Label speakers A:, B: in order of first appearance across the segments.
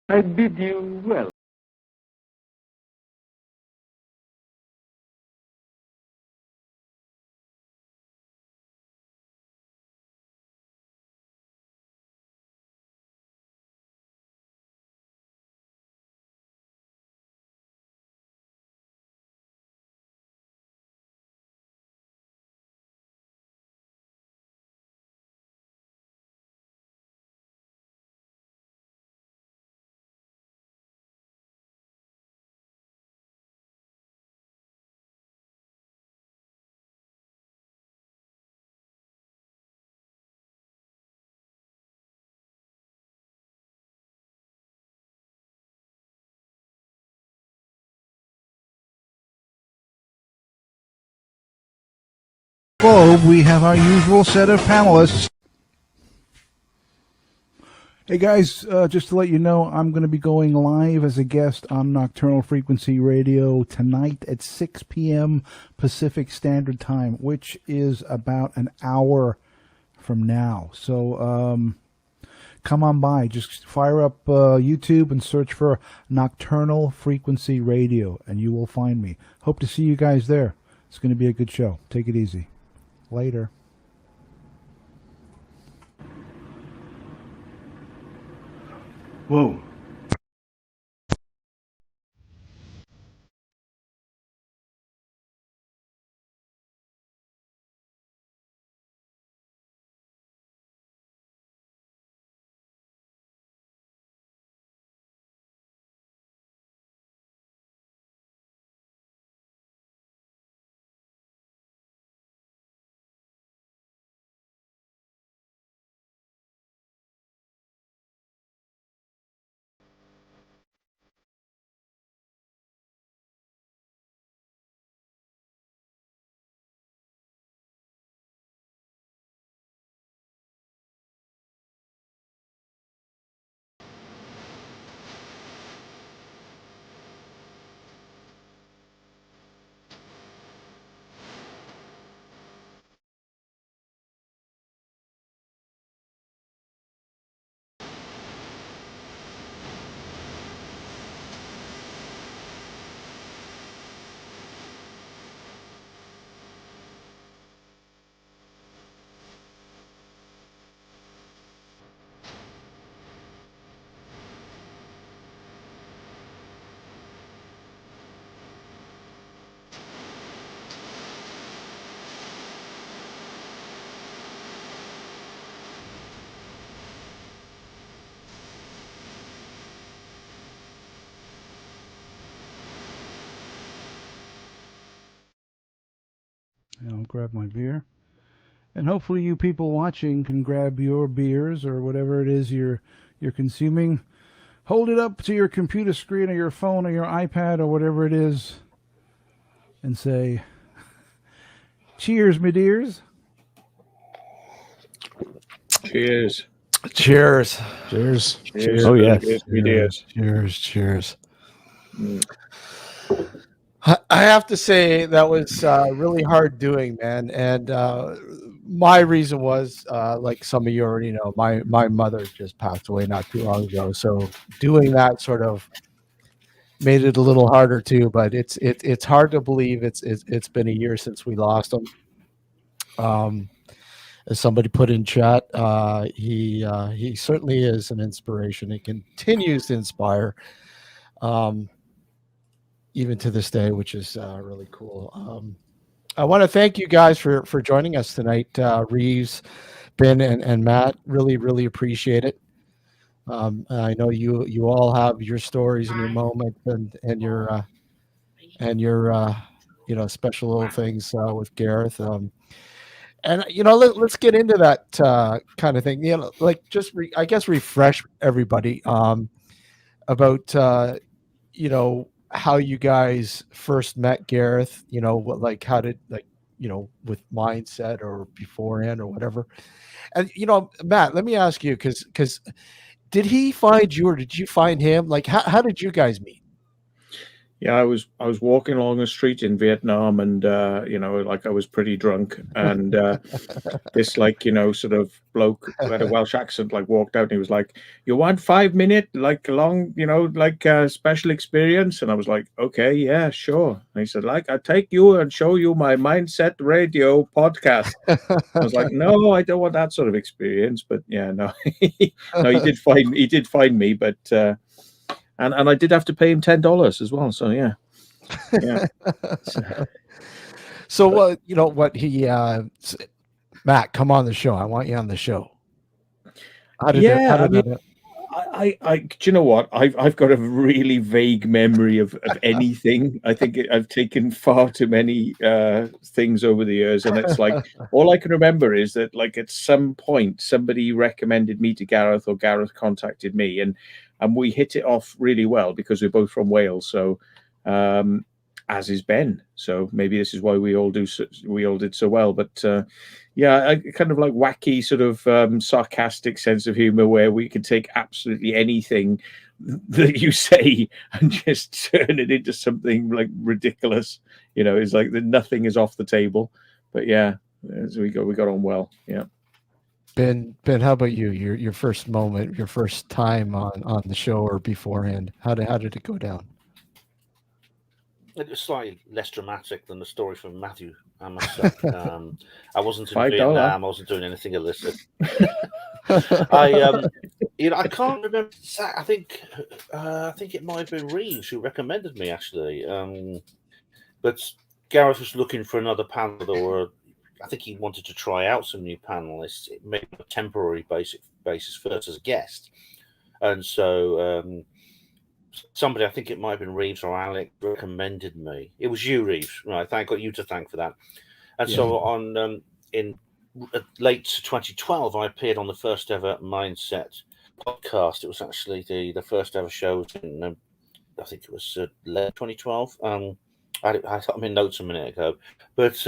A: I bid you well.
B: Globe, we have our usual set of panelists. Hey guys, just to let you know, I'm going to be going live as a guest on Nocturnal Frequency Radio tonight at 6 p.m. Pacific Standard Time, which is about an hour from now. So come on by. Just fire up YouTube and search for Nocturnal Frequency Radio, and you will find me. Hope to see you guys there. It's going to be a good show. Take it easy. Later.
C: Whoa.
B: I'll grab my beer. And hopefully you people watching can grab your beers or whatever it is you're consuming. Hold it up to your computer screen or your phone or your iPad or whatever it is and say, cheers, me dears.
C: Cheers.
D: Cheers.
E: Cheers.
C: Cheers.
D: Oh, yes.
C: Cheers, me dears.
D: Cheers.
C: Mm.
D: I have to say that was really hard doing, man. And my reason was, like some of you already know, my mother just passed away not too long ago. So doing that sort of made it a little harder too. But it's hard to believe it's been a year since we lost him. As somebody put in chat, he certainly is an inspiration. He continues to inspire. Even to this day, which is really cool. I want to thank you guys for joining us tonight, Reeves, Ben, and Matt. Really appreciate it. I know you all have your stories and your moments and your special little things with Gareth. And let's get into that kind of thing. Like just I guess refresh everybody about how you guys first met Gareth, how did with mindset or beforehand or whatever. And, Matt, let me ask you, because did he find you or did you find him? Like, how did you guys meet?
C: Yeah, I was walking along the street in Vietnam, and I was pretty drunk, and this sort of bloke who had a Welsh accent walked out, and he was like, "You want 5 minute long special experience?" And I was like, "Okay, yeah, sure." And he said, "I'll take you and show you my Mindset Radio podcast." I was like, "No, I don't want that sort of experience." But yeah, no, no, he did find me, but. And I did have to pay him $10 as well. So yeah.
D: So what he Matt, come on the show. I want you on the show.
C: Do you know what? I've got a really vague memory of anything. I think I've taken far too many things over the years, and it's like all I can remember is that at some point somebody recommended me to Gareth, or Gareth contacted me, and we hit it off really well because we're both from Wales. So, as is Ben. So maybe this is why we all did so well. But I kind of wacky sort of sarcastic sense of humor where we can take absolutely anything that you say and just turn it into something ridiculous. It's like that nothing is off the table. But yeah, so we got on well. Yeah.
D: Ben, how about you? Your first moment, your first time on the show or beforehand? How did it go down?
F: It was slightly less dramatic than the story from Matthew, I must say. I wasn't in
C: $5.
F: Vietnam. I wasn't doing anything illicit. I can't remember. I think it might have been Reeves who recommended me, actually. But Gareth was looking for another panel. I think he wanted to try out some new panelists. It made a temporary basis first as a guest, and so somebody, I think it might have been Reeves or Alec, recommended me. It was you, Reeves, right? I got you to thank for that. And so on in late 2012, I appeared on the first ever Mindset podcast. It was actually the first ever show in I think it was late 2012. I got my notes a minute ago, but.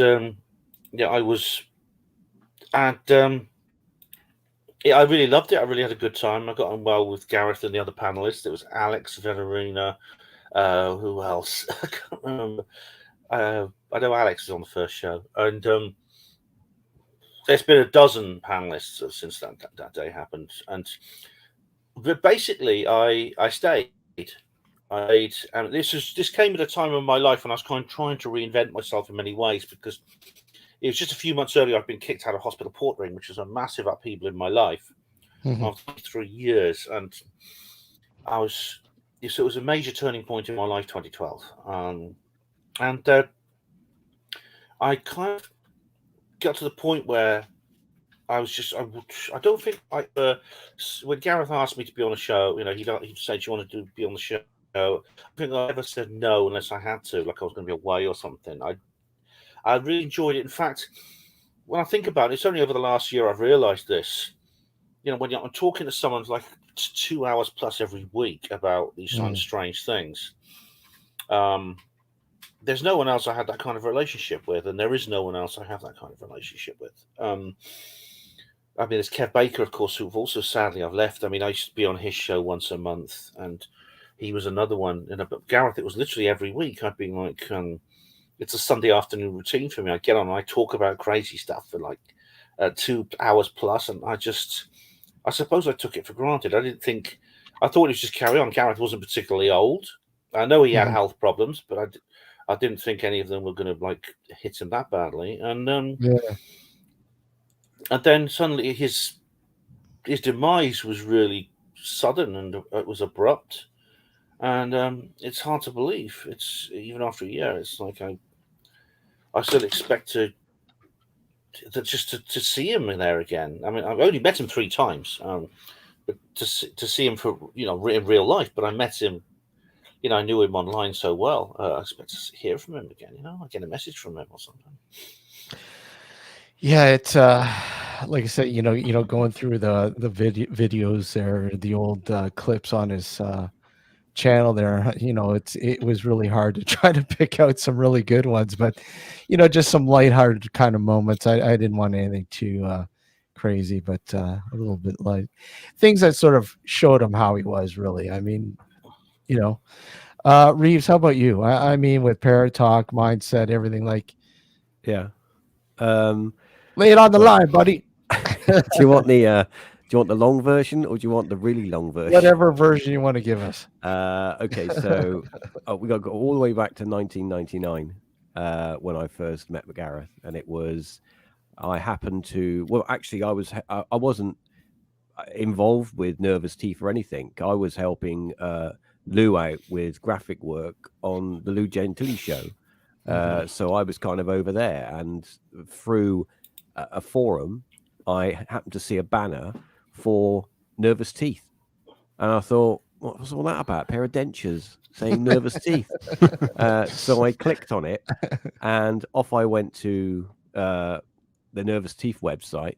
F: I was, and I really loved it. I really had a good time. I got on well with Gareth and the other panelists. It was Alex, Venerina, who else? I can't remember. I know Alex was on the first show, and there's been a dozen panelists since that day happened. But basically, I stayed. And this came at a time in my life when I was kind of trying to reinvent myself in many ways, because it was just a few months earlier I'd been kicked out of hospital Portering, which was a massive upheaval in my life after 3 years. And it was a major turning point in my life, 2012. I kind of got to the point where I don't think when Gareth asked me to be on a show, he'd say, "Do you want to be on the show?" I think I ever said no unless I had to, like I was going to be away or something. I really enjoyed it. In fact, when I think about it, it's only over the last year I've realised this. When I'm talking to someone like 2 hours plus every week about these kind of strange things, there's no one else I had that kind of relationship with, and there is no one else I have that kind of relationship with. There's Kev Baker, of course, who've also sadly I've left. I used to be on his show once a month, and he was another one. But Gareth, it was literally every week. I'd be like, it's a Sunday afternoon routine for me. I get on and I talk about crazy stuff for like 2 hours plus, and I suppose I took it for granted. I thought it was just carry on. Gareth wasn't particularly old. I know he had health problems, but I didn't think any of them were going to like hit him that badly. And and then suddenly his demise was really sudden and it was abrupt. And it's hard to believe. It's even after a year. It's like I still expect to see him in there again. I've only met him 3 times, but to see him for in real life. But I met him. I knew him online so well. I expect to hear from him again. I get a message from him or something.
D: Yeah, it's like I said, going through the videos there, the old clips on his channel there, it was really hard to try to pick out some really good ones, but just some lighthearted kind of moments. I didn't want anything too crazy, but a little bit like things that sort of showed him how he was really. Reeves, how about you? With ParaTalk, mindset, everything, like,
E: yeah.
D: Lay it on the line, buddy.
E: Do you want the long version or do you want the really long version?
D: Whatever version you want to give us.
E: Okay, so we got to go all the way back to 1999 when I first met Gareth, and it was I wasn't involved with Nervous Teeth or anything. I was helping Lou out with graphic work on the Lou Gentili show. So I was kind of over there, and through a forum, I happened to see a banner for Nervous Teeth, and I thought, what was all that about? A pair of dentures saying Nervous Teeth. So I clicked on it, and off I went to the Nervous Teeth website,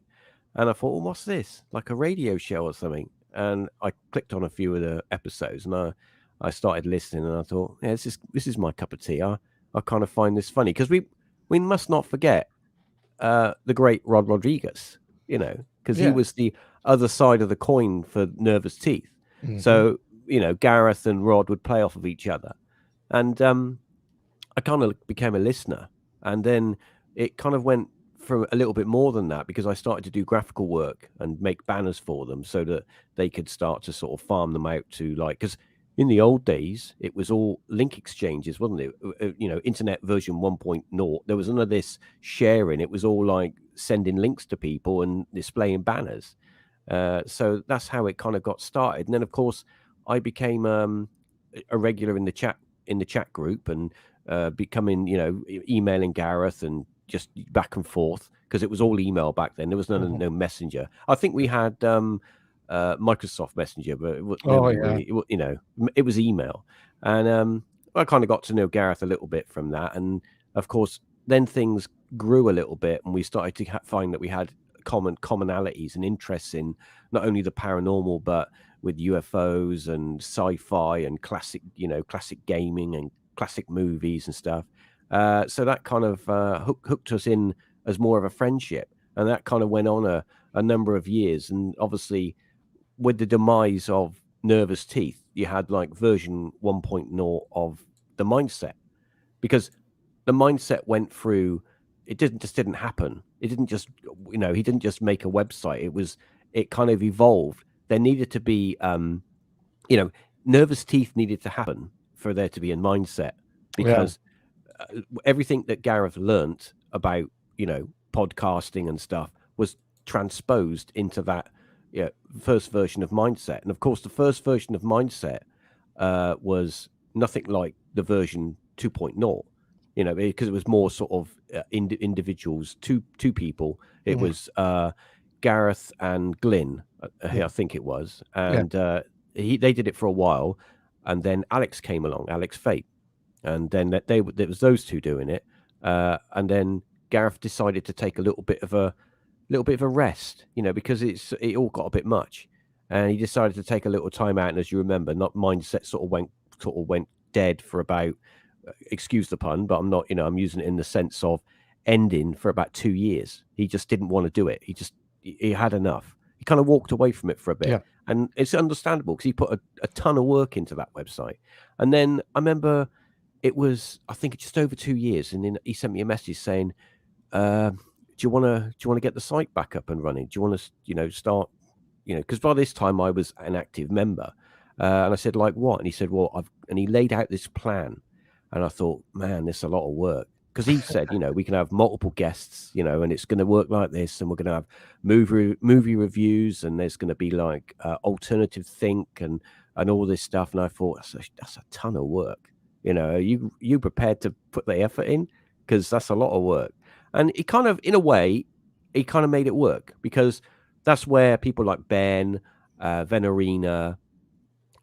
E: and I thought, well, what's this? Like a radio show or something? And I clicked on a few of the episodes, and I started listening, and I thought, yeah, this is my cup of tea. I kind of find this funny because we must not forget the great Rod Rodriguez, because he was the other side of the coin for Nervous Teeth. So Gareth and Rod would play off of each other, and I kind of became a listener, and then it kind of went for a little bit more than that because I started to do graphical work and make banners for them so that they could start to sort of farm them out to, like, because in the old days, it was all link exchanges, wasn't it? Internet version 1.0. There was none of this sharing. It was all like sending links to people and displaying banners. So that's how it kind of got started. And then, of course, I became a regular in the chat group and becoming, emailing Gareth and just back and forth because it was all email back then. There was no messenger. I think we had Microsoft Messenger, but it was email, and I kind of got to know Gareth a little bit from that, and of course then things grew a little bit, and we started to find that we had commonalities and interests in not only the paranormal but with UFOs and sci-fi and classic gaming and classic movies and stuff. So that kind of hooked us in as more of a friendship, and that kind of went on a number of years. And obviously, with the demise of Nervous Teeth, you had like version 1.0 of the mindset, because the mindset went through. It didn't happen. It didn't just, he didn't just make a website. It kind of evolved. There needed to be, Nervous Teeth needed to happen for there to be a mindset, because everything that Gareth learnt about, podcasting and stuff was transposed into that first version of mindset. And of course, the first version of mindset was nothing like the version 2.0, because it was more sort of individuals, two people. It was Gareth and Glyn, I think it was, and they did it for a while, and then Alex came along, Alex Fate, and then there was those two doing it, and then Gareth decided to take a little bit of a rest, because it all got a bit much, and he decided to take a little time out. And as you remember, not mindset sort of went dead for about, excuse the pun, but I'm not, I'm using it in the sense of ending for about 2 years. He just didn't want to do it. He had enough. He kind of walked away from it for a bit.
D: Yeah.
E: And it's understandable because he put a ton of work into that website. And then I remember it was, I think, just over 2 years. And then he sent me a message saying, do you want to get the site back up and running? Do you want to, start, because by this time I was an active member. And I said, like what? And he said, well, and he laid out this plan. And I thought, man, this is a lot of work. Because he said, we can have multiple guests, and it's going to work like this. And we're going to have movie reviews. And there's going to be like alternative think and all this stuff. And I thought, that's a ton of work. You prepared to put the effort in? Because that's a lot of work. And it kind of, in a way, it kind of made it work. Because that's where people like Ben, Venerina,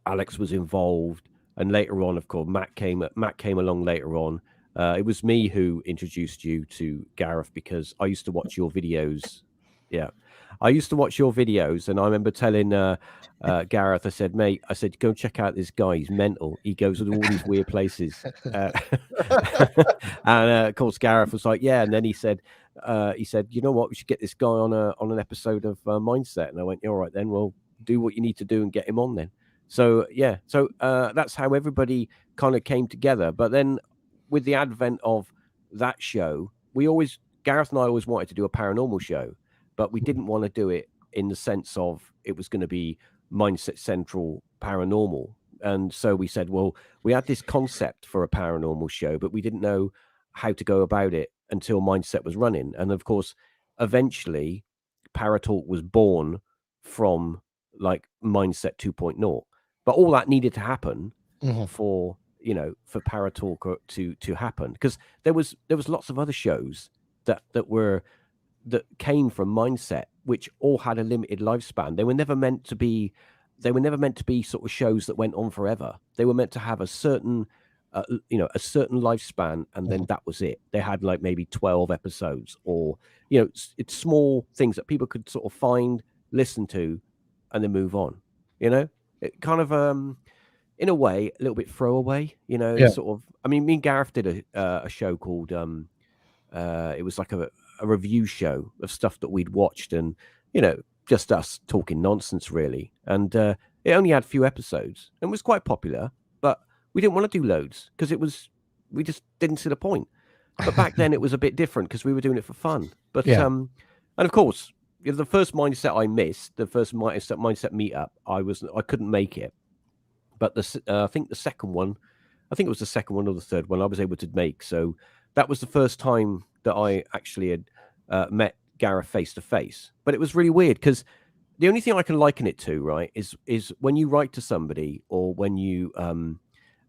E: Alex was involved. And later on, of course, Matt came along later on. It was me who introduced you to Gareth because I used to watch your videos. Yeah, I used to watch your videos, and I remember telling Gareth, I said, mate, go check out this guy. He's mental. He goes to all these weird places. And of course, Gareth was like, yeah. And then he said, you know what? We should get this guy on an episode of Mindset. And I went, all right, then. Well, do what you need to do and get him on then. So yeah, that's how everybody kind of came together. But then with the advent of that show, Gareth and I always wanted to do a paranormal show, but we didn't want to do it in the sense of it was going to be Mindset Central paranormal. And so we said, well, we had this concept for a paranormal show, but we didn't know how to go about it until Mindset was running. And of course, eventually ParaTalk was born from like Mindset 2.0. But all that needed to happen for ParaTalk to happen, because there was lots of other shows that came from Mindset, which all had a limited lifespan. They were never meant to be sort of shows that went on forever. They were meant to have a certain lifespan, and then that was it. They had like maybe 12 episodes, or it's small things that people could sort of find, listen to, and then move on. It kind of, in a way, a little bit throwaway, sort of. I mean, me and Gareth did a show called, it was like a review show of stuff that we'd watched, and, just us talking nonsense, really. And it only had a few episodes and was quite popular, but we didn't want to do loads because we just didn't see the point. But back then it was a bit different because we were doing it for fun. But, and of course, the first Mindset I missed, the first Mindset meetup, I couldn't make it. But I think the second one, I think it was the second one or the third one I was able to make. So that was the first time that I actually had met Gareth face to face. But it was really weird because the only thing I can liken it to, right, is when you write to somebody, or when you have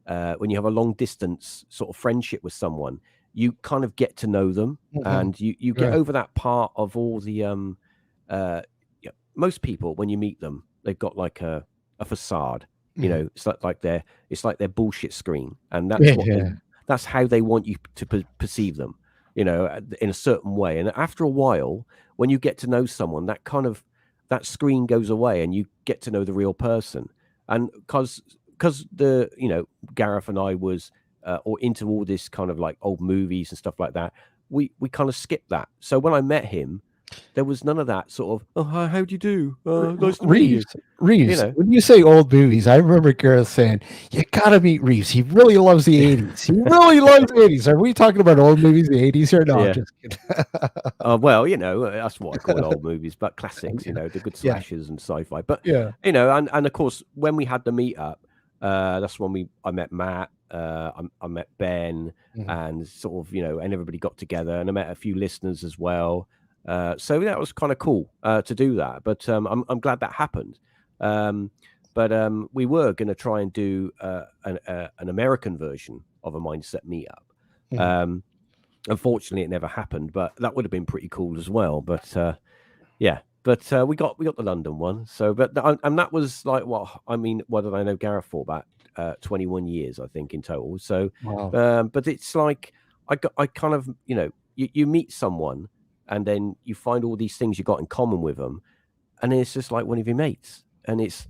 E: a long distance sort of friendship with someone, you kind of get to know them, and you get over that part of all the most people, when you meet them, they've got like a facade. It's like their bullshit screen, and that's how they want you to perceive them, in a certain way. And after a while, when you get to know someone, that screen goes away, and you get to know the real person. And because Gareth and I was or into all this kind of like old movies and stuff like that, we kind of skipped that. So when I met him, there was none of that sort of, oh, how do you do? Nice to meet you.
D: Reeves, when you say old movies, I remember Gareth saying, you gotta meet Reeves. He really loves the 80s. He really loves the 80s. Are we talking about old movies, the 80s, or not?
E: Yeah.
D: Just kidding.
E: Well, that's what I call old movies, but classics, the good slashers and sci-fi. But, and of course, when we had the meetup, that's when I met Matt, I met Ben, and sort of, and everybody got together, and I met a few listeners as well. So that was kind of cool to do that, but I'm glad that happened. But we were going to try and do an American version of a Mindset meetup. Unfortunately, it never happened, but that would have been pretty cool as well. But we got the London one. So, and that was like what did I know Gareth for? About 21 years, I think, in total. So,
D: wow.
E: But it's like I kind of, you meet someone and then you find all these things you got in common with them, and then it's just like one of your mates, and it's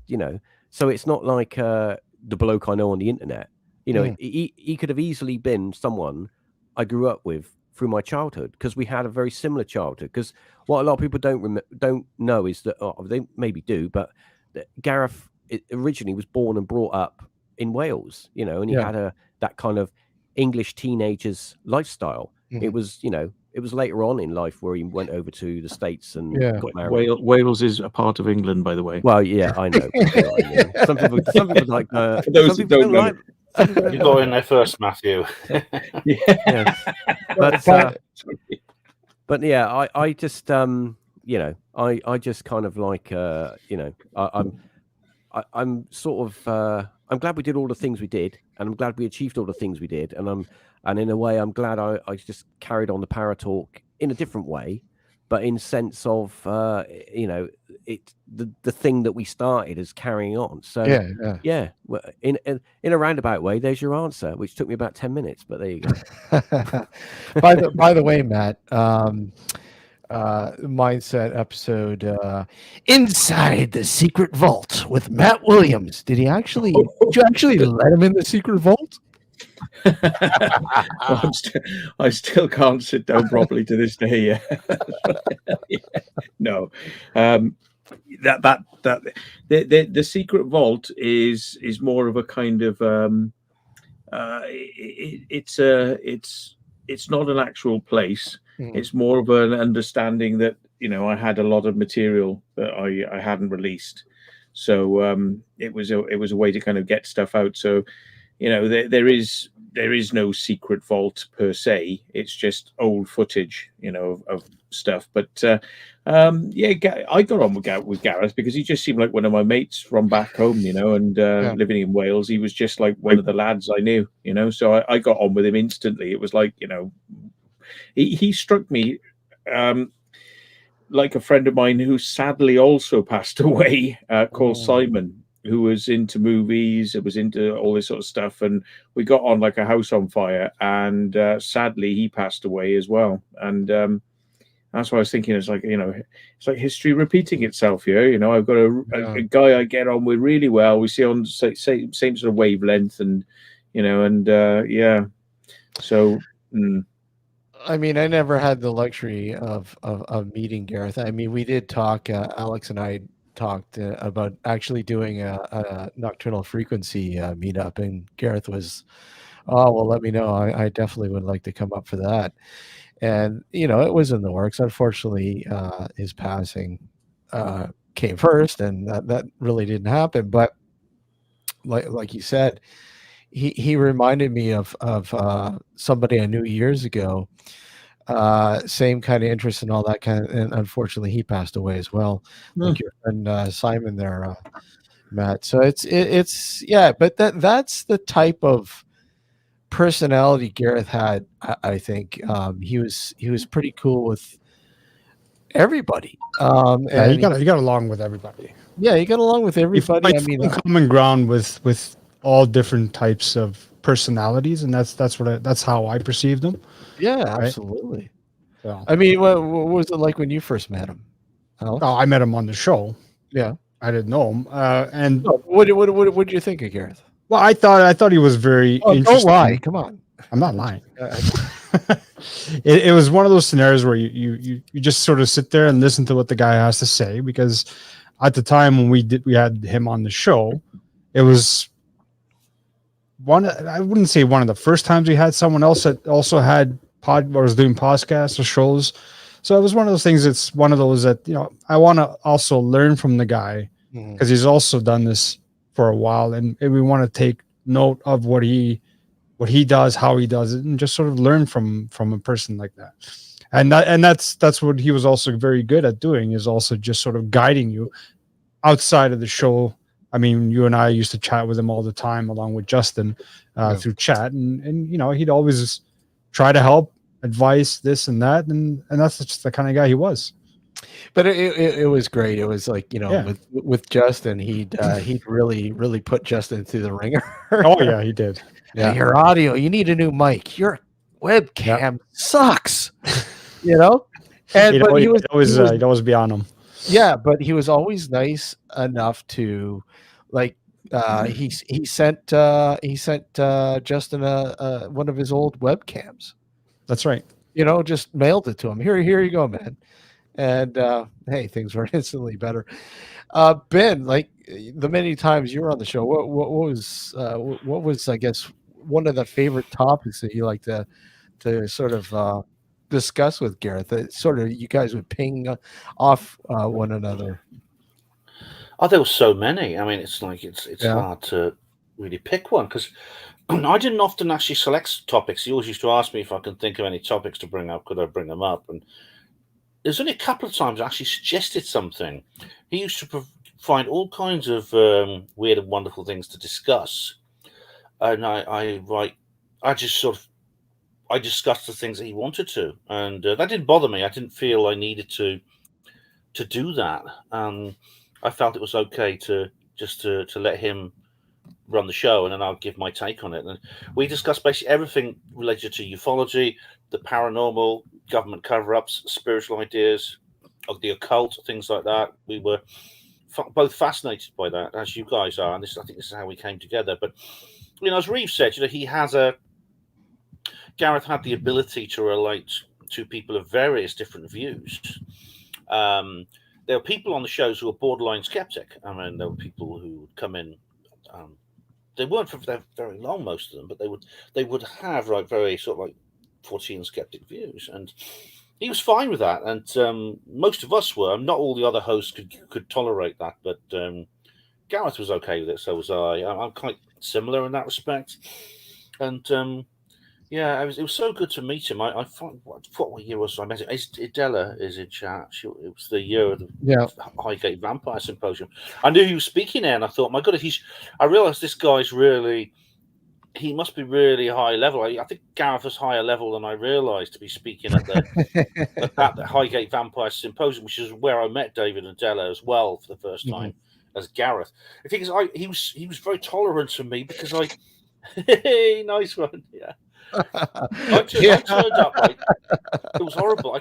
E: so it's not like the bloke I know on the internet. He could have easily been someone I grew up with through my childhood, because we had a very similar childhood. Because what a lot of people don't know is that, they maybe do, but that Gareth originally was born and brought up in Wales, and he had that kind of English teenager's lifestyle. It was, it was later on in life where he went over to the States and got married.
C: Wales is a part of England, by the way.
E: Well, yeah, I know. Some people like
C: For those who don't know.
F: You got in there first, Matthew.
E: Yeah. But yeah, I just I just kind of like I'm sort of I'm glad we did all the things we did, and I'm glad we achieved all the things we did, and in a way I'm glad I just carried on the ParaTalk in a different way, but in sense of the thing that we started is carrying on. So yeah. Well, in a roundabout way, there's your answer, which took me about 10 minutes, but there you go.
D: By the way, Matt, Mindset episode Inside the Secret Vault with Matt Williams. Did you actually let him in the secret vault?
C: I still can't sit down properly to this day. No, the secret vault is more of a kind of it's not an actual place. It's more of an understanding that I had a lot of material that I hadn't released, so it was a way to kind of get stuff out. So there is no secret vault per se. It's just old footage, of stuff. But I got on with Gareth because he just seemed like one of my mates from back home, and living in Wales, he was just like one of the lads I knew, So I got on with him instantly. It was like, he struck me like a friend of mine who sadly also passed away, called Simon, who was into movies, was into all this sort of stuff, and we got on like a house on fire. And sadly, he passed away as well. And that's what I was thinking. It's like it's like history repeating itself here. I've got a guy I get on with really well. We see on same sort of wavelength, and So.
D: I mean, I never had the luxury of meeting Gareth. I mean, we did talk. Alex and I talked about actually doing a nocturnal frequency meetup, and Gareth was, well, let me know. I definitely would like to come up for that. And it was in the works. Unfortunately, his passing came first, and that really didn't happen. But like you said, he reminded me of somebody I knew years ago. Same kind of interest and all that kind of, and unfortunately he passed away as well, like your friend Simon there, Matt. So it's but that's the type of personality Gareth had. I think he was pretty cool with everybody. And
G: he got along with everybody.
D: Yeah, he got along with everybody. I mean,
G: common ground with all different types of personalities, and that's how I perceived them.
D: Yeah,
G: right?
D: Absolutely.
G: So,
D: I mean, what was it like when you first met him, Alex?
G: Oh, I met him on the show.
D: Yeah,
G: I didn't know him. And
D: what did you think of Gareth?
G: Well, I thought he was very interesting.
D: Don't lie. Come on.
G: I'm not lying. It was one of those scenarios where you just sort of sit there and listen to what the guy has to say, because at the time when we had him on the show, it was I wouldn't say one of the first times we had someone else that also had was doing podcasts or shows. So it was one of those things. It's one of those that, I want to also learn from the guy, because he's also done this for a while, and we want to take note of what he does, how he does it, and just sort of learn from a person like that. And that's what he was also very good at doing, is also just sort of guiding you outside of the show. I mean, you and I used to chat with him all the time, along with Justin, through chat, and he'd always try to help, advice, this and that, and that's just the kind of guy he was.
D: But it was great. It was like, with Justin, he'd really put Justin through the ringer.
G: Oh yeah, he did.
D: Yeah, your audio, you need a new mic. webcam sucks, you know. And
G: He'd
D: but
G: always be on them.
D: yeah, but he was always nice enough to, like, he sent Justin one of his old webcams.
G: That's right.
D: You know, just mailed it to him. Here you go, man. And hey, things were instantly better. Ben, like the many times you were on the show, what was I guess one of the favorite topics that you like to sort of discuss with Gareth? Sort of you guys would ping off one another.
F: Oh, there were so many. I mean, it's hard to really pick one because I didn't often actually select topics. He always used to ask me if I can think of any topics to bring up. Could I bring them up? And there's only a couple of times I actually suggested something. He used to find all kinds of weird and wonderful things to discuss, and I discussed the things that he wanted to, and that didn't bother me. I didn't feel I needed to do that. I felt it was okay to let him run the show, and then I'll give my take on it. And we discussed basically everything related to ufology, the paranormal, government cover-ups, spiritual ideas, of the occult, things like that. We were both fascinated by that, as you guys are, and I think this is how we came together. But you know, as Reeves said, you know, Gareth had the ability to relate to people of various different views. There were people on the shows who were borderline skeptic. I mean, there were people who would come in. They weren't for very long, most of them, but they would have like very sort of like Fortean skeptic views, and he was fine with that. And most of us were. Not all the other hosts could tolerate that, but Gareth was okay with it. So was I. I'm quite similar in that respect, and yeah, it was so good to meet him. I thought, what year was I met him? Idella is in chat. It was the year of the Highgate Vampire Symposium. I knew he was speaking there, and I thought, my God, I realised this guy's he must be really high level. I think Gareth was higher level than I realised to be speaking at the Highgate Vampire Symposium, which is where I met David and Della as well for the first time as Gareth. I think he was very tolerant of me because hey, nice one, yeah. I turned up. It was horrible.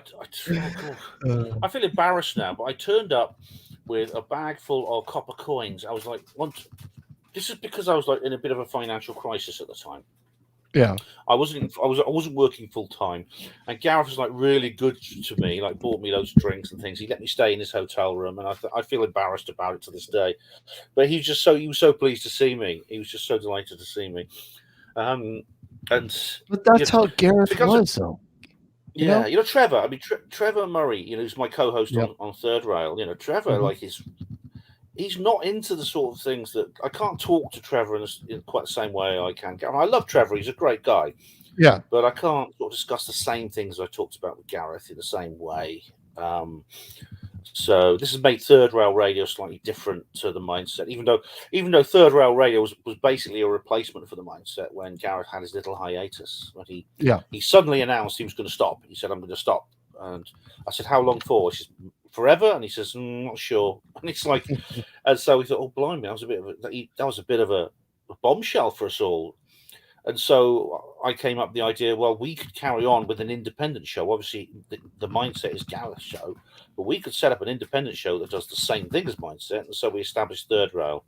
F: I feel embarrassed now, but I turned up with a bag full of copper coins. I was like, this is because I was like in a bit of a financial crisis at the time.
D: Yeah,
F: I wasn't working full time, and Gareth was like really good to me. Like bought me loads of drinks and things. He let me stay in his hotel room, and I feel embarrassed about it to this day. But he was so pleased to see me. He was just so delighted to see me.
D: But that's how Gareth was, though.
F: You know, Trevor. I mean, Trevor Murray. You know, who's my co-host on Third Rail. You know, Trevor, he's not into the sort of things that I can't talk to Trevor in quite the same way I can. I love Trevor; he's a great guy. Yeah, but I can't sort of discuss the same things I talked about with Gareth in the same way. So this has made Third Rail Radio slightly different to the Mindset, even though Third Rail Radio was basically a replacement for the Mindset when Gareth had his little hiatus. When he suddenly announced he was going to stop. He said, "I'm going to stop," and I said, "How long for?" She said, "Forever," and he says, "Not sure." And it's like, and so we thought, "Oh, blimey, that was a bit of a bombshell for us all." And so I came up with the idea, well, we could carry on with an independent show. Obviously, the Mindset is Gareth's show, but we could set up an independent show that does the same thing as Mindset. And so we established Third Rail,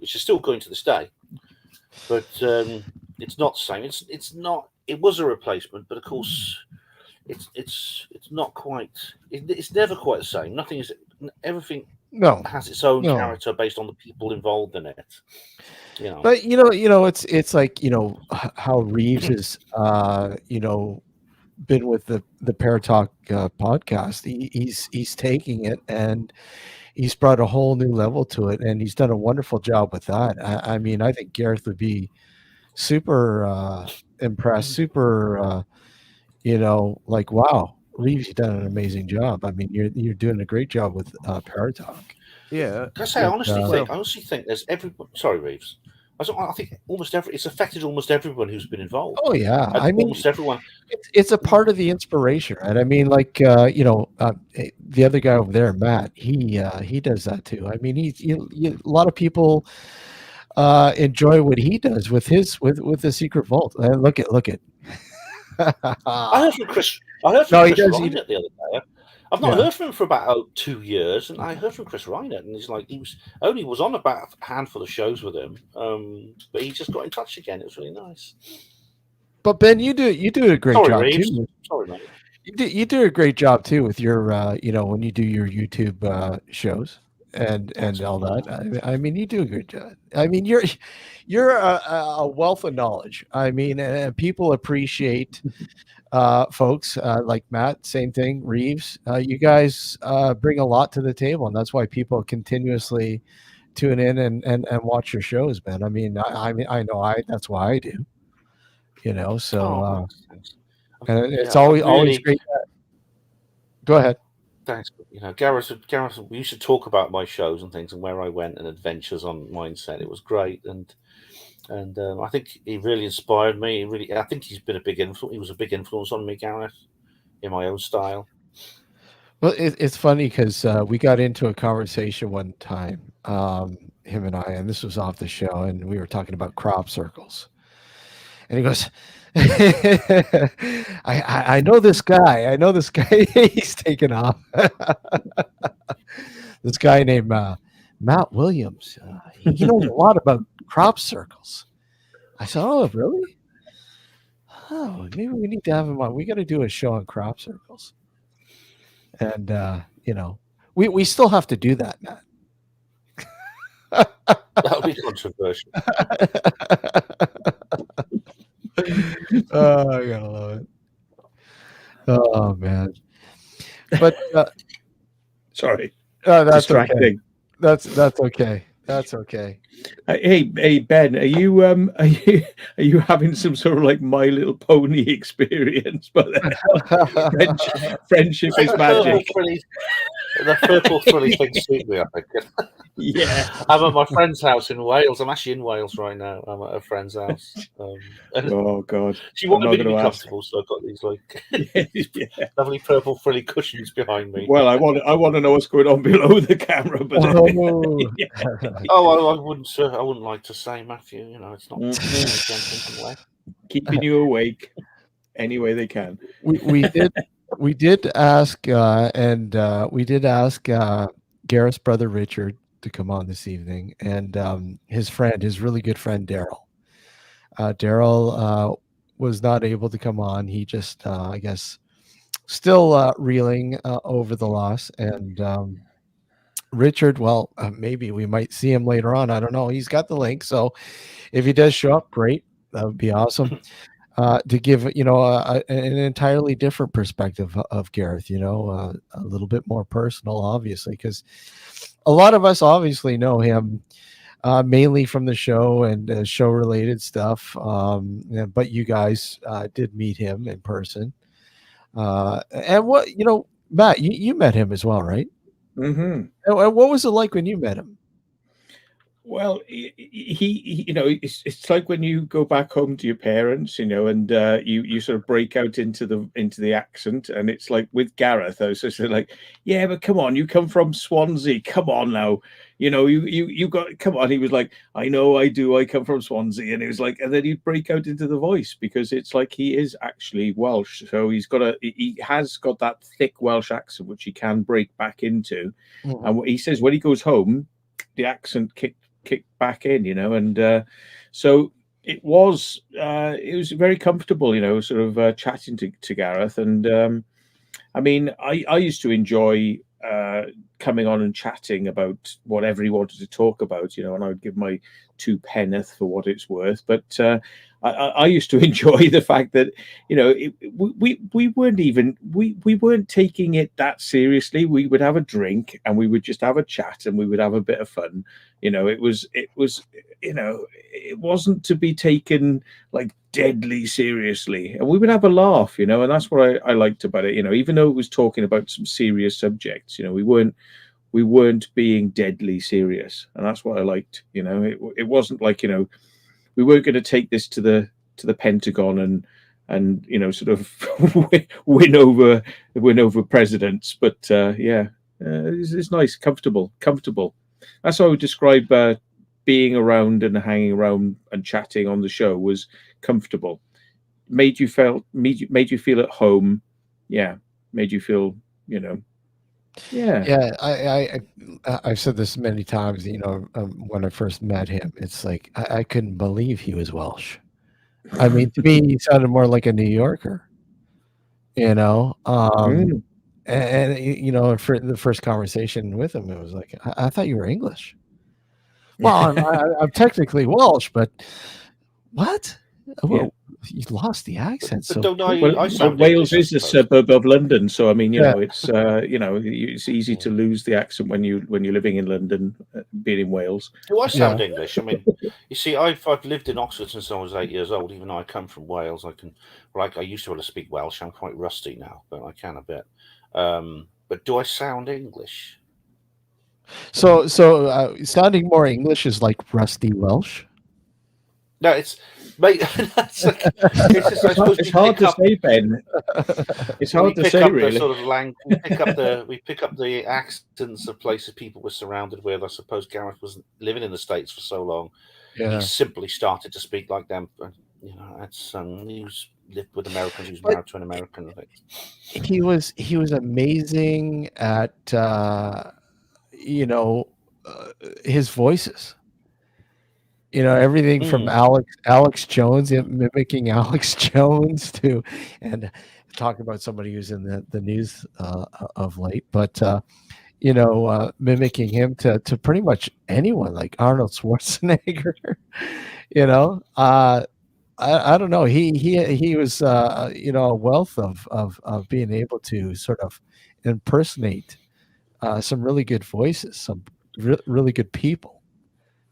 F: which is still going to this day. But it's not the same. It's not. It was a replacement, but of course, it's not quite. It's never quite the same. Nothing is. Everything has its own character based on the people involved in it. You know.
D: But you know, it's like, you know, how Reeves is, you know, been with the ParaTalk podcast. He's taking it and he's brought a whole new level to it, and he's done a wonderful job with that. I mean, I think Gareth would be super impressed, super, you know, like, wow, Reeves, you've done an amazing job. I mean, you're doing a great job with ParaTalk.
E: Yeah.
F: Can I say, I honestly think there's everyone. Sorry, Reeves. I think it's affected almost everyone who's been involved.
D: Oh yeah, I mean,
F: almost everyone.
D: It's a part of the inspiration, right? I mean, like you know, the other guy over there, Matt, he does that too. I mean, a lot of people enjoy what he does with the Secret Vault. Look at
F: I heard from Chris. I heard
D: No,
F: from
D: he
F: Chris
D: does- he
F: Reinert the other day. I've not heard from him for about 2 years, and I heard from Chris Reinert, and he's like, he was on about a handful of shows with him, but he just got in touch again. It was really nice.
D: But Ben, you do a great job
F: Reeves.
D: too.
F: Sorry, mate.
D: You do a great job too with your when you do your YouTube shows and all that. I mean, you do a good job. I mean, you're a wealth of knowledge. I mean, people appreciate folks like Matt. Same thing, Reeves. You guys bring a lot to the table, and that's why people continuously tune in and watch your shows, Ben. I mean, I know that's why I do. So
F: Thanks.
D: and it's
F: Yeah,
D: always
F: really-
D: great. Go ahead.
F: Thanks. Gareth, we used to talk about my shows and things and where I went and adventures on Mindset. It was great, and I think he really inspired me. I think he's been a big influence. He was a big influence on me, Gareth, in my own style.
D: Well, it's funny because we got into a conversation one time, him and I, and this was off the show, and we were talking about crop circles. And he goes, I know this guy. I know this guy. He's taken off. This guy named Matt Williams. He knows a lot about crop circles. I said, oh, really? Oh, maybe we need to have him on. We got to do a show on crop circles. And, we still have to do that, Matt.
F: That'll be controversial.
D: Oh, I gotta love it. Oh man. But
C: Sorry,
D: that's
C: distracting.
D: okay. That's okay. That's okay.
C: Hey Ben, are you having some sort of like My Little Pony experience? But friendship is magic.
F: The purple frilly things suit me, I think.
C: Yeah,
F: I'm at my friend's house in Wales. I'm actually in Wales right now. I'm at a friend's house.
C: Oh God,
F: she wanted me to be
C: gonna ask.
F: comfortable, so I've got these like
C: Yeah.
F: lovely purple frilly cushions behind me.
C: Well, I want to know what's going on below the camera, but
F: I wouldn't like to say, Matthew. It's not
C: keeping you awake any way they can.
D: We did ask Gareth's brother Richard to come on this evening, and his really good friend Daryl. Daryl was not able to come on. He just, I guess, still reeling over the loss. And Richard, well, maybe we might see him later on. I don't know. He's got the link, so if he does show up, great. That would be awesome. To give an entirely different perspective of Gareth, a little bit more personal, obviously, because a lot of us obviously know him mainly from the show and show related stuff. But you guys did meet him in person, and Matt, you met him as well, right?
C: Mm-hmm.
D: And what was it like when you met him?
C: Well, he it's like when you go back home to your parents, and you sort of break out into the accent, and it's like with Gareth, I was just like, yeah, but come on, you come from Swansea, come on now, you got, come on. He was like, I know I do, I come from Swansea, and it was like, and then he'd break out into the voice because it's like he is actually Welsh, so he has got that thick Welsh accent which he can break back into, and what he says when he goes home, the accent kicked back in, and so it was very comfortable, sort of chatting to Gareth, and I mean, I used to enjoy coming on and chatting about whatever he wanted to talk about, and I would give my 2 penneth for what it's worth, but I used to enjoy the fact that we weren't taking it that seriously. We would have a drink and we would just have a chat and we would have a bit of fun. It wasn't to be taken like deadly seriously, and we would have a laugh, and that's what I liked about it. Even though it was talking about some serious subjects, we weren't being deadly serious, and that's what I liked. It wasn't like we weren't going to take this to the Pentagon and sort of win over presidents, but it's nice, comfortable. That's how I would describe being around and hanging around and chatting on the show, was comfortable. made you feel at home. Yeah, made you feel, you know. Yeah.
D: Yeah, I've said this many times. You know, when I first met him, it's like I couldn't believe he was Welsh. I mean, to me, he sounded more like a New Yorker. You know,
C: Mm.
D: and you know, for the first conversation with him, it was like, I thought you were English. Well, I'm technically Welsh, but what? Well, you lost the accent.
F: But
D: So
F: don't I?
C: Well,
F: I sound
C: Wales
F: English, I
C: is a
F: suppose.
C: suburb of London, so I mean, you
D: Yeah.
C: know, it's easy to lose the accent when you're living in London, being in Wales.
F: Do I sound English? I mean, you see, I've lived in Oxford since I was 8 years old. Even though I come from Wales, I used to be able to speak Welsh. I'm quite rusty now, but I can a bit. But do I sound English?
D: So sounding more English is like rusty Welsh.
F: No, mate. It's like, I suppose
C: It's hard to say, Ben. It's hard to say, really.
F: Sort of we pick up the accents of places people were surrounded with. I suppose Gareth was living in the States for so long.
D: Yeah.
F: He simply started to speak like them. You know, he lived with Americans. He was
D: But
F: married to an American. I think.
D: He was amazing at you know, his voices. You know, everything from Alex Jones, mimicking Alex Jones, and talking about somebody who's in the news of late, but you know, mimicking him to pretty much anyone, like Arnold Schwarzenegger. You know, I don't know. He was you know, a wealth of being able to sort of impersonate some really good voices, some really good people.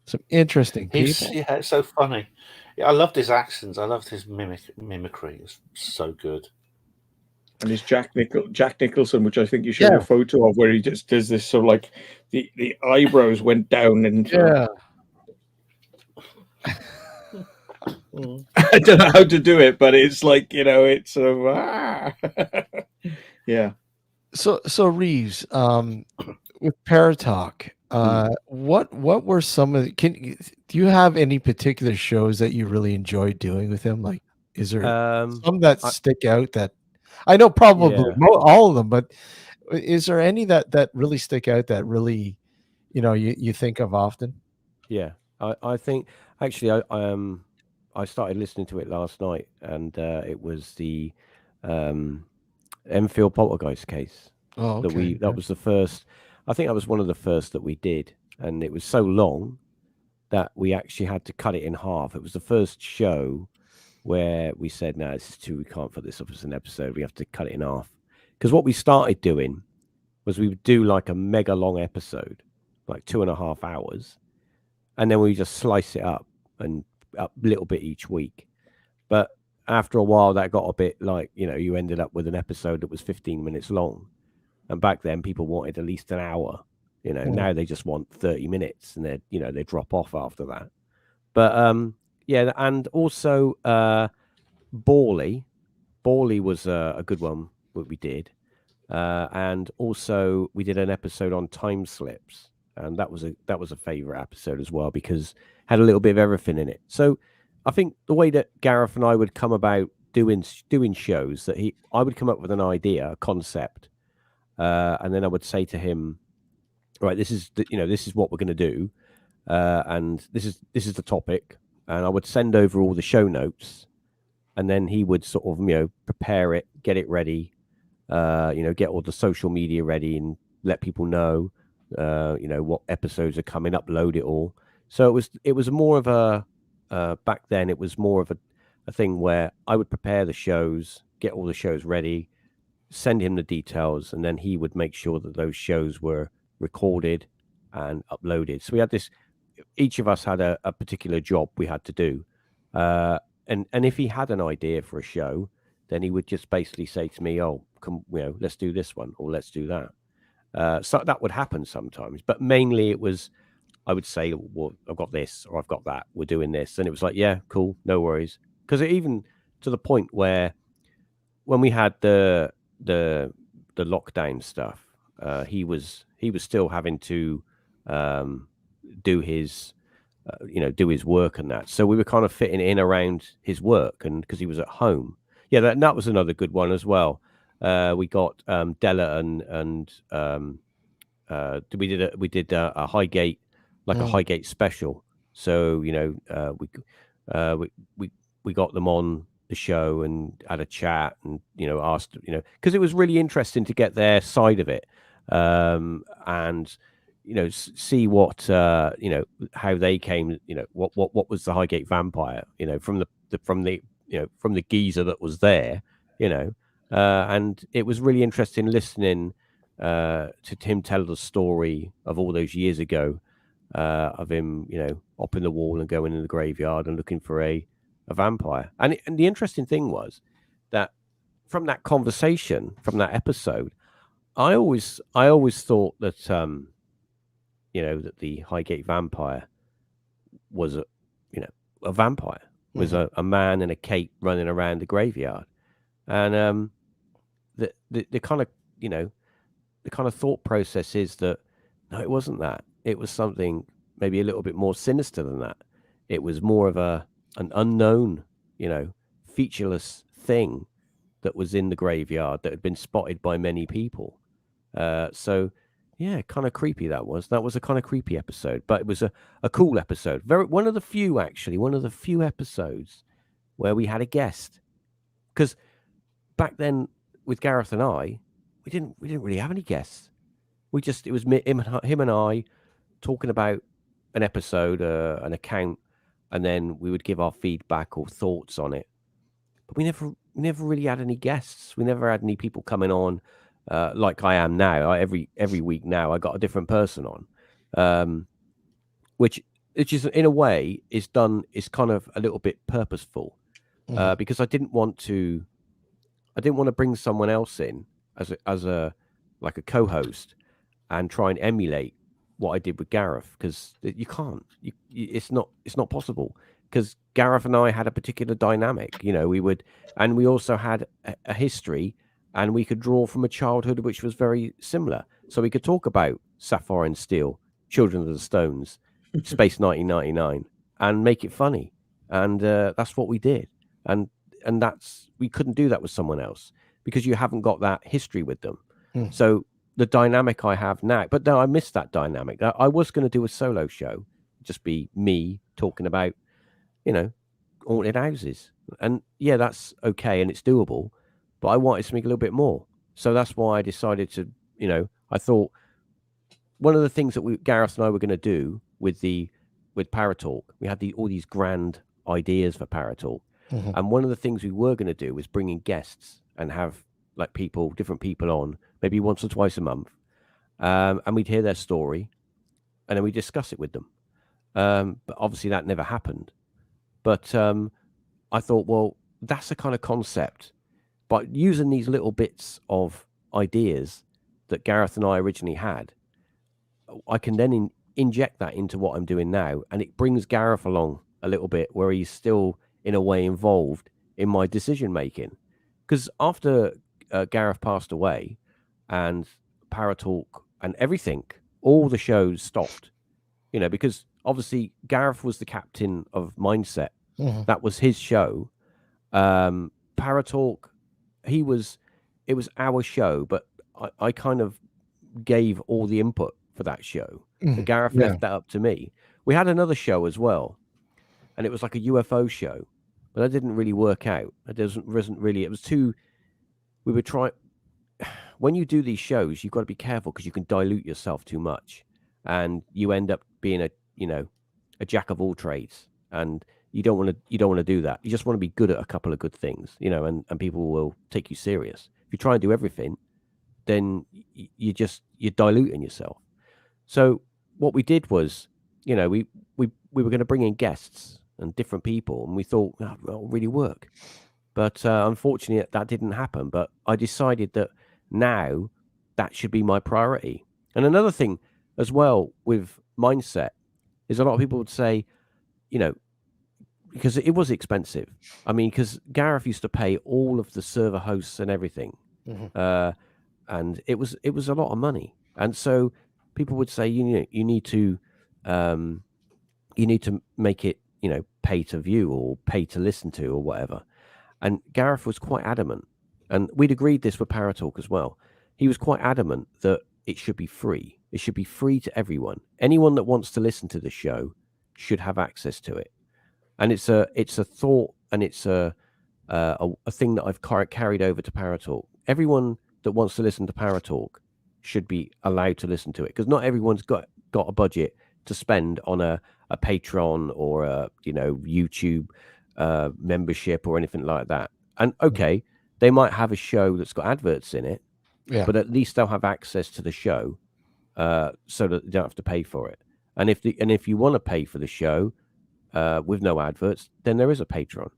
D: Some interesting people.
F: Yeah, it's so funny. Yeah, I loved his accents. I loved his mimicry. It's so good.
C: And his Jack Nicholson, which I think you showed a photo of, where he just does this sort of like the eyebrows went down and I don't know how to do it, but it's like, you know, it's sort of yeah.
D: So Reeves, with ParaTalk, what were some of do you have any particular shows that you really enjoy doing with him? Like, is there some that stick out that I know probably all of them, but is there any that really stick out that really, you know, you think of often?
E: Yeah, I think actually I started listening to it last night, and it was the Enfield Poltergeist case.
D: Oh, okay.
E: That was the first. I think that was one of the first that we did, and it was so long that we actually had to cut it in half. It was the first show where we said, "No, this is too. We can't put this up as an episode. We have to cut it in half." Because what we started doing was we would do like a mega long episode, like 2.5 hours, and then we just slice it up and a little bit each week. But after a while, that got a bit like, you know, you ended up with an episode that was 15 minutes long. And back then, people wanted at least an hour. You know, now they just want 30 minutes, and they drop off after that. But yeah, and also Borley was a good one that we did, and also we did an episode on time slips, and that was a favorite episode as well, because it had a little bit of everything in it. So I think the way that Gareth and I would come about doing shows, that I would come up with an idea, a concept. And then I would say to him, right, this is what we're going to do, and this is the topic, and I would send over all the show notes, and then he would sort of, you know, prepare it, get it ready, you know, get all the social media ready, and let people know, you know, what episodes are coming, upload it all. So it was more of a back then it was more of a thing where I would prepare the shows, get all the shows ready, send him the details, and then he would make sure that those shows were recorded and uploaded. So we had this, each of us had a particular job we had to do. And if he had an idea for a show, then he would just basically say to me, "Oh, come, you know, let's do this one, or let's do that." So that would happen sometimes, but mainly it was, I would say, "Well, I've got this, or I've got that. We're doing this," and it was like, "Yeah, cool, no worries." Because even to the point where when we had the lockdown stuff, he was still having to do his do his work and that. So we were kind of fitting in around his work, and because he was at home. Yeah, that was another good one as well. We got Della and we did a Highgate, like a Highgate special. So we got them on the show and had a chat and asked because it was really interesting to get their side of it, and see what how they came, what was the Highgate vampire, from the geezer that was there, and it was really interesting listening to him tell the story of all those years ago, of him, up in the wall and going in the graveyard and looking for a vampire. And the interesting thing was that from that conversation, from that episode, I always thought that that the Highgate vampire was a vampire, was a man in a cape running around the graveyard, and the kind of thought process is that no, it wasn't that. It was something maybe a little bit more sinister than that. It was more of an unknown, featureless thing that was in the graveyard that had been spotted by many people. So yeah, kind of creepy that was. That was a kind of creepy episode, but it was a cool episode. One of the few episodes where we had a guest. Because back then with Gareth and I, we didn't really have any guests. It was him and I talking about an episode, an account, and then we would give our feedback or thoughts on it. But we never really had any guests. We never had any people coming on. Like I am now, every week now, I got a different person on, which is in a way is kind of a little bit purposeful, because I didn't want to bring someone else in as a co-host and try and emulate what I did with Gareth, because you can't, it's not possible, because Gareth and I had a particular dynamic, we also had a history. And we could draw from a childhood which was very similar. So we could talk about Sapphire and Steel, Children of the Stones, Space 1999, and make it funny. And that's what we did. And we couldn't do that with someone else because you haven't got that history with them. So the dynamic I have now, but no, I missed that dynamic. I was going to do a solo show, just be me talking about, haunted houses. And yeah, that's okay and it's doable. But I wanted something a little bit more. So that's why I decided to, I thought one of the things that Gareth and I were going to do with ParaTalk, we had all these grand ideas for ParaTalk. And one of the things we were going to do was bring in guests and have different people on, maybe once or twice a month. And we'd hear their story and then we discuss it with them. But obviously that never happened. But I thought, well, that's the kind of concept. But using these little bits of ideas that Gareth and I originally had, I can then inject that into what I'm doing now. And it brings Gareth along a little bit where he's still, in a way, involved in my decision making. Because after Gareth passed away and ParaTalk and everything, all the shows stopped. Because obviously Gareth was the captain of Mindset. That was his show. ParaTalk, it was our show, but I kind of gave all the input for that show. Gareth left that up to me. We had another show as well, and it was like a UFO show, but that didn't really work out. It wasn't really. It was too. We would try. When you do these shows, you've got to be careful because you can dilute yourself too much, and you end up being a jack of all trades, and you don't want to do that. You just want to be good at a couple of good things, and people will take you serious. If you try and do everything, then you're diluting yourself. So what we did was, we were going to bring in guests and different people, and we thought, oh, it'll really work. But unfortunately, that didn't happen. But I decided that now that should be my priority. And another thing as well with Mindset is a lot of people would say, because it was expensive. I mean, because Gareth used to pay all of the server hosts and everything, and it was a lot of money. And so people would say, you need to you need to make it, pay to view or pay to listen to or whatever. And Gareth was quite adamant, and we'd agreed this with ParaTalk as well. He was quite adamant that it should be free. It should be free to everyone. Anyone that wants to listen to the show should have access to it. And it's a thought, and it's a thing that I've carried over to ParaTalk. Everyone that wants to listen to ParaTalk should be allowed to listen to it, because not everyone's got a budget to spend on a Patreon or a YouTube membership or anything like that. And okay, they might have a show that's got adverts in it, but at least they'll have access to the show, so that they don't have to pay for it. And if you want to pay for the show with no adverts, then there is a Patreon.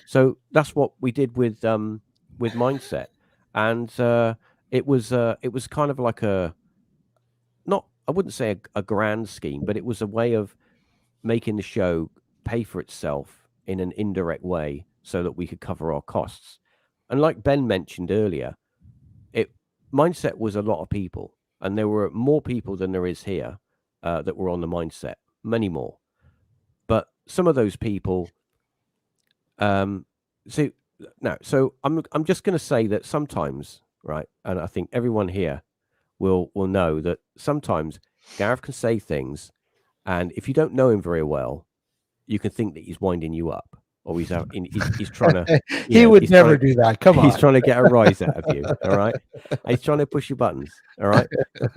E: So that's what we did with Mindset, and it was kind of like I wouldn't say a grand scheme, but it was a way of making the show pay for itself in an indirect way so that we could cover our costs. And like Ben mentioned earlier, Mindset was a lot of people, and there were more people than there is here that were on the Mindset, many more. But some of those people, so I'm just going to say that sometimes, right, and I think everyone here will know that sometimes Gareth can say things, and if you don't know him very well, you can think that he's winding you up, or he's trying to.
D: He would never do that. Come on,
E: he's trying to get a rise out of you. All right, he's trying to push your buttons. All right,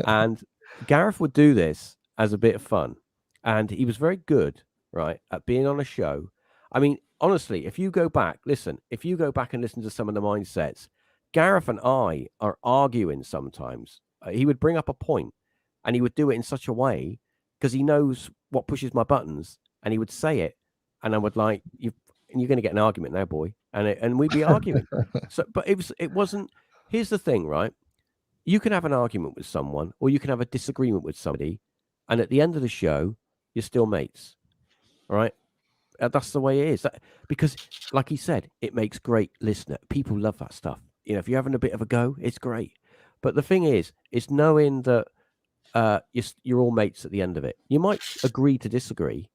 E: and Gareth would do this as a bit of fun, and he was very good, right, at being on a show. I mean, honestly, if you go back and listen to some of the Mindsets, Gareth and I are arguing sometimes. He would bring up a point, and he would do it in such a way because he knows what pushes my buttons, and he would say it, and I would like, you're going to get an argument now, boy, and we'd be arguing. But it wasn't. Here's the thing, right? You can have an argument with someone, or you can have a disagreement with somebody, and at the end of the show, you're still mates. All right? That's the way it is. Because, like he said, it makes great listener. People love that stuff. If you're having a bit of a go, it's great. But the thing is, it's knowing that you're all mates at the end of it. You might agree to disagree.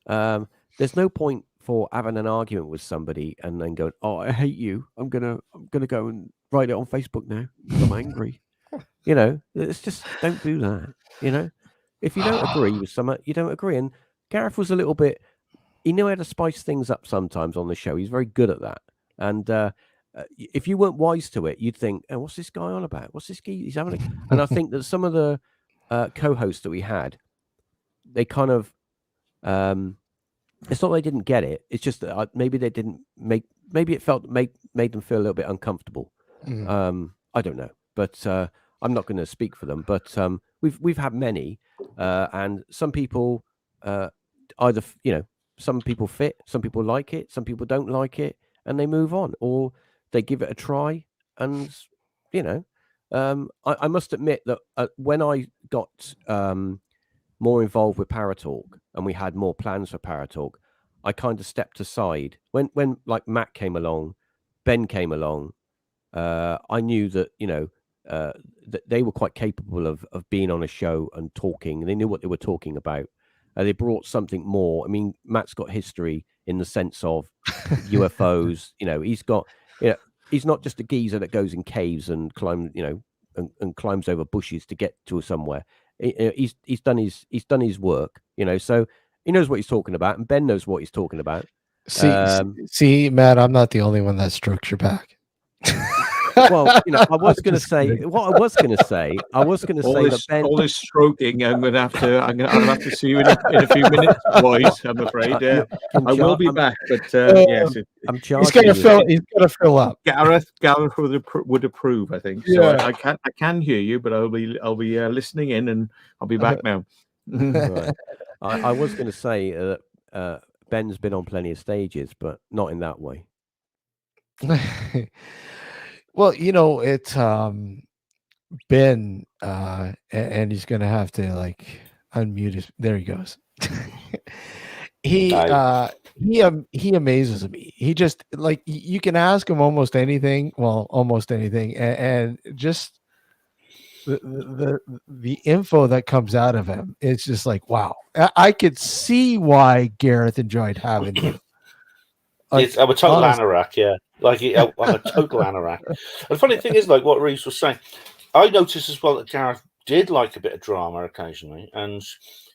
E: There's no point for having an argument with somebody and then going, "Oh, I hate you. I'm gonna go and write it on Facebook now because I'm angry." It's just, don't do that. If you don't agree with someone, you don't agree. And Gareth was a little bit. He knew how to spice things up sometimes on the show. He's very good at that. And if you weren't wise to it, you'd think, "Oh, what's this guy on about? What's this guy? He's having a..." And I think that some of the co-hosts that we had, they kind of, it's not they didn't get it. It's just that maybe they didn't maybe it made them feel a little bit uncomfortable. I don't know, but I'm not going to speak for them. But we've had many, and some people either some people fit, some people like it, some people don't like it, and they move on, or they give it a try. And I must admit that when I got more involved with ParaTalk and we had more plans for ParaTalk, I kind of stepped aside. When like Matt came along, Ben came along, I knew that that they were quite capable of being on a show and talking. They knew what they were talking about. They brought something more. I mean, Matt's got history in the sense of UFOs. He's got, he's not just a geezer that goes in caves and and climbs over bushes to get to somewhere. He's done his work. So he knows what he's talking about, and Ben knows what he's talking about.
D: See, Matt, I'm not the only one that strokes your back.
E: Well, I was going to say that Ben,
C: all this stroking. I'm going to have to see you in a few minutes, boys. I'm afraid. I will be back, but yes,
E: I'm
D: he's going to fill up.
C: Gareth would approve, I think. So
D: Yeah.
C: I can hear you, but I'll be listening in, and I'll be back now.
E: Right. I was going to say that Ben's been on plenty of stages, but not in that way.
D: Well, it's Ben, and he's gonna have to like unmute his. There he goes. He amazes me. He just like you can ask him almost anything. Well, almost anything, and just the info that comes out of him, it's just like, wow. I could see why Gareth enjoyed having you. Like,
F: I'm a total
D: honestly.
F: anorak, yeah. Like I'm a total anorak. And the funny thing is, like what Reeves was saying, I noticed as well that Gareth did like a bit of drama occasionally, and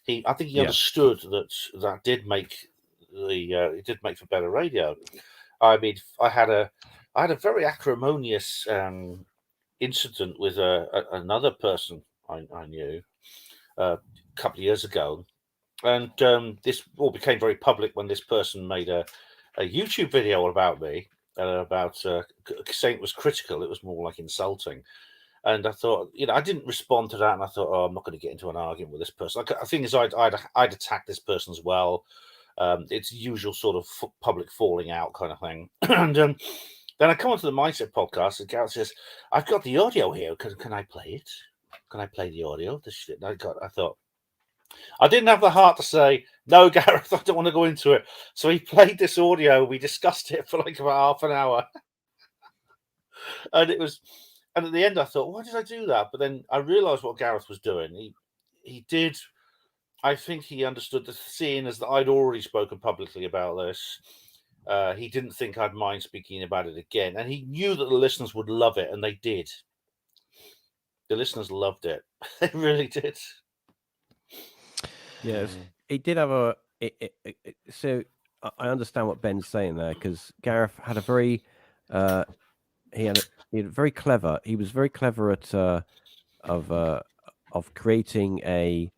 F: I think he understood that did make it did make for better radio. I mean, I had a very acrimonious incident with another person I knew a couple of years ago, and this all became very public when this person made a YouTube video about me, about saying it was critical. It was more like insulting. And I thought, I didn't respond to that. And I thought, oh, I'm not going to get into an argument with this person. The thing is, I'd attack this person as well. It's usual sort of public falling out kind of thing. And then I come onto the Mindset podcast, and Gareth says, I've got the audio here. Can I play it? Can I play the audio? I thought, I didn't have the heart to say, no, Gareth, I don't want to go into it. So he played this audio. We discussed it for like about half an hour. And at the end I thought, why did I do that? But then I realized what Gareth was doing. He did, I think he understood the seeing as that I'd already spoken publicly about this. He didn't think I'd mind speaking about it again. And he knew that the listeners would love it, and they did. The listeners loved it. They really did.
E: Yes, it did have so I understand what Ben's saying there, because Gareth had a very he was very clever at of creating an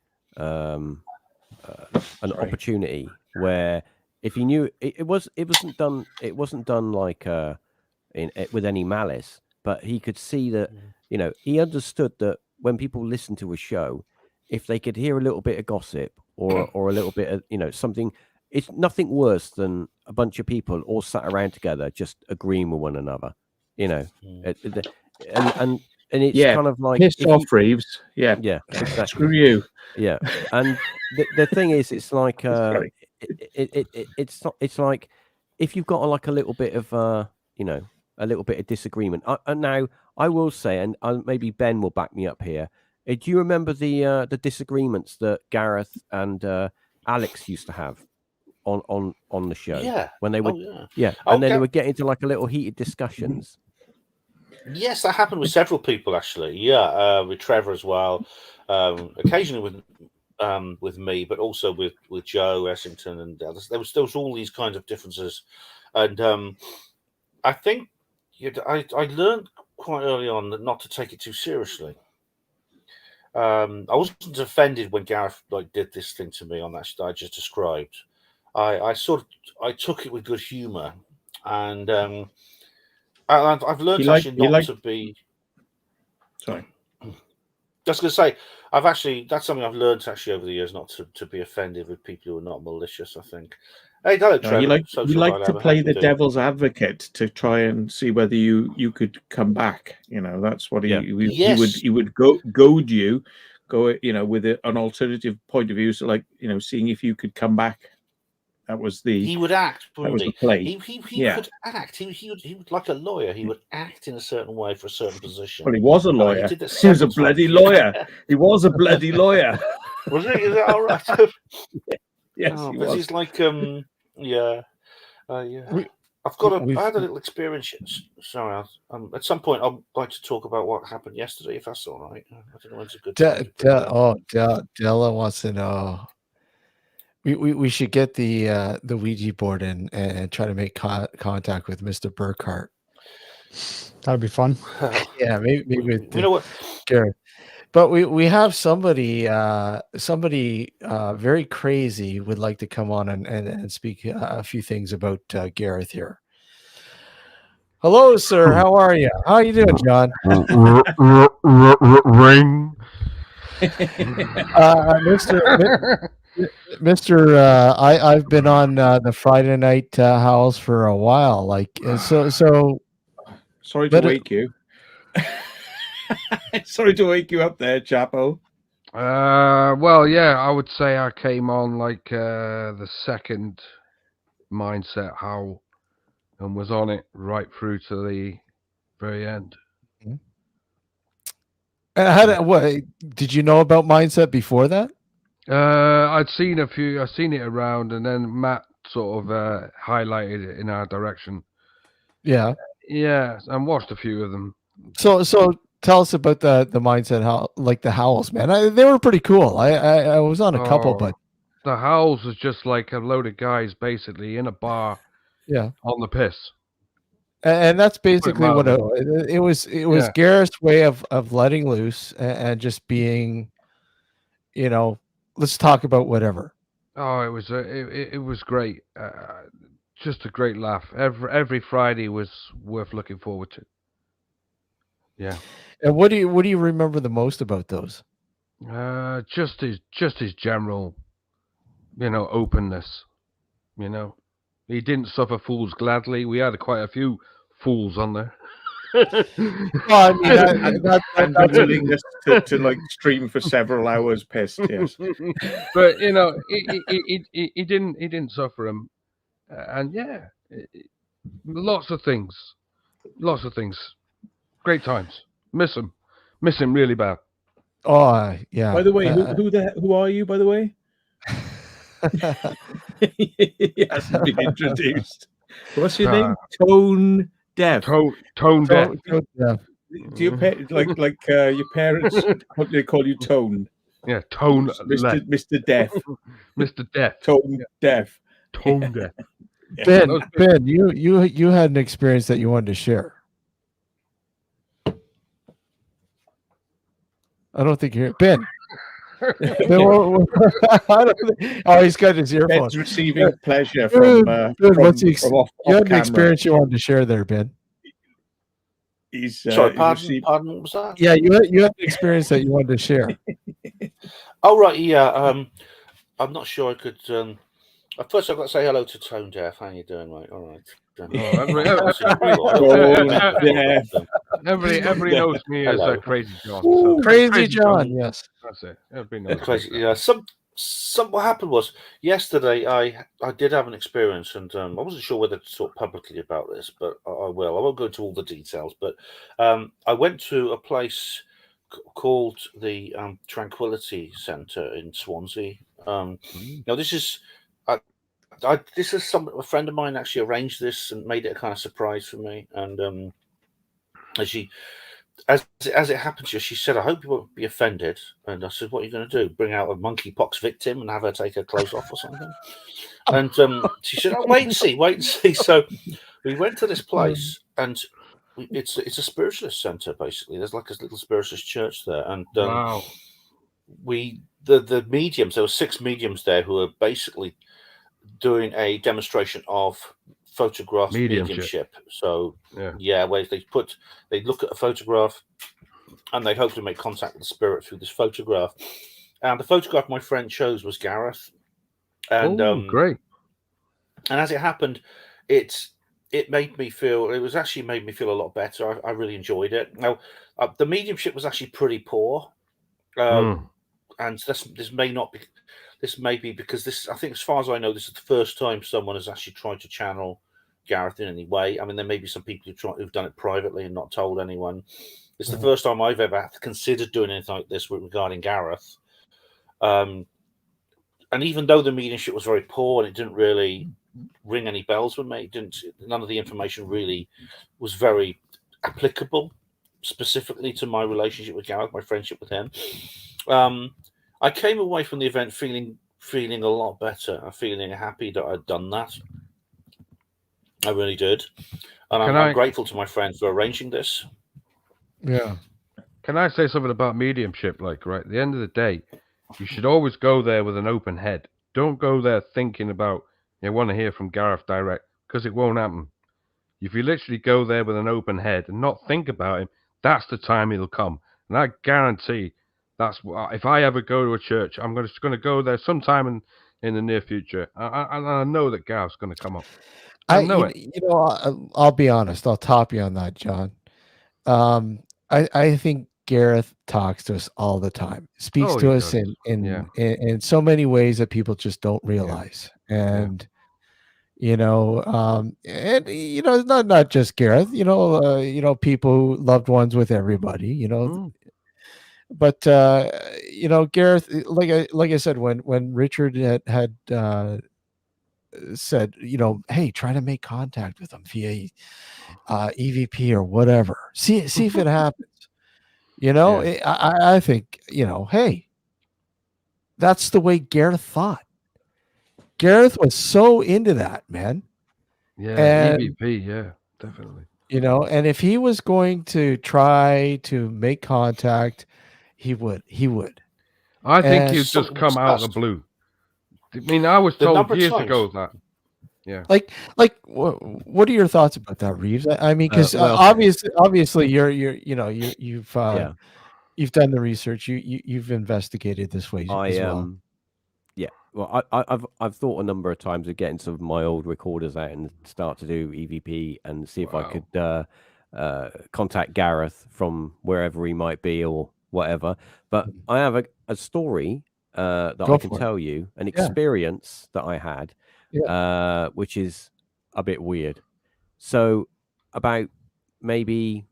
E: opportunity where, if he knew it wasn't done like with any malice, but he could see that, he understood that when people listen to a show, if they could hear a little bit of gossip or a little bit of something, it's nothing worse than a bunch of people all sat around together just agreeing with one another, and it's kind of like,
C: pissed off, Reeves. Yeah,
E: exactly.
C: Screw you.
E: Yeah, and the thing is, it's like it's like, if you've got like a little bit of a little bit of disagreement. And now I will say, and maybe Ben will back me up here. Do you remember the disagreements that Gareth and Alex used to have on the show?
F: Yeah,
E: when they would, and then they would get into like a little heated discussions.
F: Yes, that happened with several people actually. Yeah, with Trevor as well. Occasionally with me, but also with Joe Essington and others. There was all these kinds of differences, and I think I learned quite early on that not to take it too seriously. I wasn't offended when Gareth did this thing to me on that I just described. I took it with good humour, and I've learned to be.
C: Sorry.
F: Just going to say, that's something I've learned actually over the years, not to be offended with people who are not malicious. I think. Hey, hello, Trevor.
C: You like to play the devil's advocate to try and see whether you could come back. That's what he would goad you, with an alternative point of view. So seeing if you could come back. That was
F: he would act.
C: That was the play.
F: He could act. He would like a lawyer. He would act in a certain way for a certain position.
C: Well, he was a lawyer. He was a bloody lawyer. He was a bloody lawyer.
F: Was he? Is that all right?
C: Yes, he was.
F: He's like, yeah. I had a little experience. Sorry, at some point I'd like to talk about what happened yesterday, if that's all right. I don't know when it's a good time.
D: Della wants to know. We should get the Ouija board and try to make contact with Mr. Burkhart.
G: That'd be fun.
D: Yeah, maybe with,
F: you know what,
D: Gareth. But we have somebody very crazy would like to come on and speak a few things about Gareth here. Hello, sir. How are you? How are you doing, John?
H: Ring.
D: Mr. I've been on the Friday night Howls for a while. So
C: sorry to wake you. Sorry to wake you up there, Chapo.
H: Well, yeah, I would say I came on the second Mindset Howl and was on it right through to the very end.
D: What did you know about mindset before that?
H: I'd seen a few. I'd seen it around, and then Matt sort of highlighted it in our direction.
D: Yeah.
H: Yeah, and watched a few of them.
D: So tell us about the mindset, how like the Howls, man. They were pretty cool. I was on a couple, but
H: the Howls was just like a load of guys basically in a bar,
D: yeah,
H: on the piss.
D: And that's basically what it was. It was Gareth's way of letting loose and just being, let's talk about whatever.
H: Oh, it was great. Just a great laugh. Every Friday was worth looking forward to. Yeah.
D: And what do you remember the most about those?
H: Just his general, openness. He didn't suffer fools gladly. We had quite a few fools on there.
D: Well, I mean,
C: and the willingness to like stream for several hours pissed, yes.
H: But he didn't suffer them, and lots of things, great times. Miss him really bad.
D: Oh yeah.
C: By the way, who are you? By the way, he hasn't been introduced. What's your name? Tone Deaf.
H: Tone Deaf.
C: Do your your parents? What do they call you? Tone.
H: Yeah, Tone.
C: Mr. Deaf.
H: Mr. Deaf.
C: Tone Deaf.
H: Tone Deaf.
D: Ben, you had an experience that you wanted to share. I don't think you're Ben. Oh, he's got his earphones.
C: Ben's receiving pleasure from.
D: What's the
C: off
D: you had an
C: camera.
D: experience you wanted to share there, Ben?
C: He's
F: sorry. Pardon. What was that?
D: Yeah, you had an experience that you wanted to share.
F: Oh right, yeah. I'm not sure I could. First, I've got to say hello to Tone Deaf. How you doing, mate? All right.
H: Everybody knows me as Crazy John.
D: Ooh, Crazy John, yes.
H: That's it. Everybody knows.
F: Crazy, yeah. What happened was yesterday I did have an experience, and I wasn't sure whether to talk publicly about this, but I will. I won't go into all the details, but I went to a place called the Tranquility Centre in Swansea. Now this is. A friend of mine actually arranged this and made it a kind of surprise for me. And as it happened to her, she said, "I hope you won't be offended." And I said, "What are you going to do? Bring out a monkeypox victim and have her take her clothes off or something?" And she said, "Oh, wait and see." So we went to this place, and it's a spiritualist centre basically. There's like a little spiritualist church there, and
H: wow.
F: The mediums. There were 6 mediums there who were basically doing a demonstration of photograph mediumship. So where they look at a photograph and they hopefully make contact with the spirit through this photograph. And the photograph my friend chose was Gareth. And
H: great.
F: And as it happened, it made me feel a lot better. I really enjoyed it. Now the mediumship was actually pretty poor. And this may be because I think, as far as I know, this is the first time someone has actually tried to channel Gareth in any way. I mean, there may be some people who've done it privately and not told anyone. It's the first time I've ever considered doing anything like this regarding Gareth. And even though the mediumship was very poor and it didn't really ring any bells with me, none of the information really was very applicable specifically to my relationship with Gareth, my friendship with him. I came away from the event feeling a lot better. I'm feeling happy that I'd done that. I really did. And I'm grateful to my friend for arranging this.
D: Yeah.
H: Can I say something about mediumship? Like, right at the end of the day, you should always go there with an open head. Don't go there thinking about, you want to hear from Gareth direct, because it won't happen. If you literally go there with an open head and not think about him, that's the time he'll come. And I guarantee that's if I ever go to a church, I'm just going to go there sometime in the near future. I know that Gareth's going to come up. I know it.
D: I'll be honest. I'll top you on that, John. I think Gareth talks to us all the time, speaks to us in so many ways that people just don't realize. And it's not just Gareth. People, loved ones with everybody. But Gareth, like I said, when Richard had said, hey, try to make contact with them via EVP or whatever. See if it happens. I think, hey, that's the way Gareth thought. Gareth was so into that, man.
H: Yeah,
D: And,
H: EVP, yeah, definitely.
D: And if he was going to try to make contact, he would.
H: I think
D: And
H: he'd just
F: something
H: come out of the
F: discussed.
H: blue. I mean, I was
F: The
H: told
F: number of
H: years
F: times-
H: ago that. Yeah.
D: Like, what are your thoughts about that, Reeves? I mean, because
E: well-
D: obviously, you've
E: Yeah.
D: you've done the research, you've investigated this way as well.
E: Yeah. Well, I've thought a number of times of getting some of my old recorders out and start to do EVP and see if I could contact Gareth from wherever he might be or whatever. But I have a story that
D: Go
E: I can
D: for it.
E: tell you, an experience that I had, which is a bit weird. So about maybe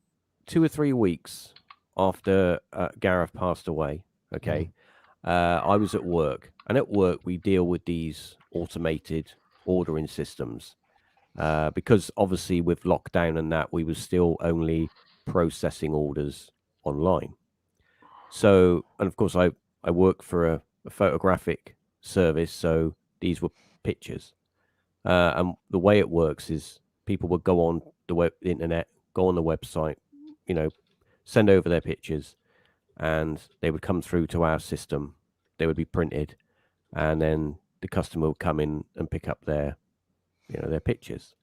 E: 2 or 3 weeks after Gareth passed away, okay, I was at work, and at work we deal with these automated ordering systems because obviously with lockdown and that, we were still only processing orders online. So, and of course I work for a photographic service, so these were pictures. And the way it works is people would go on the internet, go on the website, send over their pictures, and they would come through to our system. They would be printed, and then the customer would come in and pick up their pictures.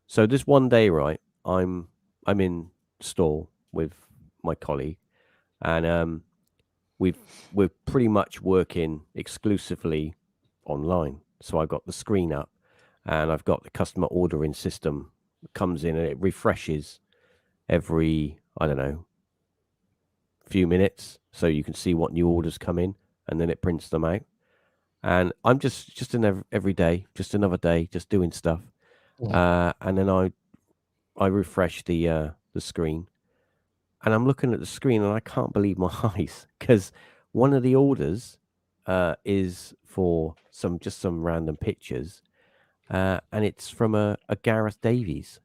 E: So this one day, right, I'm in store with my colleague, and we're pretty much working exclusively online. So I got the screen up, and I've got the customer ordering system that comes in, and it refreshes every, I don't know, few minutes, so you can see what new orders come in, and then it prints them out. And I'm just in every day, just another day, just doing stuff. And then I refresh the screen, and I'm looking at the screen, and I can't believe my eyes, because one of the orders is for some random pictures, and it's from a Gareth Davies.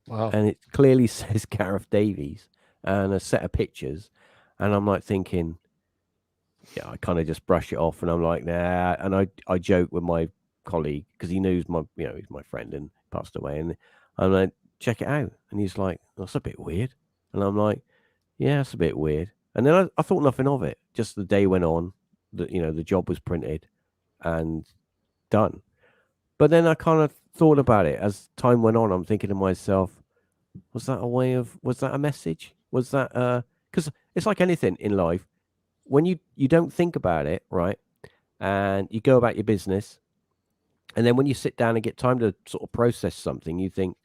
D: Wow.
E: And it clearly says Gareth Davies and a set of pictures, and I'm like thinking, yeah, I kind of just brush it off, and I'm like, nah. And I joke with my colleague because he knows he's my friend and passed away, and I'm like, check it out, and he's like, that's a bit weird, and I'm like, yeah, it's a bit weird. And then I thought nothing of it. Just the day went on, the job was printed and done. But then I kind of thought about it as time went on. I'm thinking to myself, was that a message? Was that because it's like anything in life, when you don't think about it, right, and you go about your business, and then when you sit down and get time to sort of process something, you think,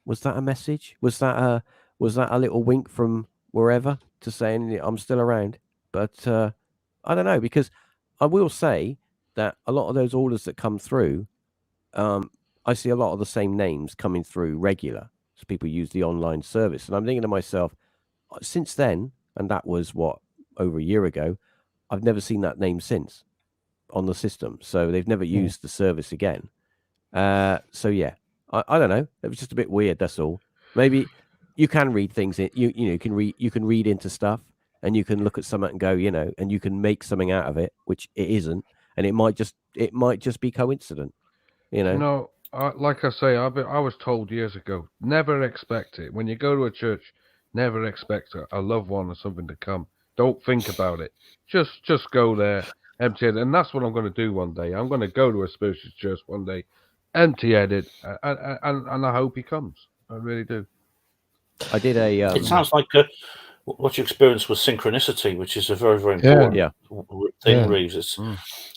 E: was that a message? Was that a little wink from wherever to saying I'm still around? But I don't know, because I will say that a lot of those orders that come through, I see a lot of the same names coming through regular. So people use the online service, and I'm thinking to myself, since then, and that was over a year ago, I've never seen that name since on the system. So they've never used the service again. So yeah, I don't know. It was just a bit weird. That's all. Maybe you can read things. You can read into stuff, and you can look at something and go, and you can make something out of it, which it isn't, and it might just be coincident.
H: Like I say, I was told years ago, never expect it. When you go to a church, never expect a loved one or something to come. Don't think about it. Just go there, empty-headed. And that's what I'm going to do one day. I'm going to go to a spiritual church one day, empty-headed, and I hope he comes. I really do.
E: I did a...
F: It sounds like what you experienced was synchronicity, which is a very, very important thing, Reeves.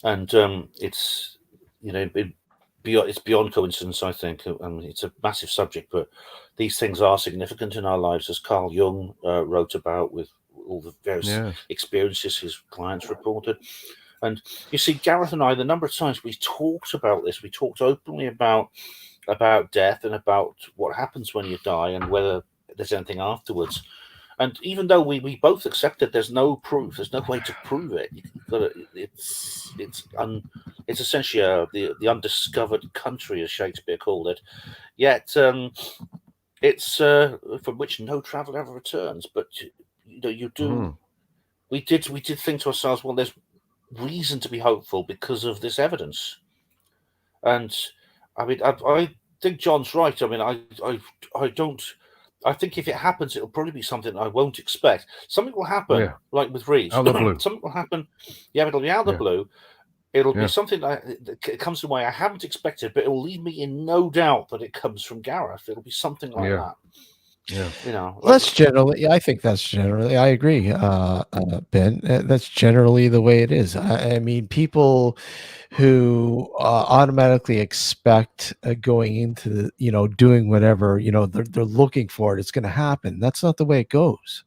F: And it's, it's beyond coincidence, I think. It's a massive subject, but these things are significant in our lives, as Carl Jung wrote about, with all the various experiences his clients reported. And you see, Gareth and I, the number of times we talked about this, we talked openly about death and about what happens when you die and whether there's anything afterwards. And even though we both accepted there's no proof, there's no way to prove it. It's essentially the undiscovered country, as Shakespeare called it. Yet it's from which no travel ever returns. But you do. We did think to ourselves, well, there's reason to be hopeful because of this evidence. And I mean, I think John's right. I mean, I don't. I think if it happens, it'll probably be something I won't expect. Something will happen, like with Reeves.
H: Out of the blue.
F: Something will happen. Yeah, it'll be out of the blue. It'll be something that comes to my I haven't expected, but it will leave me in no doubt that it comes from Gareth. It'll be something like that.
H: Yeah.
D: That's generally. I think that's generally. I agree, Ben. That's generally the way it is. I mean, people who automatically expect going into doing whatever they're looking for it's going to happen. That's not the way it goes.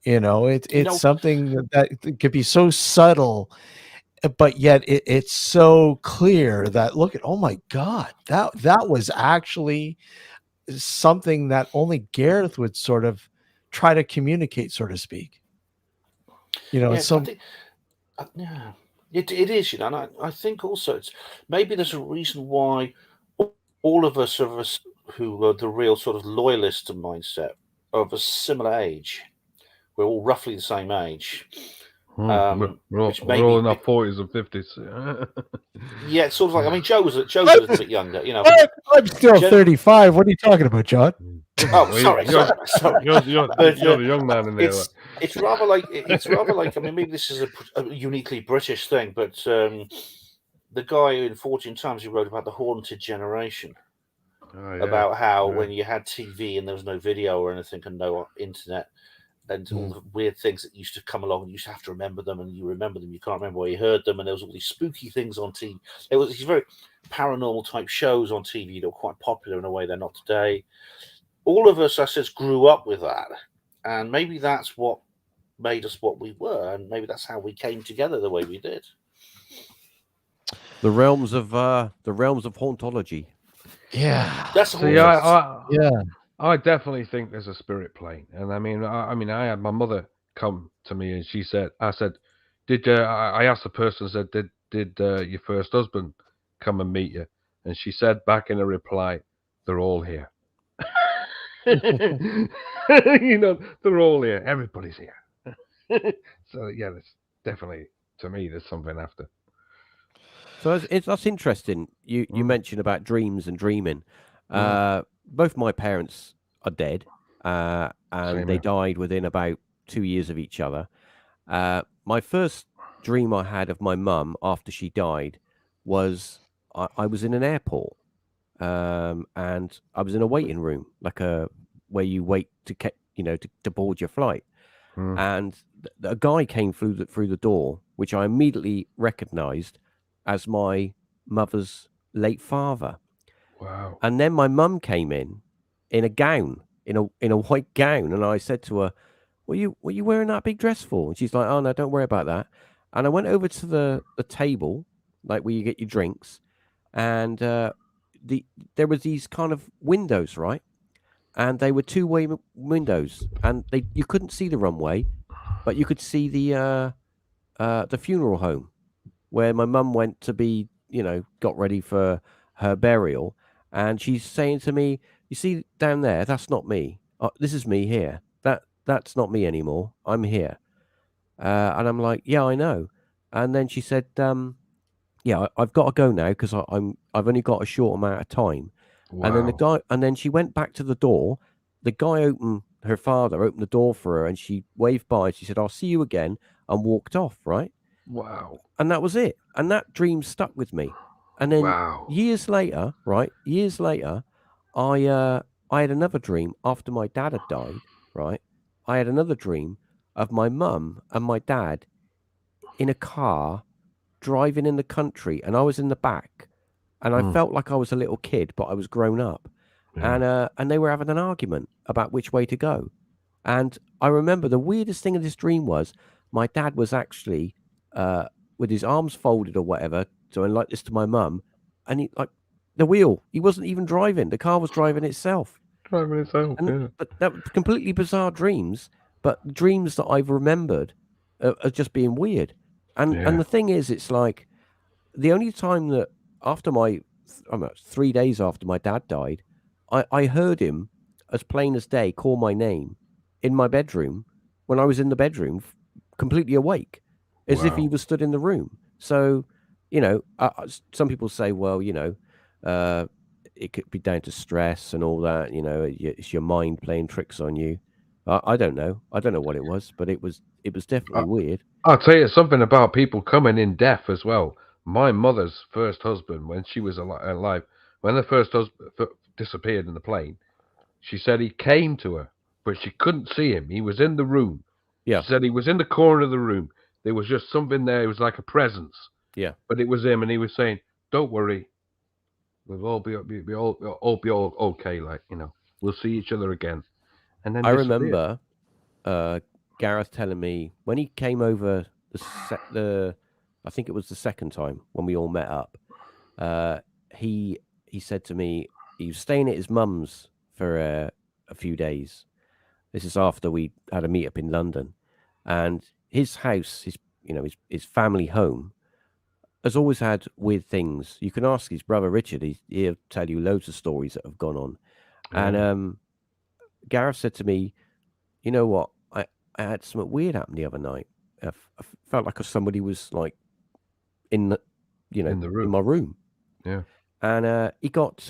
D: It's something that could be so subtle, but yet it's so clear that oh my God, that was actually something that only Gareth would sort of try to communicate, so to speak.
F: It is, and I think also it's maybe there's a reason why all of us who are the real sort of loyalist mindset are of a similar age. We're all roughly the same age.
H: We're all in our 40s and 50s.
F: Yeah, it's sort of like, I mean, Joe's a little bit younger,
D: I'm still 35. What are you talking about, John?
F: Oh, sorry.
H: You're the young man in there.
F: It's rather like I mean, maybe this is a uniquely British thing, but the guy in Fortune Times, he wrote about the haunted generation, about how when you had TV and there was no video or anything and no internet and all the weird things that used to come along, you used to have to remember them, and you remember them, you can't remember where you heard them, and there was all these spooky things on TV. There was these very paranormal type shows on TV that were quite popular in a way they're not today. All of us, I said, grew up with that, and maybe that's what made us what we were, and maybe that's how we came together the way we did.
E: The realms of hauntology.
D: Yeah,
F: that's
H: I definitely think there's a spirit plane, and I mean, I had my mother come to me, and she said, I said, I asked the person, said, did your first husband come and meet you? And she said back in a reply, they're all here. They're all here. Everybody's here. So yeah, that's definitely, to me, there's something after.
E: So that's interesting. You mentioned about dreams and dreaming. Both my parents are dead, and they died within about 2 years of each other. My first dream I had of my mum after she died was I was in an airport, and I was in a waiting room, like where you wait to board your flight. And a guy came through the door, which I immediately recognised as my mother's late father.
H: Wow.
E: And then my mum came in a gown, in a white gown, and I said to her, what are you wearing that big dress for? And she's like, oh no, don't worry about that. And I went over to the table, like where you get your drinks, and there was these kind of windows, right? And they were two-way windows, and you couldn't see the runway, but you could see the funeral home where my mum went to be, got ready for her burial. And she's saying to me, you see down there, that's not me. This is me here. That's not me anymore. I'm here. And I'm like, yeah, I know. And then she said, yeah, I've got to go now because I've only got a short amount of time. Wow. And then she went back to the door. The guy her father opened the door for her, and she waved by. She said, I'll see you again, and walked off, right?
H: Wow.
E: And that was it. And that dream stuck with me. And then years later, I had another dream after my dad had died, right? I had another dream of my mum and my dad in a car driving in the country, and I was in the back, and I felt like I was a little kid, but I was grown up. Yeah. And they were having an argument about which way to go. And I remember the weirdest thing of this dream was my dad was actually with his arms folded or whatever, doing like this to my mum, and he, like, the wheel, he wasn't even driving. The car was driving itself.
H: Driving itself,
E: And,
H: yeah.
E: but that was completely bizarre dreams. But dreams that I've remembered are just being weird. And
H: Yeah.
E: the thing is, it's like the only time that after 3 days after my dad died, I heard him as plain as day call my name in my bedroom when I was in the bedroom, completely awake, as if he
H: Wow.
E: was stood in the room. So, some people say, well, it could be down to stress and all that. It's your mind playing tricks on you. I don't know. I don't know what it was, but it was definitely weird.
H: I'll tell you something about people coming in deaf as well. My mother's first husband, when she was alive, when the first husband disappeared in the plane, she said he came to her, but she couldn't see him. He was in the room.
E: Yeah.
H: She said he was in the corner of the room. There was just something there. It was like a presence.
E: Yeah.
H: But it was him, and he was saying, "Don't worry, we'll all be okay. Like, we'll see each other again." And then
E: I
H: disappeared.
E: remember Gareth telling me when he came over I think it was the second time when we all met up. He said to me he was staying at his mum's for a few days. This is after we had a meet up in London, and his house, his family home, has always had weird things. You can ask his brother Richard; he'll tell you loads of stories that have gone on. And Gareth said to me, "You know what? I had something weird happen the other night. I felt like somebody was like in the,
H: In the room.
E: in my room."
H: Yeah.
E: And he got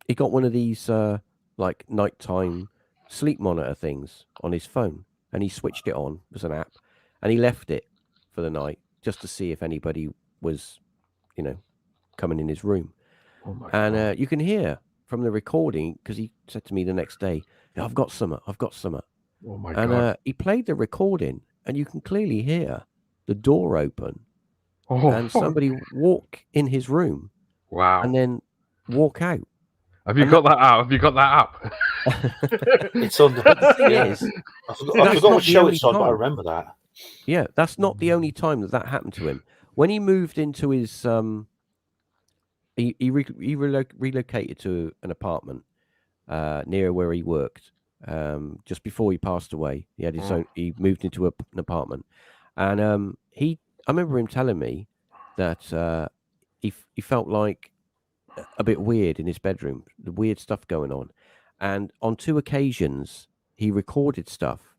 E: one of these like nighttime sleep monitor things on his phone, and he switched it on as an app, and he left it for the night just to see if anybody was, coming in his room.
H: Oh my
E: And
H: God.
E: you can hear from the recording, because he said to me the next day, "Yeah, I've got some."
H: Oh my
E: And
H: God.
E: he played the recording, and you can clearly hear the door open
H: Oh,
E: and
H: fuck.
E: somebody walk in his room
H: Wow.
E: and then walk out.
H: Have you
E: and
H: got that app? Have you got that app?
F: It's on.
E: But the thing
F: Yeah.
E: is,
F: I forgot
E: that's
F: what
E: not the
F: show
E: only
F: it's on, but I
E: time.
F: remember that.
E: Yeah, that's not the only time that happened to him. When he moved into his he relocated to an apartment near where he worked. Just before he passed away, he had his own. He moved into an apartment, and I remember him telling me that he felt like a bit weird in his bedroom, the weird stuff going on, and on 2 occasions he recorded stuff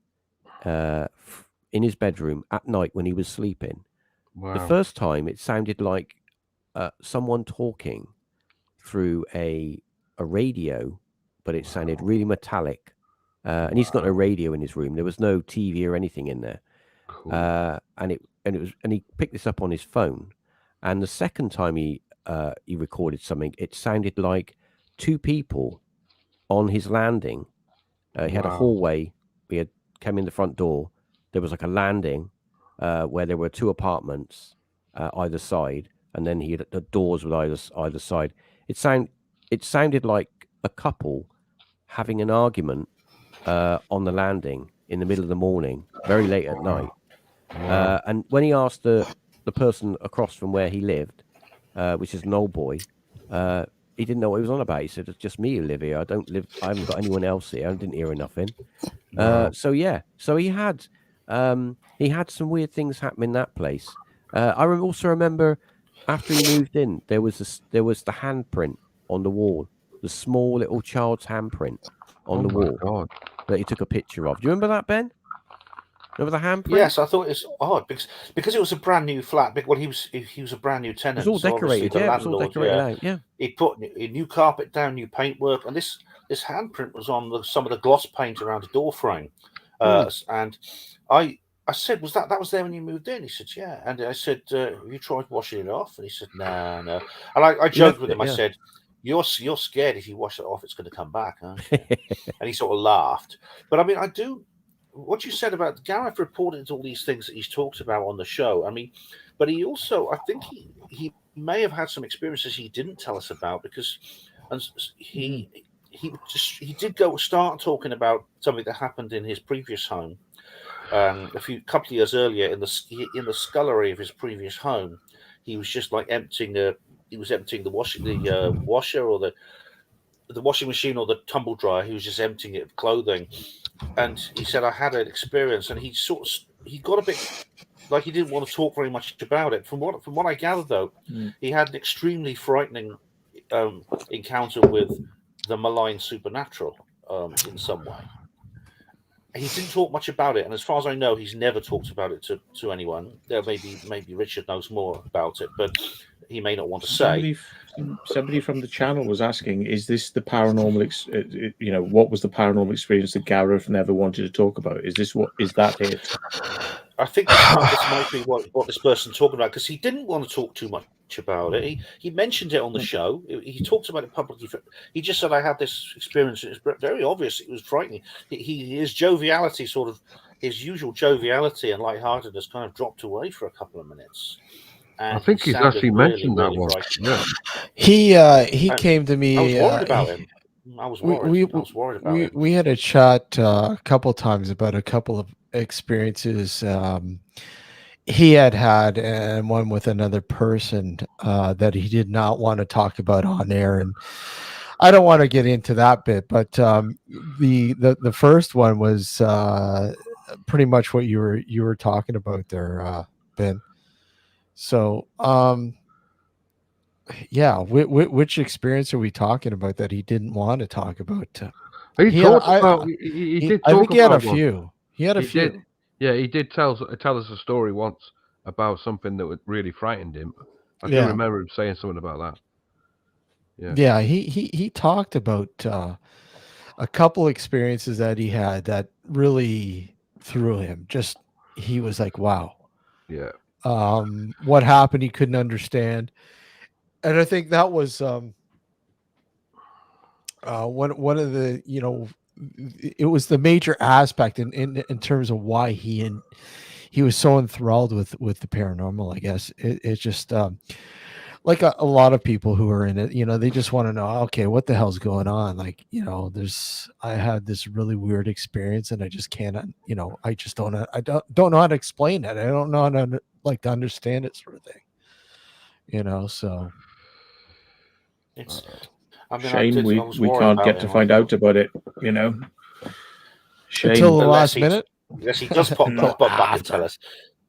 E: in his bedroom at night when he was sleeping.
H: Wow.
E: The first time it sounded like someone talking through a radio, but it sounded really metallic. And he's got no radio in his room. There was no TV or anything in there.
H: Cool.
E: And he picked this up on his phone. And the second time he recorded something, it sounded like 2 people on his landing. He had a
H: Wow.
E: hallway. We came in the front door. There was like a landing where there were 2 apartments either side, and then he had the doors with either side. It sounded like a couple having an argument on the landing in the middle of the morning, very late at night.
H: Wow.
E: And when he asked the person across from where he lived, which is an old boy, he didn't know what he was on about. He said, "It's just me who live here. I haven't got anyone else here. I didn't hear nothing."
H: Wow.
E: So he had some weird things happen in that place. I also remember after he moved in, there was the handprint on the wall, the small little child's handprint on the wall
H: God.
E: that he took a picture of. Do you remember that, Ben? Remember the handprint?
F: Yes, I thought it's odd because it was a brand new flat. Well, he was a brand new
E: It
F: tenant.
E: was all
F: so obviously
E: decorated.
F: the
E: Yeah, it was all
F: landlord,
E: decorated out. Yeah.
F: he put a new carpet down, new paintwork, and this handprint was on some of the gloss paint around the door frame. And I said, "Was that was there when you moved in?" He said, "Yeah." And I said, "Have you tried washing it off?" And he said, "No, no." And I joked with him. I said, You're scared if you wash it off, it's going to come back, aren't you?" And he sort of laughed. But I mean, what you said about Gareth reported all these things that he's talked about on the show. I mean, but he also, I think he may have had some experiences he didn't tell us about because he did start talking about something that happened in his previous home couple of years earlier in the scullery of his previous home. He was just like emptying the washer or the washing machine or the tumble dryer. He was just emptying it of clothing, and he said, "I had an experience," and he got a bit like he didn't want to talk very much about it. From what I gathered, though, he had an extremely frightening encounter with the malign supernatural in some way. He didn't talk much about it, and as far as I know, he's never talked about it to anyone. Maybe Richard knows more about it, but he may not want to say.
C: Somebody from the channel was asking, "Is this the paranormal? What was the paranormal experience that Gareth never wanted to talk about? Is that it?"
F: I think this might be what this person's talking about, because he didn't want to talk too much about it. He mentioned it on the show. He talked about it publicly. He just said, "I had this experience." It was very obvious. It was frightening. His joviality, sort of his usual joviality and lightheartedness, kind of dropped away for a couple of minutes. And
H: I think he's actually mentioned that one.
F: Yeah.
D: He came to me.
F: I was worried about him. I was worried about him.
D: We had a chat a couple times about a couple of experiences he had, and one with another person that he did not want to talk about on air. And I don't want to get into that bit, but the first one was pretty much what you were talking about there, Ben. So, yeah, which experience are we talking about that he didn't want to talk about?
H: He did talk about
D: he had a few. He had a few.
H: Yeah, he did tell us a story once about something that really frightened him. I do remember him saying something about that.
D: Yeah, he talked about a couple experiences that he had that really threw him. Just he was like, wow.
H: Yeah.
D: What happened, he couldn't understand. And I think that was one of the, it was the major aspect in terms of why he was so enthralled with the paranormal. I guess it's just like a lot of people who are in it, they just want to know, okay, what the hell's going on? Like, I had this really weird experience and I just can't, I just don't know how to explain it. I don't know how to to understand it, sort of thing, so.
F: It's
C: shame we can't get to find out about it, Shame.
D: Until the last minute.
F: Yes, he does pop back and tell us.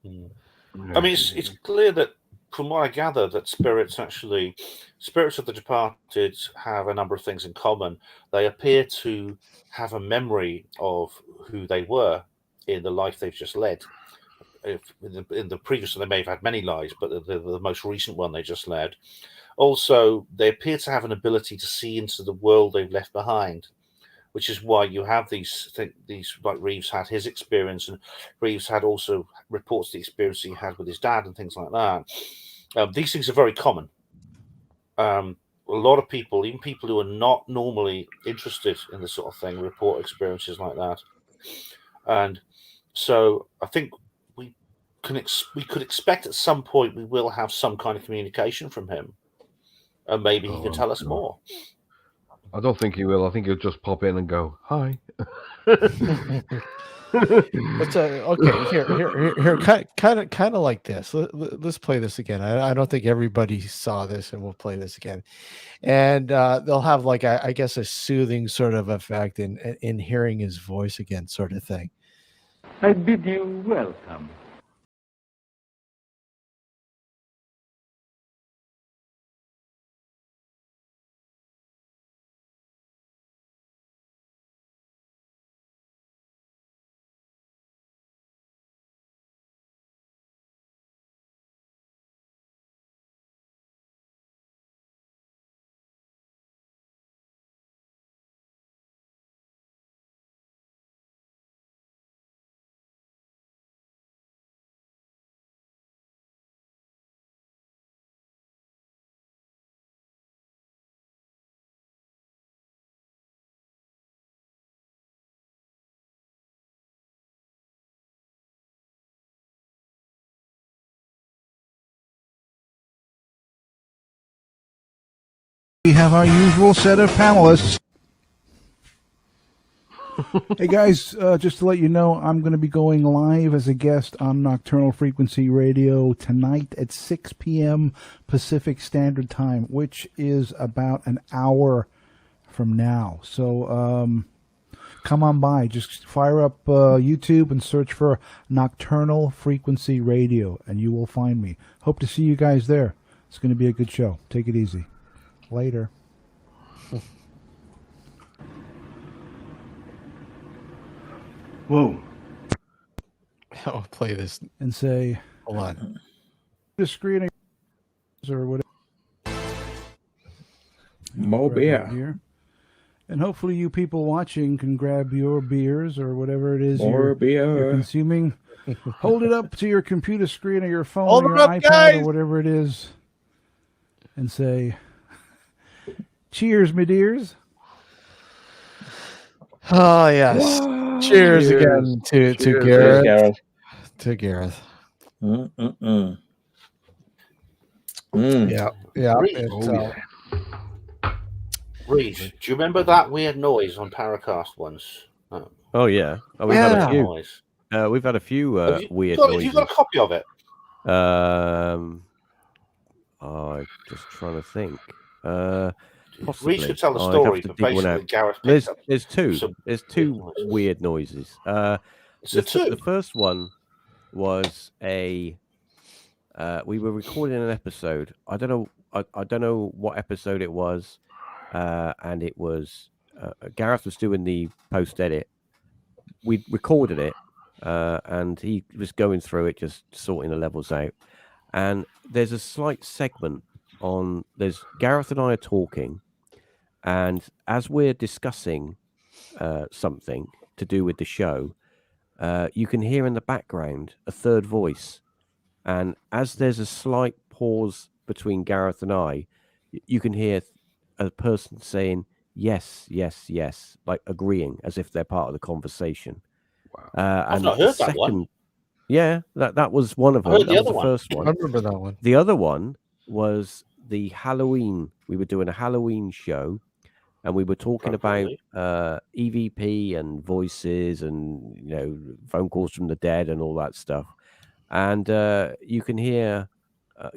F: I mean, it's clear that, from what I gather, that spirits of the departed have a number of things in common. They appear to have a memory of who they were in the life they've just led. In the previous one, they may have had many lives, but the most recent one they just led. Also, they appear to have an ability to see into the world they've left behind, which is why you have these like Reeves had his experience, and Reeves had also reports the experience he had with his dad and things like that. These things are very common. A lot of people, even people who are not normally interested in this sort of thing, report experiences like that. And so I think we could expect at some point we will have some kind of communication from him. And maybe he can tell us more.
H: I don't think he will. I think he'll just pop in and go, "Hi."
D: But okay, here, kind of like this. Let's play this again. I don't think everybody saw this, and we'll play this again. And they'll have like I guess a soothing sort of effect in hearing his voice again, sort of thing.
A: I bid you welcome.
B: We have our usual set of panelists. Hey guys, just to let you know, I'm going to be going live as a guest on Nocturnal Frequency Radio tonight at 6 p.m. Pacific Standard Time, which is about an hour from now. So come on by. Just fire up YouTube and search for Nocturnal Frequency Radio, and you will find me. Hope to see you guys there. It's going to be a good show. Take it easy. Later.
A: Whoa.
D: I'll play this.
B: And say,
D: Hold on.
B: the screen or whatever.
C: More beer.
B: Here. And hopefully you people watching can grab your beers or whatever it is
C: More
B: you're
C: beer.
B: consuming. Hold it up to your computer screen or your phone
D: Hold
B: or
D: it
B: your
D: up,
B: iPad
D: guys!
B: or whatever it is and say, cheers, my dears.
D: Oh, yes. Cheers again to
H: Cheers,
D: Gareth.
C: Gareth.
D: To Gareth.
C: Mm.
D: Yeah.
F: Reeves. Reeves, do you remember that weird noise on Paracast once?
E: Oh yeah. Oh, we've
D: Yeah.
E: had a few.
F: Noise.
E: We've had a few weird
F: Have
E: noises.
F: you got a copy of it?
E: I'm just trying to think. Possibly.
F: Reeves could tell the
E: I'd
F: story,
E: have to
F: but
E: dig one
F: basically
E: out.
F: Gareth
E: There's
F: picked up
E: there's two.
F: some
E: There's
F: weird
E: two
F: noises.
E: weird noises.
F: It's a two.
E: The first one was we were recording an episode. I don't know what episode it was, and it was Gareth was doing the post edit. We recorded it, and he was going through it, just sorting the levels out. And there's a slight segment on. There's Gareth and I are talking, and as we're discussing something to do with the show, you can hear in the background a third voice. And as there's a slight pause between Gareth and I, you can hear a person saying, yes, yes, yes, like agreeing as if they're part of the conversation.
H: Wow.
F: I've not heard that one.
E: Yeah, that was one of them.
F: I heard
E: That
F: the
E: was
F: other
E: the
F: one.
E: first
D: I
E: one.
D: remember that one.
E: The other one was the Halloween. We were doing a Halloween show, and we were talking about EVP and voices and phone calls from the dead and all that stuff. And you can hear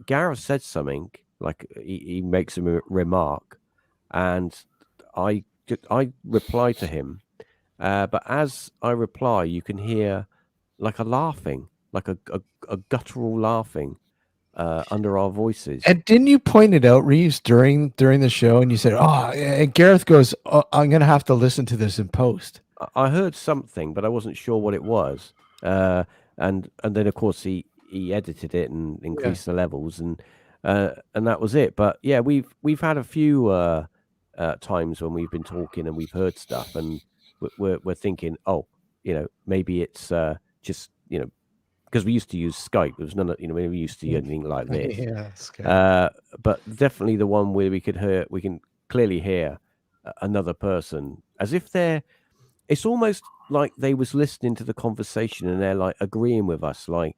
E: Gareth said something, like he makes a remark, and I reply to him. But as I reply, you can hear like a laughing, like a guttural laughing under our voices.
D: And didn't you point it out, Reeves, during the show? And you said, "Oh," and Gareth goes, "I'm going to have to listen to this in post."
E: I heard something, but I wasn't sure what it was. And then of course he edited it and increased the levels, and that was it. But yeah, we've had a few times when we've been talking and we've heard stuff, and we're thinking, maybe it's just because we used to use Skype. There was none of we used to use anything like this.
D: Yeah, okay.
E: But definitely the one where we can clearly hear another person as if they're. It's almost like they was listening to the conversation and they're like agreeing with us, like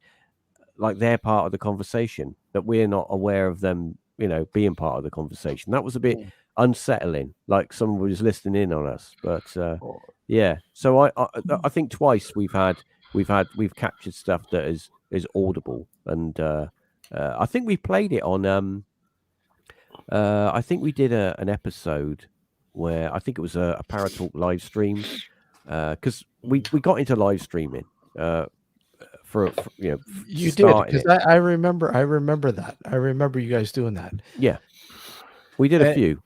E: they're part of the conversation, that we're not aware of them, being part of the conversation. That was a bit unsettling, like someone was listening in on us. But yeah, so I think twice we've captured stuff that is audible, and I think we played it on. I think we did an episode where I think it was a ParaTalk live stream. Because we got into live streaming for
D: you did, because I remember that. I remember you guys doing that.
E: Yeah, we did a few,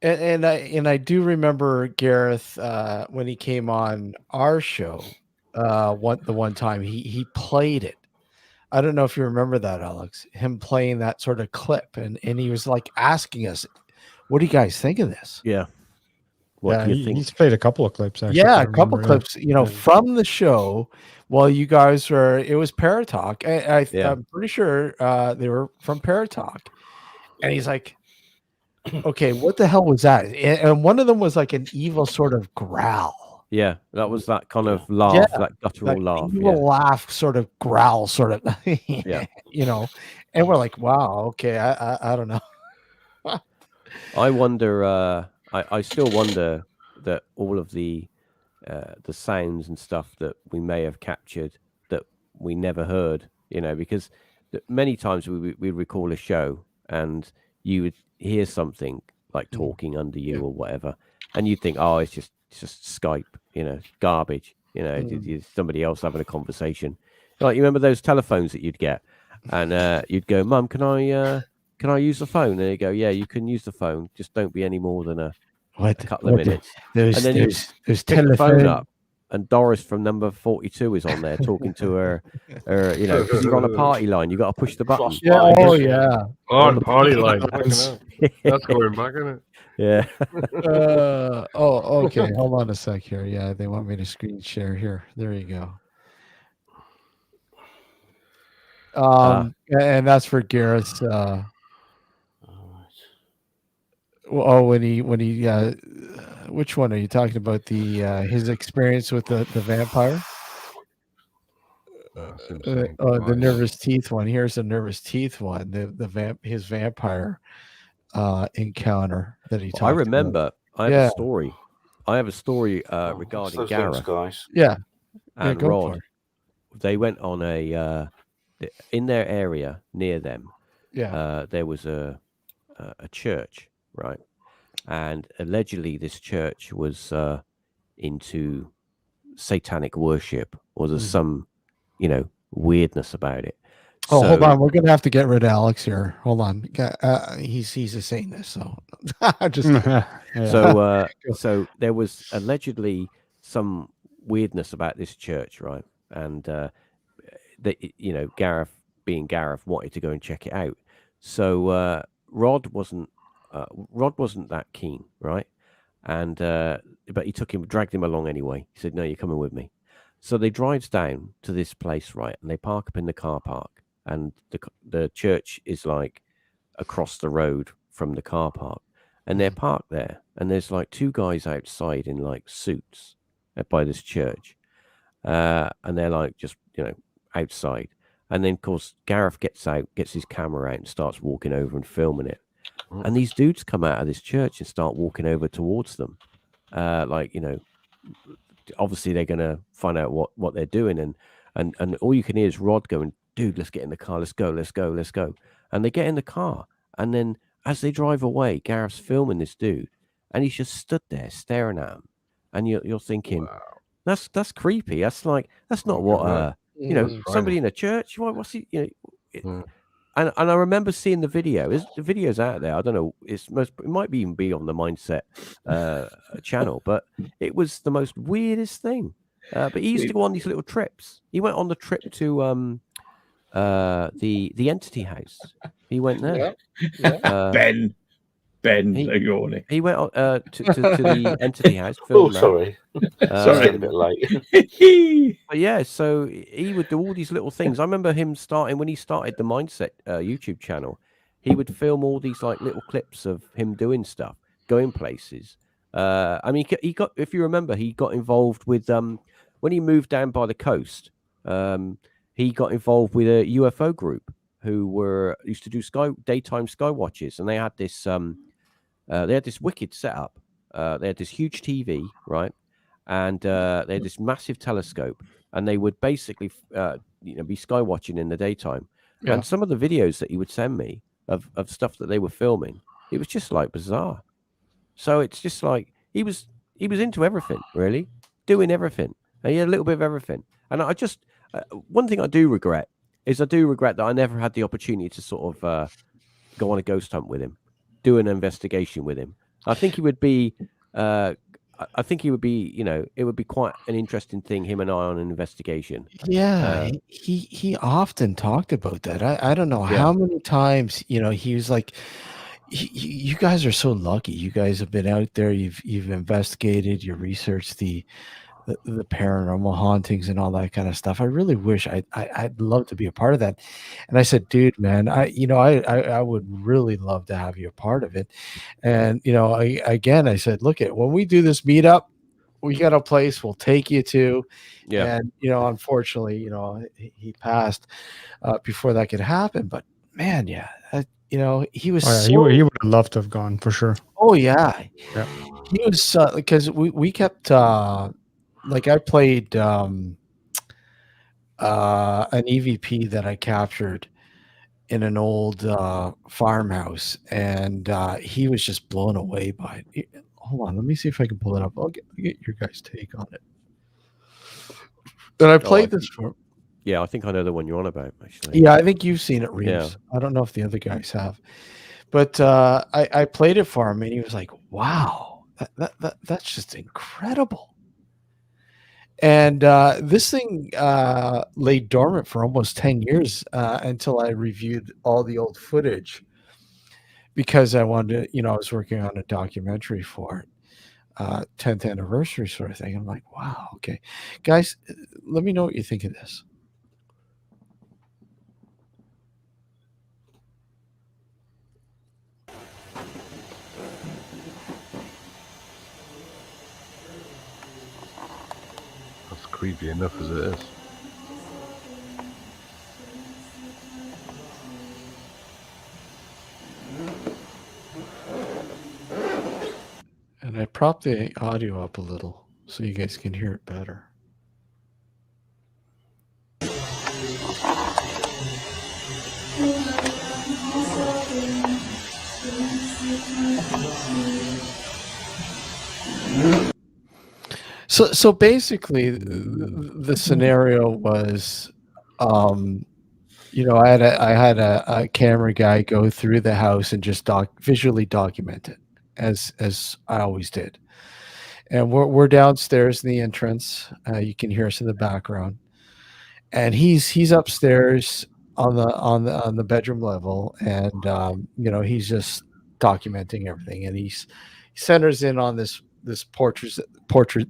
D: and I do remember Gareth when he came on our show. The one time he played it. I don't know if you remember that, Alex. Him playing that sort of clip, and he was like asking us, "What do you guys think of this?"
E: Yeah. What do you think?
G: He's played a couple of clips, actually.
D: Yeah, a couple clips, from the show. While you guys were, it was ParaTalk. I'm pretty sure they were from ParaTalk. And he's like, "Okay, what the hell was that?" And one of them was like an evil sort of growl.
E: Yeah, that was that kind of laugh, that guttural laugh.
D: Evil laugh, sort of growl, sort of.
E: Yeah.
D: And we're like, "Wow, okay, I don't know."
E: I wonder. I still wonder that all of the sounds and stuff that we may have captured that we never heard, because many times we recall a show and you would hear something like talking under you or whatever, and you'd think, oh, it's just Skype, garbage, it's somebody else having a conversation. Like, you remember those telephones that you'd get, and you'd go, Mum, can I use the phone? And they go, yeah, you can use the phone, just don't be any more than a couple of minutes. And then you pick the phone up, and Doris from number 42 is on there talking to her, because you're on a party line. You got to push the button.
D: Yeah. Oh, yeah.
H: On party line. That's going back, isn't it?
E: Yeah.
D: Okay. Hold on a sec here. Yeah, they want me to screen share here. There you go. And that's for Gareth's. When he which one are you talking about? The his experience with the vampire? The nervous teeth one. Here's the nervous teeth one. His vampire encounter that he talked
E: I remember.
D: About.
E: I have a story. I have a story regarding Gareth.
F: Guys.
D: Yeah.
E: And Rod. They went on in their area near them.
D: Yeah.
E: There was a church, right? And allegedly this church was into satanic worship, or there's some, weirdness about it.
D: Oh, hold on. We're going to have to get rid of Alex here. Hold on. He's a Satanist, so just
E: So there was allegedly some weirdness about this church, right? And Gareth, being Gareth, wanted to go and check it out. So Rod wasn't that keen, right? And but he dragged him along anyway. He said, "No, you're coming with me." So they drives down to this place, right? And they park up in the car park, and the church is like across the road from the car park, and they're parked there. And there's like two guys outside in like suits by this church, and they're like just outside. And then of course Gareth gets out, gets his camera out, and starts walking over and filming it. And these dudes come out of this church and start walking over towards them, obviously they're going to find out what they're doing, and all you can hear is Rod going, "Dude, let's get in the car, let's go." And they get in the car, and then as they drive away, Gareth's filming this dude, and he's just stood there staring at him, and you're thinking, wow. That's creepy. That's not what somebody in a church. What's he? And I remember seeing the video. The video's out there. I don't know. It might even be on the Mindset channel, but it was the most weirdest thing. But he used to go on these little trips. He went on the trip to the Entity House. He went there.
C: Yeah. Ben, yawning.
E: He went to the Entity House.
F: Sorry. Sorry, getting a bit late.
E: But yeah, so he would do all these little things. I remember him when he started the Mindset YouTube channel. He would film all these like little clips of him doing stuff, going places. I mean, he got, if you remember, he got involved with when he moved down by the coast. He got involved with a UFO group who used to do daytime sky watches, and they had this wicked setup. They had this huge TV, right, and they had this massive telescope, and they would basically be sky watching in the daytime. Yeah. And some of the videos that he would send me of stuff that they were filming, it was just like bizarre. So it's just like he was into everything, really, doing everything, and he had a little bit of everything. And I just one thing I do regret that I never had the opportunity to sort of go on a ghost hunt with him, do an investigation with him. I think he would be, it would be quite an interesting thing, him and I on an investigation.
D: Yeah, he often talked about that. I don't know how many times, he was like, you guys are so lucky. You guys have been out there, you've investigated, you researched the paranormal hauntings and all that kind of stuff. I really wish I'd love to be a part of that. And I said, dude, man, I would really love to have you a part of it. And, I said, look, when we do this meetup, we got a place we'll take you to. Yeah. And, unfortunately, he passed before that could happen, but man, he was,
G: he would have loved to have gone for sure.
D: Oh yeah. He was, because we kept, like I played an EVP that I captured, in an old farmhouse, and he was just blown away by it. Hold on, let me see if I can pull it up. I'll get your guys' take on it. And I played this for.
E: Yeah, I think I know the one you're on about, actually.
D: Yeah, I think you've seen it, Reeves.
E: Yeah.
D: I don't know if the other guys have, but I played it for him, and he was like, "Wow, that's just incredible." And this thing lay dormant for almost 10 years until I reviewed all the old footage, because I wanted to, I was working on a documentary for it, 10th anniversary sort of thing. I'm like, wow, okay. Guys, let me know what you think of this.
H: That's creepy enough as it is.
D: And I propped the audio up a little so you guys can hear it better. So basically, the scenario was, I had a camera guy go through the house and just visually document it, as I always did. And we're downstairs in the entrance. You can hear us in the background, and he's upstairs on the bedroom level, and he's just documenting everything, and he centers in on this portrait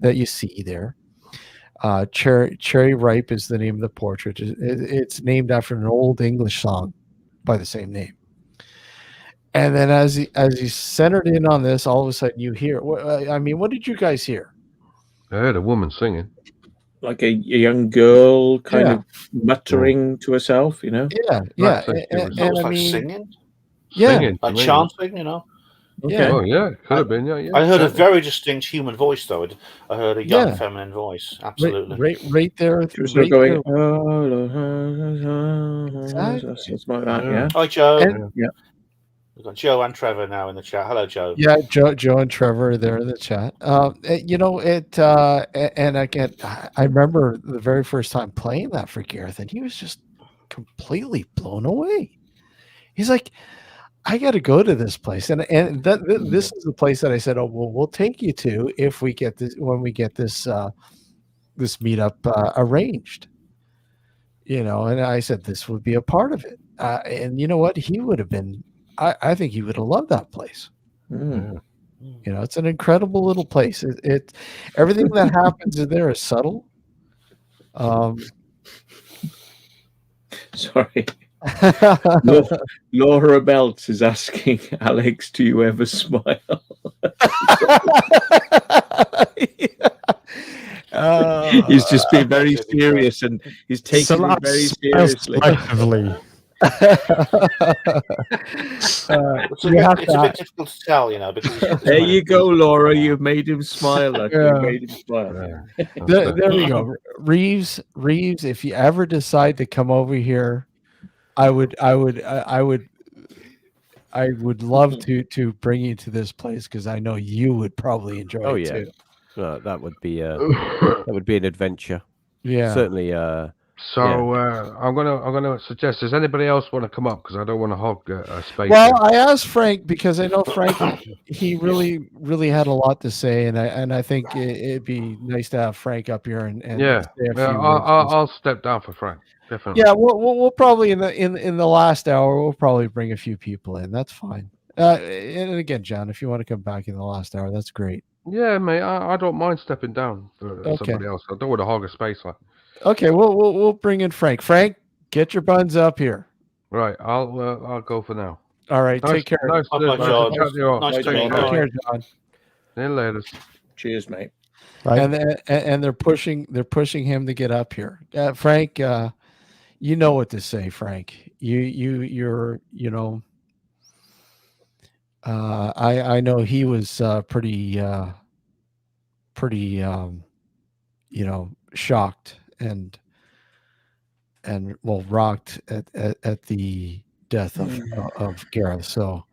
D: that you see there. Cherry Ripe is the name of the portrait. It's named after an old English song by the same name. And then as he centered in on this, all of a sudden you hear. What did you guys hear?
H: I heard a woman singing.
C: Like a young girl kind of muttering to herself,
D: Yeah.
F: Like singing?
D: Yeah.
H: Singing,
F: like chanting,
C: Okay.
D: Yeah.
H: Oh yeah, could have been. Yeah.
F: I heard a very distinct human voice, though. I heard a young feminine voice. Absolutely.
D: Right there.
C: She was going.
D: Exactly.
C: Like that, yeah.
F: Hi, Joe.
C: Yeah.
F: We've got Joe and Trevor now in the chat. Hello, Joe.
D: Yeah, Joe and Trevor are there in the chat. And again, I remember the very first time playing that for Gareth, and he was just completely blown away. He's like, I got to go to this place, and this is the place that I said, oh, well, we'll take you to if we get this this meetup arranged. And I said this would be a part of it, and you know what, he would have been. I think he would have loved that place. It's an incredible little place. It everything that happens in there is subtle.
C: Sorry. Laura Belts is asking, Alex, do you ever smile? He's just being very serious, and he's taking it very seriously.
F: It's a bit difficult to tell, because
C: there you go, Laura. You've made him smile. You made him smile.
D: There we go. Reeves. If you ever decide to come over here, I would love to bring you to this place, because I know you would probably enjoy it too.
E: That would be an adventure.
D: Yeah,
E: certainly.
H: I'm gonna suggest. Does anybody else want to come up? Because I don't want to hog a space.
D: Well, I asked Frank, because I know Frank. He really had a lot to say, and I think it'd be nice to have Frank up here and
H: I'll step down for Frank. Definitely.
D: Yeah, we'll probably in the last hour we'll probably bring a few people in. That's fine. And again, John, if you want to come back in the last hour, that's great.
H: Yeah, mate. I don't mind stepping down for somebody else. I don't want to hog a space.
D: Okay, we'll bring in Frank. Frank, get your buns up here.
H: Right, I'll go for now.
D: All right, take care.
F: Nice to meet you.
D: Take care, John.
H: See you later.
C: Cheers, mate.
D: And they're pushing him to get up here. Frank, you know what to say, Frank. You're I know he was pretty shocked and rocked at the death of Gareth. So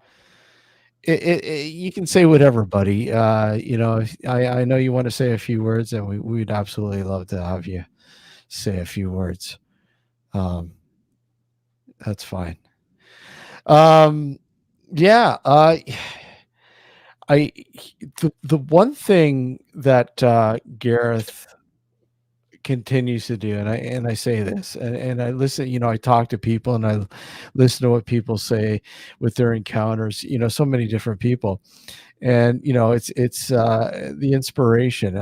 D: you can say whatever, buddy. I know you want to say a few words, and we'd absolutely love to have you say a few words. That's fine. Yeah. The one thing that Gareth continues to do, and I say this, and I listen, I talk to people and I listen to what people say with their encounters, so many different people, and it's the inspiration.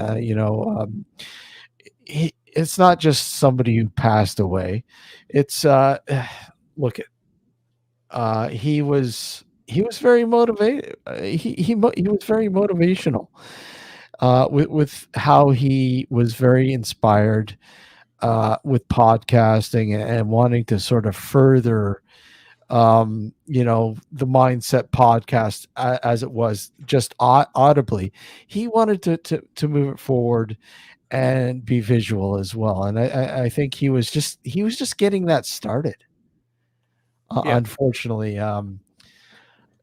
D: It's not just somebody who passed away. It's look at he was very motivated. He was very motivational. With how he was very inspired with podcasting and wanting to sort of further, the Mindset podcast as it was just audibly. He wanted to move it forward and be visual as well. And I think he was just getting that started. Unfortunately, and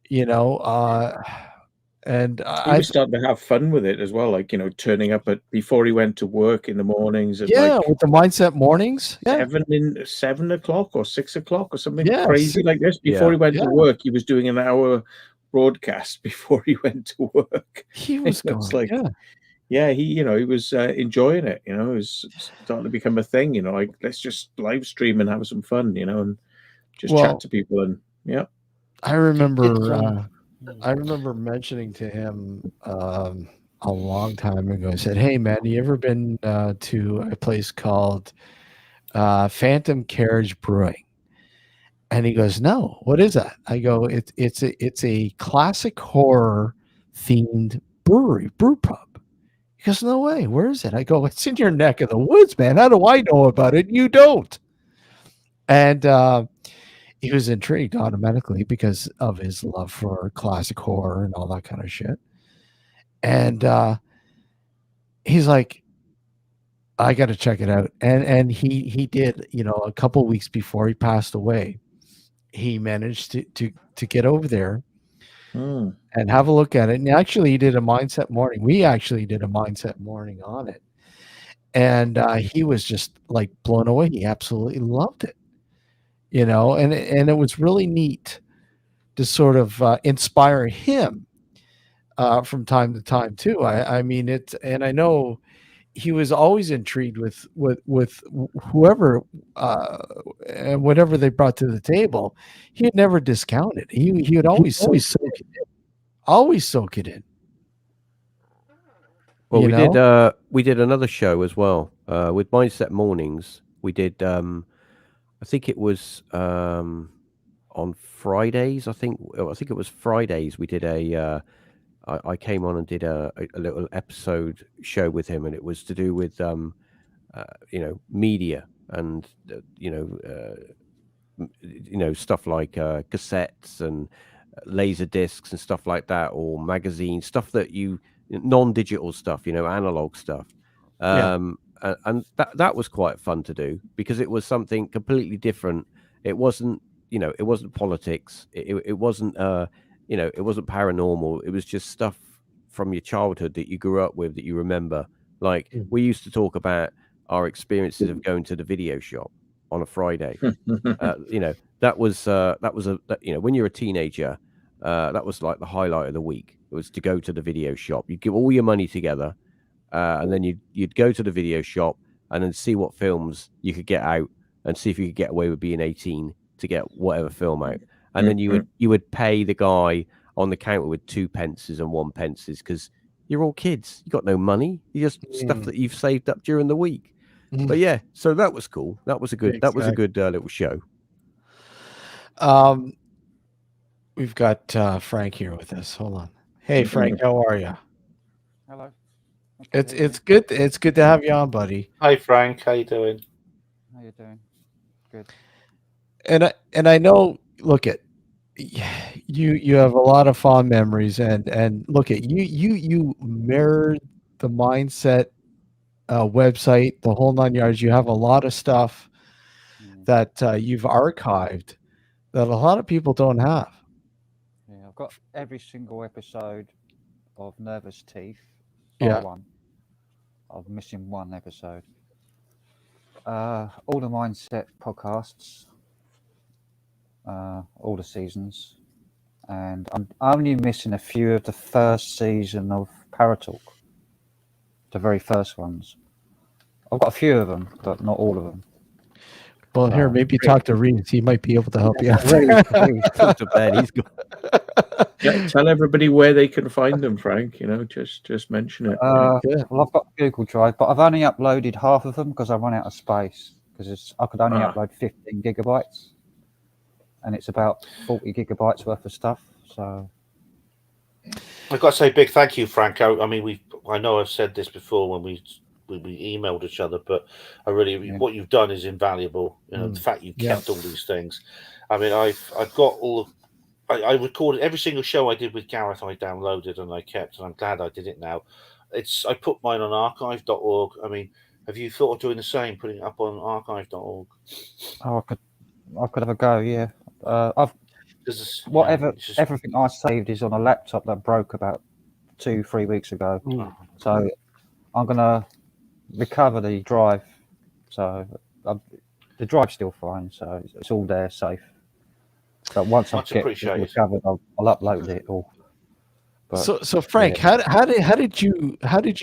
C: he was starting to have fun with it as well, like turning up before he went to work in the mornings, and
D: with the Mindset mornings,
C: 7 o'clock or 6 o'clock or something crazy
D: 6,
C: like this. Before he went to work, he was doing an hour broadcast before he went to work.
D: He was going,
C: he was enjoying it. It was starting to become a thing. Like, let's just live stream and have some fun. And just chat to people. And
D: I remember mentioning to him a long time ago. I said, "Hey, man, you ever been to a place called Phantom Carriage Brewing?" And he goes, "No, what is that?" I go, "It's a classic horror themed brew pub." He goes, "No way, where is it?" I go, "It's in your neck of the woods, man. How do I know about it? You don't." And he was intrigued automatically because of his love for classic horror and all that kind of shit. And he's like, "I got to check it out." And he did. A couple weeks before he passed away, he managed to get over there and have a look at it. And actually, he did a Mindset morning. We actually did a Mindset morning on it, and he was just like blown away. He absolutely loved it. And it was really neat to sort of inspire him from time to time too. I mean it, and I know he was always intrigued with whoever and whatever they brought to the table. He had never discounted. He would always soak it in.
E: Well, we did another show as well with Mindset Mornings. We did. I think it was on Fridays. I think it was Fridays. We did I came on and did a little episode show with him, and it was to do with media and stuff like cassettes and laser discs and stuff like that, or magazines, stuff that non-digital stuff, analog stuff. And that was quite fun to do because it was something completely different. It wasn't politics. It wasn't it wasn't paranormal. It was just stuff from your childhood that you grew up with that you remember. Like we used to talk about our experiences of going to the video shop on a Friday. That was when you're a teenager, that was like the highlight of the week. It was to go to the video shop. You'd give all your money together. And then you'd go to the video shop and then see what films you could get out and see if you could get away with being 18 to get whatever film out. And then you would pay the guy on the counter with 2 pences and 1 pences because you're all kids. You got no money. You just stuff that you've saved up during the week. But yeah, so that was cool. That was a good little show.
D: We've got Frank here with us. Hold on. Hey Frank, how are you?
I: Hello.
D: It's good. It's good to have you on, buddy.
F: Hi, Frank. How you doing?
I: How you doing? Good.
D: And I know. Look at you have a lot of fond memories, and look at you mirrored the Mindset website, the whole 9 yards. You have a lot of stuff that you've archived that a lot of people don't have.
I: Yeah, I've got every single episode of Nervous Teeth.
D: Yeah.
I: One. I'm missing one episode. All the Mindset podcasts, all the seasons, and I'm only missing a few of the first season of ParaTalk, the very first ones. I've got a few of them, but not all of them.
D: Well, here, maybe talk to Reeves. He might be able to help you out.
E: Talk to Ben. He's got.
C: Yeah, tell everybody where they can find them, Frank. Just mention it.
I: Well, I've got Google Drive, but I've only uploaded half of them because I run out of space. Because I could only upload 15 gigabytes, and it's about 40 gigabytes worth of stuff. So
F: I've got to say, big thank you, Franco. I mean, I know I've said this before when we emailed each other, but I really, what you've done is invaluable. The fact you kept all these things. I mean, I've got all of. I recorded every single show I did with Gareth. I downloaded and I kept, and I'm glad I did it now. I put mine on archive.org. I mean, have you thought of doing the same, putting it up on archive.org?
I: Oh, I could have a go. Yeah, everything I saved is on a laptop that broke about 2-3 weeks ago. So I'm gonna recover the drive. So the drive's still fine. So it's all there, safe. But once I get it recovered, I'll upload it all. But,
D: so Frank, how did you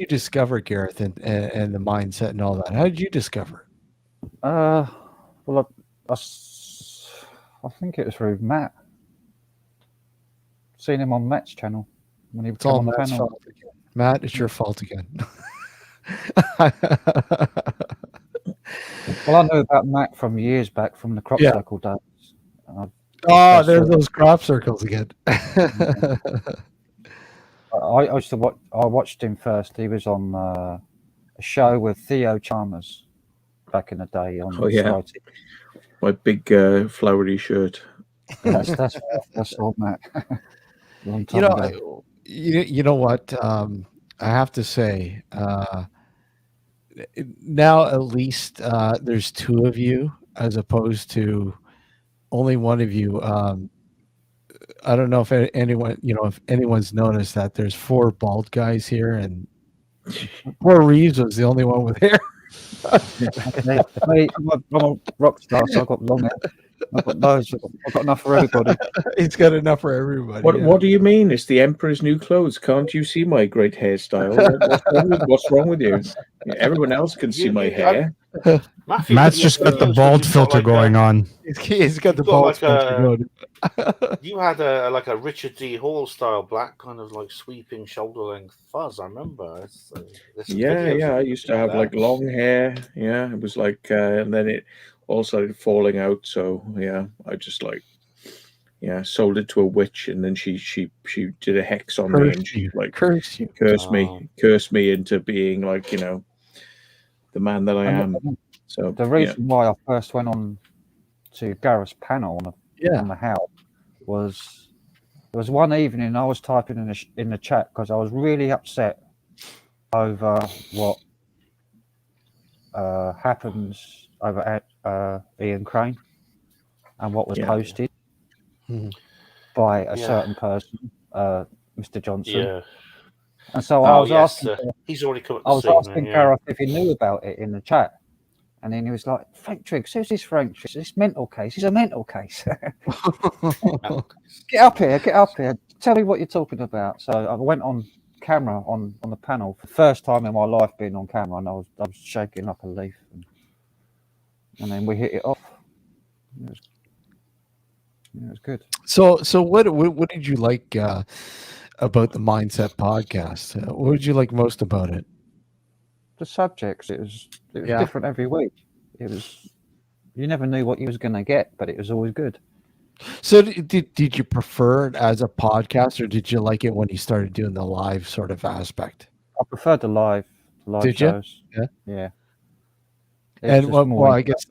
D: discover Gareth and the mindset and all that? How did you discover?
I: Well, I think it was through Matt. Seen him on Matt's channel when he was on the panel.
D: Matt, it's your fault again.
I: Well, I know about Matt from years back, from the crop circle days.
D: There's those crop circles again.
I: I used to watch. I watched him first. He was on a show with Theo Chalmers back in the day.
C: My big flowery shirt.
I: That's all, Matt. Long time ago.
D: You know what? I have to say, now at least there's two of you as opposed to only one of you. I don't know if anyone's noticed that there's 4 bald guys here, and poor Reeves was the only one with hair.
I: I'm a rock star, so I've got long hair. I've got those. I've got enough for everybody.
D: He's got enough for everybody.
C: What do you mean? It's the Emperor's new clothes. Can't you see my great hairstyle? What's wrong with you? Everyone else can see my hair.
G: Matt's just got the bald filter going on.
D: He's got the bald filter going.
F: You had a Richard D. Hall style black kind of like sweeping shoulder length fuzz. I remember.
C: Yeah. I used to have like long hair. Yeah, it was like, and then it all started falling out. So yeah, I just sold it to a witch, and then she did a hex on me, and she cursed me into being like the man that I am. So
I: the reason why I first went on to Gareth's panel on the house was there was one evening I was typing in the chat because I was really upset over what happens over at Ian Crane and what was posted by a certain person, Mr. Johnson. Yeah. And so I was asking,
F: he's already come.
I: I was asking Gareth if he knew about it in the chat, and then he was like, "Frank Triggs, who's this Frank Triggs? This mental case? He's a mental case. Get up here! Tell me what you're talking about." So I went on camera on the panel for the first time in my life, being on camera, and I was shaking like a leaf, and then we hit it off. It was good.
D: So what did you like about the Mindset podcast? What did you like most about it?
I: The subjects. It was different every week. It was, you never knew what you was going to get, but it was always good.
D: So did you prefer it as a podcast, or did you like it when you started doing the live sort of aspect?
I: I preferred the live
D: did
I: shows.
D: You?
I: Yeah.
D: And I guess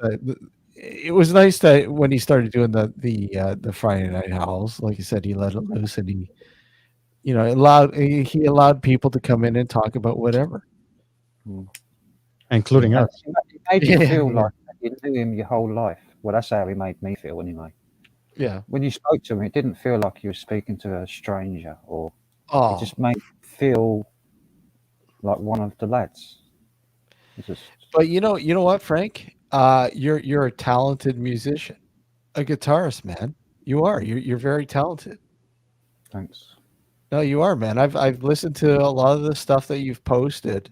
D: it was nice that when he started doing the Friday Night Howls, like you said, he let it loose, and he allowed people to come in and talk about whatever,
G: including us.
I: He made you feel like you knew him your whole life. Well, that's how he made me feel anyway.
D: Yeah.
I: when you spoke to him, it didn't feel like you were speaking to a stranger, or
D: Oh,
I: it just made you feel like one of the lads. It's just,
D: but you know what, Frank? You're a talented musician, a guitarist, man. You are. You're very talented.
I: thanks.
D: No, you are, man. I've listened to a lot of the stuff that you've posted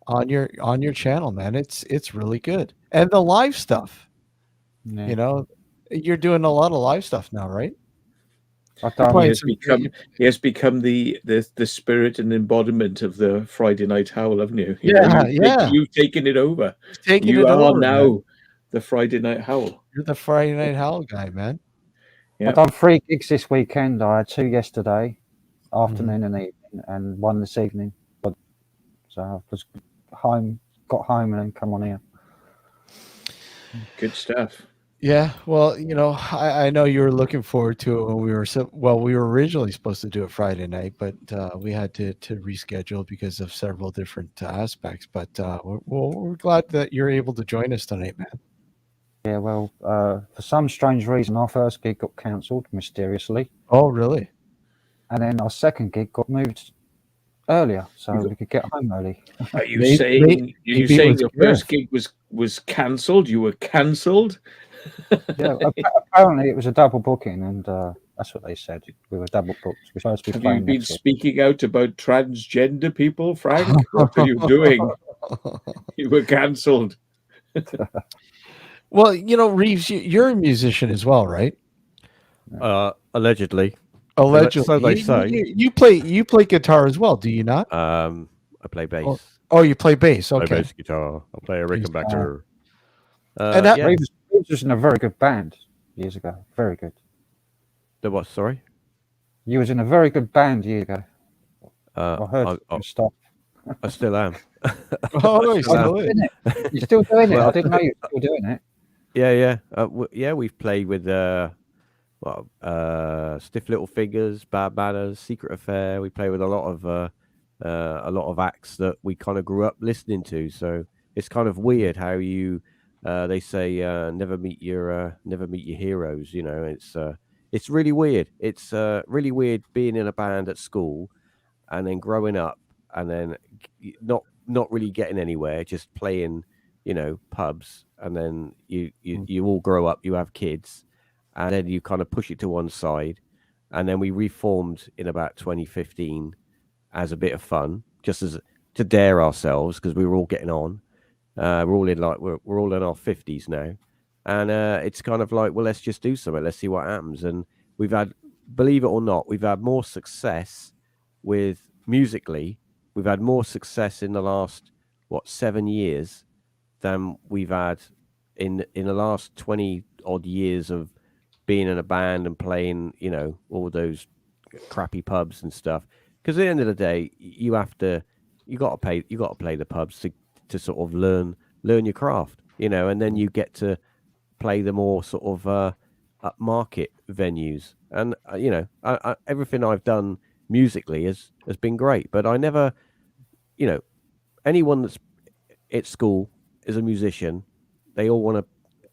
D: on your channel, man. It's really good. And the live stuff,
I: Yeah.
D: you know, you're doing a lot of live stuff now, right?
I: I've
D: You're
I: done,
D: playing
C: He has become the spirit and embodiment of the Friday Night Howl, haven't you? You've taken it over.
D: Taking
C: You
D: it
C: are
D: over,
C: now
D: man.
C: the Friday Night Howl.
D: You're the Friday Night Howl guy, man.
C: Yeah.
I: I've done 3 gigs this weekend. I had 2 yesterday, afternoon and evening, and 1 this evening. So I was got home and then come on here.
C: Good stuff.
D: Yeah, well, I know you were looking forward to it when we were originally supposed to do it Friday night, but we had to reschedule because of several different aspects. But we're glad that you're able to join us tonight, man.
I: Yeah, well, for some strange reason, our first gig got cancelled mysteriously.
D: Oh, really?
I: And then our second gig got moved earlier, so we could get home early.
C: Are you
D: Maybe-
C: saying
D: maybe it
C: your
D: was
C: first
D: Gareth.
C: gig was cancelled? You were cancelled?
I: Yeah, apparently it was a double booking, and that's what they said. We were double booked. We're supposed to be
C: Have you
I: playing
C: been
I: next week.
C: speaking out about transgender people, Frank? What are you doing? You were cancelled.
D: Well, Reeves, you're a musician as well, right?
E: Allegedly.
D: Allegedly,
E: So they say.
D: You play guitar as well, do you not?
E: I play bass.
D: Oh, you play bass.
E: I play
D: Okay.
E: bass guitar. I play a Rickenbacker.
D: And that-
E: yeah.
I: Reeves was in a very good band years ago. Very good.
E: The what? Sorry.
I: You was in a very good band years ago. I heard
E: I
I: stuff.
E: still am.
D: Oh, you're still
I: You're
D: in.
I: You're still doing it.
E: Well,
I: I didn't know you were still doing it.
E: Yeah. We've played with Stiff Little Fingers, Bad Manners, Secret Affair. We play with a lot of acts that we kind of grew up listening to. So it's kind of weird how you they say never meet your heroes. It's really weird. It's really weird being in a band at school and then growing up and then not really getting anywhere, just playing, pubs, and then you all grow up, you have kids, and then you kind of push it to one side, and then we reformed in about 2015 as a bit of fun, just as to dare ourselves, because we were all getting on. We're all in our 50s now, and it's kind of like, well, let's just do something. Let's see what happens. And we've had, believe it or not, we've had more success with musically. We've had more success in the last 7 years than we've had in the last 20 odd years of being in a band and playing, all those crappy pubs and stuff. Because at the end of the day, you got to play the pubs to sort of learn your craft, and then you get to play the more sort of upmarket venues. And I everything I've done musically has been great, but I never, anyone that's at school is a musician. They all want to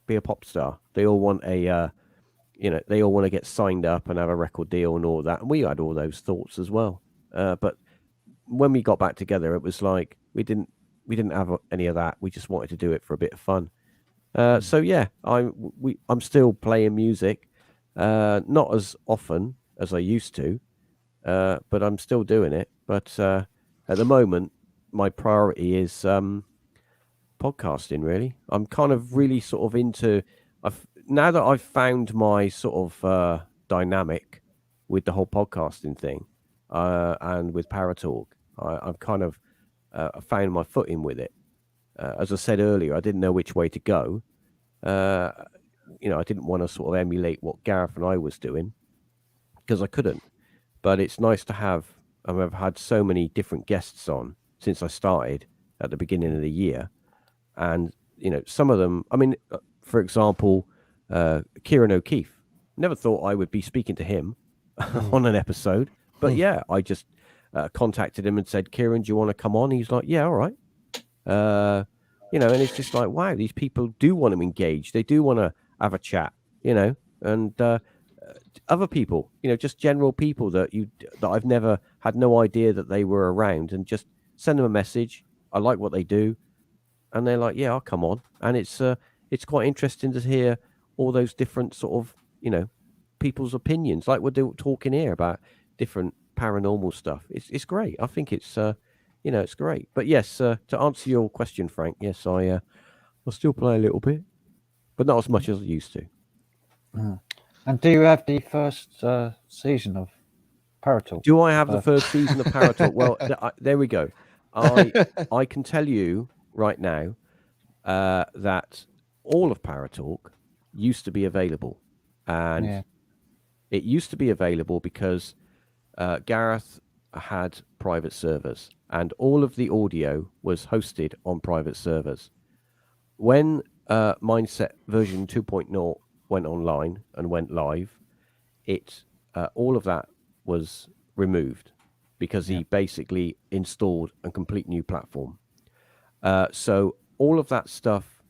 E: be a pop star. They all want they all want to get signed up and have a record deal and all that. And we had all those thoughts as well. But when we got back together, it was like we didn't have any of that. We just wanted to do it for a bit of fun. So yeah, I'm still playing music, not as often as I used to, but I'm still doing it. But at the moment, my priority is podcasting. Really, I'm kind of really sort of into. Now that I've found my sort of dynamic with the whole podcasting thing, and with ParaTalk, I've kind of found my footing with it. As I said earlier, I didn't know which way to go. I didn't want to sort of emulate what Gareth and I was doing because I couldn't. But it's nice to have. I've had so many different guests on since I started at the beginning of the year, and some of them. I mean, for example, Kieran O'Keefe. Never thought I would be speaking to him on an episode, but yeah, I just contacted him and said, "Kieran, do you want to come on?" He's like, "Yeah, all right." And it's just like, wow, these people do want to engage. They do want to have a chat, and other people, just general people that I've never had no idea that they were around, and just send them a message. I like what they do, and they're like, yeah, I'll come on. And it's quite interesting to hear all those different sort of people's opinions, like we're talking here about different paranormal stuff. It's great. I think it's it's great. But yes, to answer your question, Frank, yes, I still play a little bit, but not as much as I used to.
I: And do you have the first season of ParaTalk?
E: Do I have the first season of ParaTalk? Well, there we go. I can tell you right now that all of ParaTalk used to be available, and it used to be available because Gareth had private servers, and all of the audio was hosted on private servers. When Mindset version 2.0 went online and went live, all of that was removed because he basically installed a complete new platform. So all of that stuff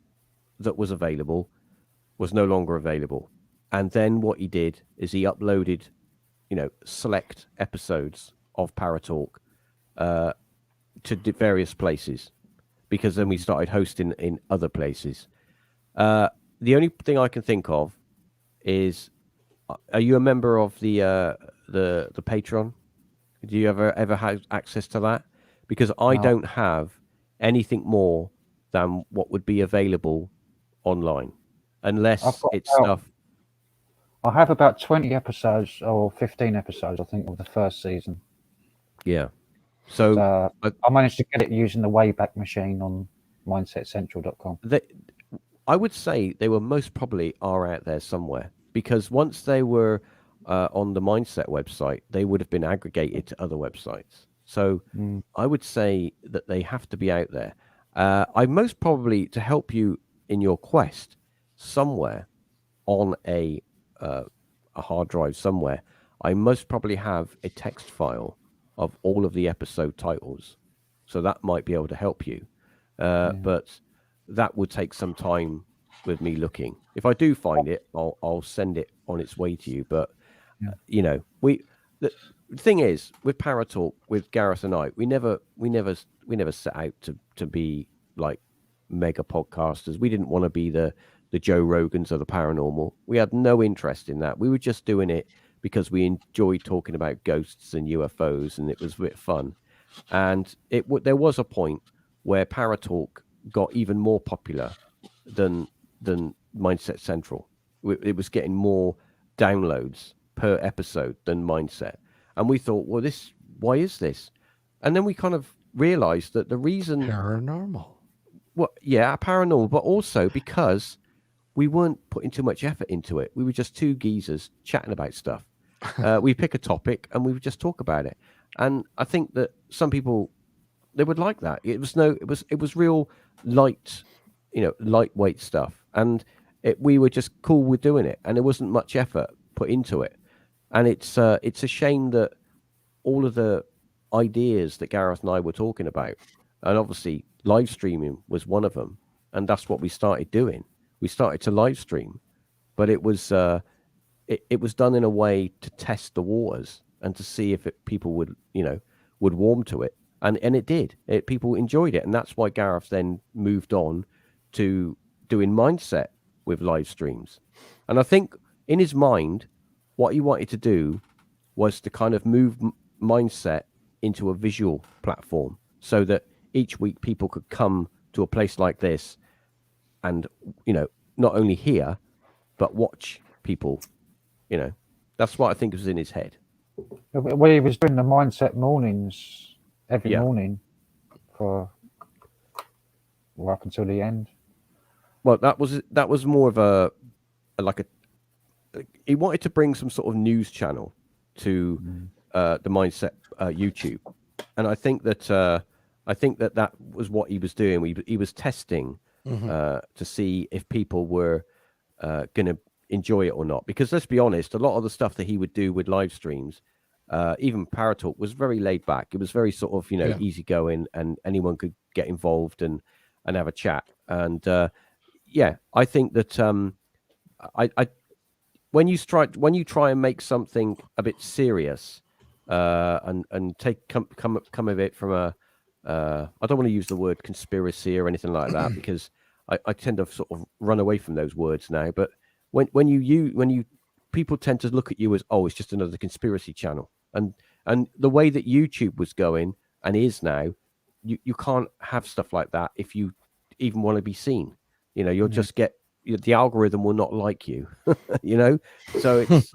E: that was available was no longer available. And then what he did is he uploaded, select episodes of ParaTalk to various places, because then we started hosting in other places. The only thing I can think of is, are you a member of the Patreon? Do you ever have access to that? Because I don't have anything more than what would be available online, unless it's stuff.
I: I have about 20 episodes or 15 episodes, I think, of the first season.
E: Yeah. So
I: I managed to get it using the Wayback Machine on MindsetCentral.com.
E: I would say they were most probably are out there somewhere, because once they were on the Mindset website, they would have been aggregated to other websites. So I would say that they have to be out there. I most probably, to help you in your quest, somewhere on a hard drive somewhere, I most probably have a text file of all of the episode titles. So that might be able to help you. But that would take some time with me looking. If I do find it, I'll send it on its way to you. But the thing is, with ParaTalk, with Gareth and I, we never set out to be like mega podcasters. We didn't want to be the Joe Rogans of the paranormal. We had no interest in that. We were just doing it because we enjoyed talking about ghosts and UFOs, and it was a bit fun. And there was a point where ParaTalk got even more popular than Mindset Central. It was getting more downloads per episode than Mindset. And we thought, well, why is this? And then we kind of realized that the reason...
D: Paranormal.
E: Well, yeah, paranormal, but also because we weren't putting too much effort into it. We were just two geezers chatting about stuff. We pick a topic and we would just talk about it. And I think that some people, they would like that. It was real light, lightweight stuff. And we were just cool with doing it. And there wasn't much effort put into it. And it's a shame that all of the ideas that Gareth and I were talking about, and obviously live streaming was one of them, and that's what we started doing. We started to live stream, but it was done in a way to test the waters and to see if people would warm to it, and it did. People enjoyed it, and that's why Gareth then moved on to doing Mindset with live streams. And I think in his mind, what he wanted to do was to kind of move Mindset into a visual platform, so that each week people could come to a place like this and, not only hear, but watch people. That's what I think was in his head.
I: Well, he was doing the Mindset mornings every morning for up until the end.
E: Well, that was more of he wanted to bring some sort of news channel to the Mindset YouTube, and I think that was what he was doing. He was testing to see if people were going to enjoy it or not. Because let's be honest, a lot of the stuff that he would do with live streams, even ParaTalk, was very laid back. It was very sort of easygoing, and anyone could get involved and have a chat. And I think that when you try and make something a bit serious, and come of it from a I don't want to use the word conspiracy or anything like that because I tend to sort of run away from those words now. But when you people tend to look at you as, oh, it's just another conspiracy channel, and the way that YouTube was going and is now, you can't have stuff like that if you even want to be seen. You know, you'll just get, the algorithm will not like you. You know, so it's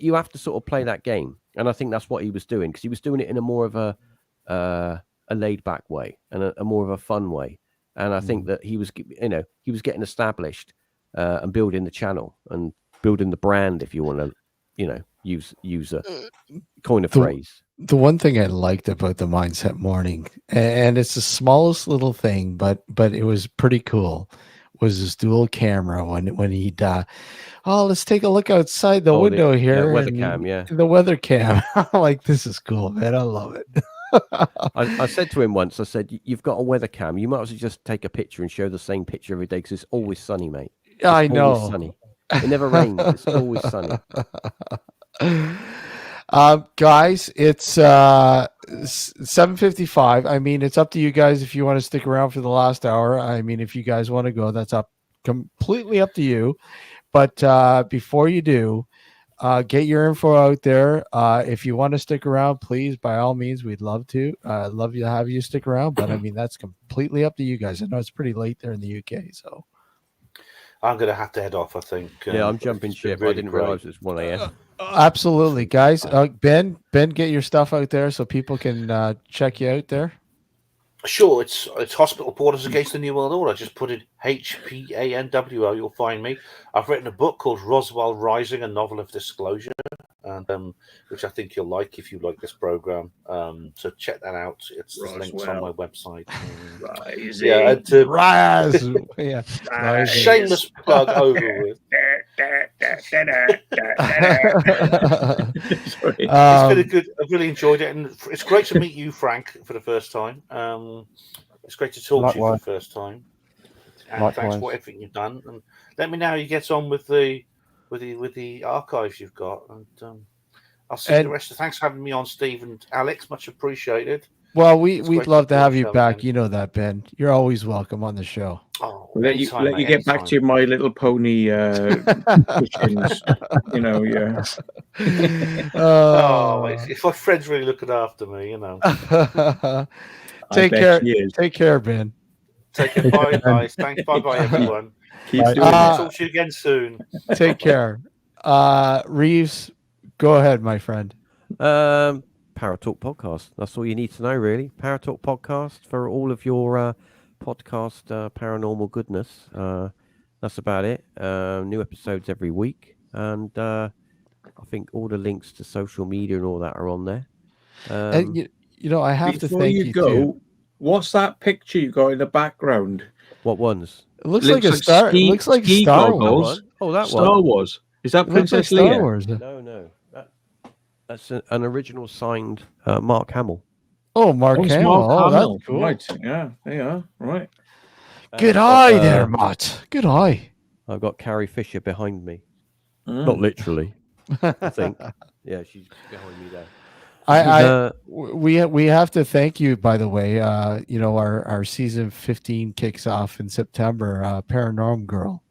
E: you have to sort of play that game, and I think that's what he was doing, because he was doing it in a more of a laid back way and a more of a fun way. And I think that he was getting established and building the channel and building the brand, if you want to, use a coin a phrase.
D: The one thing I liked about the Mindset Morning, and it's the smallest little thing, but it was pretty cool, was this dual camera when he'd let's take a look outside the window here.
E: Weather cam, yeah.
D: The weather cam. I'm like, this is cool, man. I love it.
E: I said to him once, I said, you've got a weather cam. You might as well just take a picture and show the same picture every day, because it's always sunny, mate.
D: I know.
E: Sunny. It never rains. It's always sunny.
D: Guys, it's 7:55. I mean, it's up to you guys if you want to stick around for the last hour. I mean, if you guys want to go, that's completely up to you. But before you do, get your info out there. If you want to stick around, please, by all means, we'd love to. Love to have you stick around. But I mean, that's completely up to you guys. I know it's pretty late there in the UK, so
F: I'm going to have to head off, I think.
E: Yeah, I'm jumping ship.
F: Really
E: I didn't realize it was 1 a.m.
D: Absolutely, guys. Ben, get your stuff out there so people can check you out there.
F: Sure, it's Hospital Porters Against the New World Order. Just put in HPANWO, you'll find me. I've written a book called Roswell Rising, a novel of disclosure, and which I think you'll like if you like this program. So check that out. It's linked on my website.
C: Rising.
F: Yeah, and,
D: Rise. Yeah.
F: shameless plug over with. It's been a good. I've really enjoyed it, and it's great to meet you, Frank, for the first time. It's great to talk to you for the first time. And thanks for everything you've done. And let me know how you get on with the archives you've got. And I'll see the rest. Thanks for having me on, Steve and Alex. Much appreciated.
D: Well, we'd love to have you back. You know that, Ben. You're always welcome on the show.
F: Oh,
C: let you get back to your My Little Pony cushions. Yeah.
F: If my friend's really looking after me,
D: Take care. Take care, Ben.
F: Take care. Bye, guys. Thanks. Bye, everyone.
C: Keep doing it.
F: Talk to you again soon.
D: Take care. Reeves, go ahead, my friend.
E: ParaTalk Podcast. That's all you need to know, really. ParaTalk Podcast for all of your podcast paranormal goodness. That's about it. New episodes every week, and I think all the links to social media and all that are on there.
D: And I have to thank you
C: go.
D: too.
C: What's that picture you got in the background?
E: What ones?
D: It looks like a star. It looks like Star Wars.
E: Oh, that one.
C: Star Wars. Is that Princess
D: Star
C: Leia?
D: Wars.
E: No. That's an original signed Mark Hamill.
D: Oh, Mark Hamill.
C: Mark Hamill.
D: That's cool.
C: Right. Yeah, they are. Right.
D: Good eye there, Matt. Good eye.
E: I've got Carrie Fisher behind me. Not literally, I think. Yeah, she's behind me there.
D: We have to thank you, by the way. Our season 15 kicks off in September. Paranorm Girl.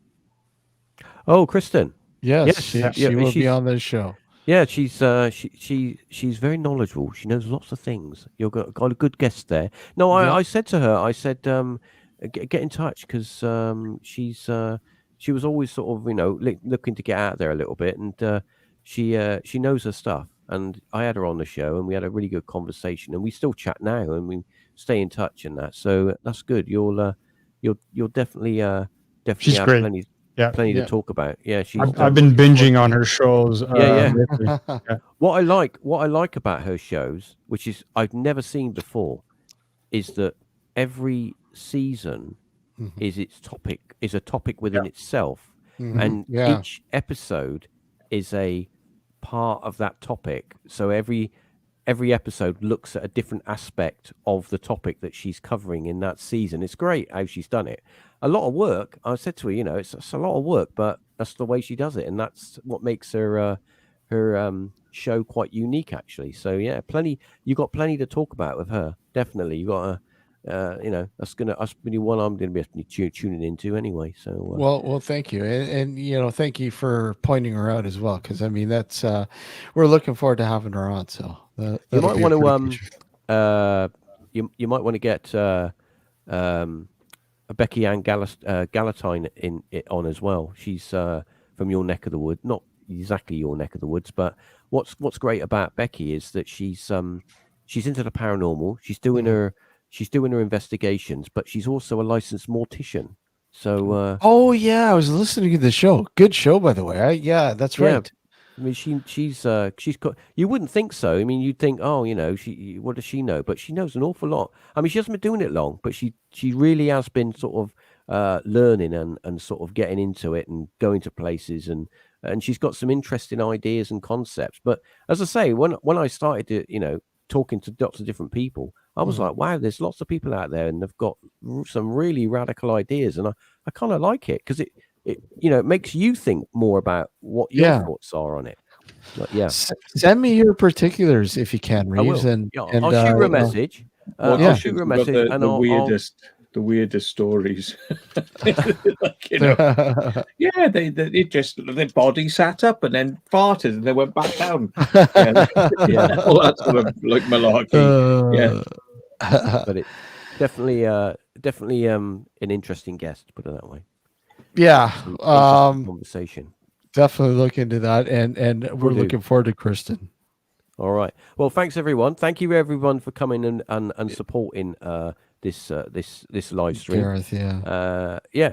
E: Oh, Kristen.
D: Yes, she will be on the show.
E: Yeah, she's very knowledgeable. She knows lots of things. You've got a good guest there. No, I said to her, I said, get in touch, because she was always sort of looking to get out there a little bit, and she knows her stuff. And I had her on the show, and we had a really good conversation, and we still chat now, and we stay in touch and that. So that's good. You'll definitely
G: She's
E: have
G: great.
E: plenty to talk about. Yeah,
G: I've been binging on her shows.
E: Yeah.
G: Yeah.
E: What I like about her shows, which is I've never seen before, is that every season is a topic within itself, and each episode is a part of that topic. So every every episode looks at a different aspect of the topic that she's covering in that season. It's great how she's done it. A lot of work. I said to her, it's a lot of work, but that's the way she does it, and that's what makes her show quite unique, actually. So yeah, you got plenty to talk about with her. Definitely, you got that's really one I'm going to be tuning into anyway. So
D: well, thank you, and thank you for pointing her out as well, because I mean that's we're looking forward to having her on. So
E: you might want to you might want to get Becky Ann Galatine on as well. She's from your neck of the wood, not exactly your neck of the woods, but what's great about Becky is that she's into the paranormal. She's doing her investigations, but she's also a licensed mortician. So
D: oh yeah, I was listening to the show. Good show, by the way. That's right.
E: I mean, she's got. You wouldn't think so. I mean, you'd think, she what does she know? But she knows an awful lot. I mean, she hasn't been doing it long, but she really has been sort of learning and sort of getting into it and going to places, and she's got some interesting ideas and concepts. But as I say, when I started to talking to lots of different people, I was like, wow, there's lots of people out there and they've got some really radical ideas, and I kind of like it because it makes you think more about what your thoughts are on it. But,
D: send me your particulars if you can, Reeves, and
E: I'll shoot her a message.
C: I'll shoot her a message, and the weirdest stories. They just their body sat up and then farted and they went back down. All that sort of like malarkey.
E: But it definitely an interesting guest, put it that way.
D: Yeah,
E: conversation.
D: Definitely look into that, and we're looking forward to Kristen.
E: All right. Well, thanks everyone. Thank you everyone for coming and supporting this live stream.
D: Gareth,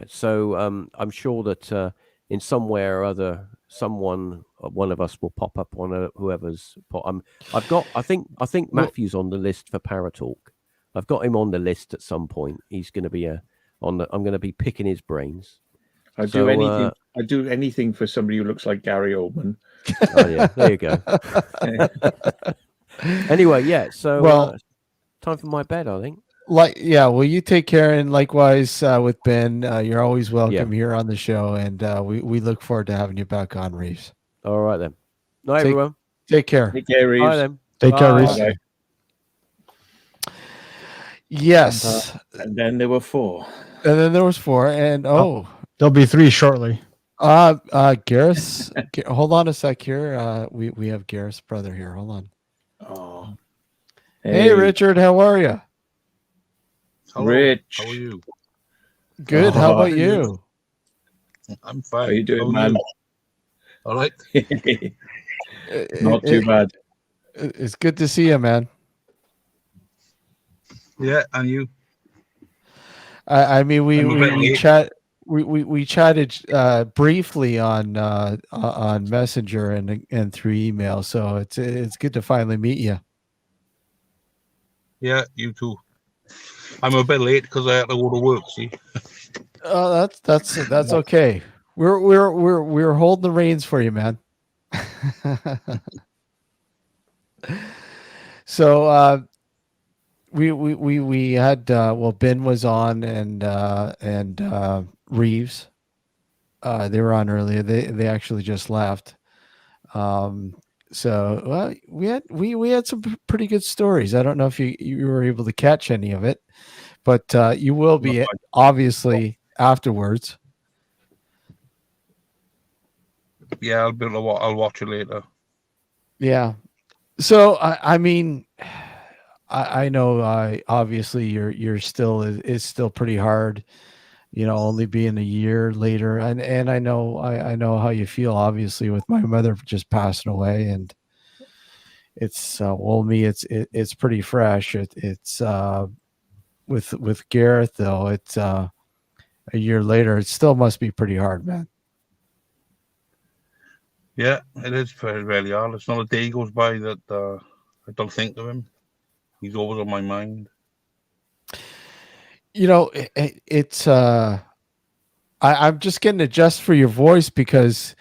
E: So I'm sure that in some way or other, one of us will pop up on whoever's. I think Matthew's on the list for ParaTalk. I've got him on the list at some point. He's going to be I'm going to be picking his brains.
C: I do anything for somebody who looks like Gary Oldman.
E: Oh yeah, there you go. Anyway, so time for my bed, I think.
D: Well, you take care, and likewise with Ben. You're always welcome here on the show, and we look forward to having you back on, Reeves.
E: All right then. Night, everyone.
D: Take care.
C: Take care, Reeves.
E: Bye then.
G: Take care, Reeves.
C: Bye.
D: Yes.
C: And then there were 4.
D: And then there was 4, and
G: there'll be 3 shortly.
D: Gareth's. Hold on a sec here. We have Gareth's brother here. Hold on.
C: Oh.
D: Hey Richard, how are you?
J: Hello.
C: Rich.
J: How are you?
D: Good. How about you?
J: I'm fine.
C: How are you doing, man?
J: All right.
C: Not too bad.
D: It's good to see you, man.
J: Yeah, and you?
D: I mean, we chatted briefly on Messenger and through email, so it's good to finally meet you.
J: Yeah, you too. I'm a bit late because I had to go to work. See.
D: Oh, that's okay. We're holding the reins for you, man. So we had Ben was on and Reeves. They were on earlier. They actually just left. So we had some pretty good stories. I don't know if you were able to catch any of it, but you will be obviously afterwards.
J: Yeah, I'll watch it later.
D: Yeah. So I mean, I know obviously you're still it's still pretty hard, only being a year later, and I know how you feel, obviously, with my mother just passing away, and it's it's pretty fresh. It's with Gareth though, it's a year later. It still must be pretty hard, man.
J: Yeah, it is very hard. It's not a day goes by that I don't think of him. He's always on my mind. It's
D: I'm just getting a adjust for your voice because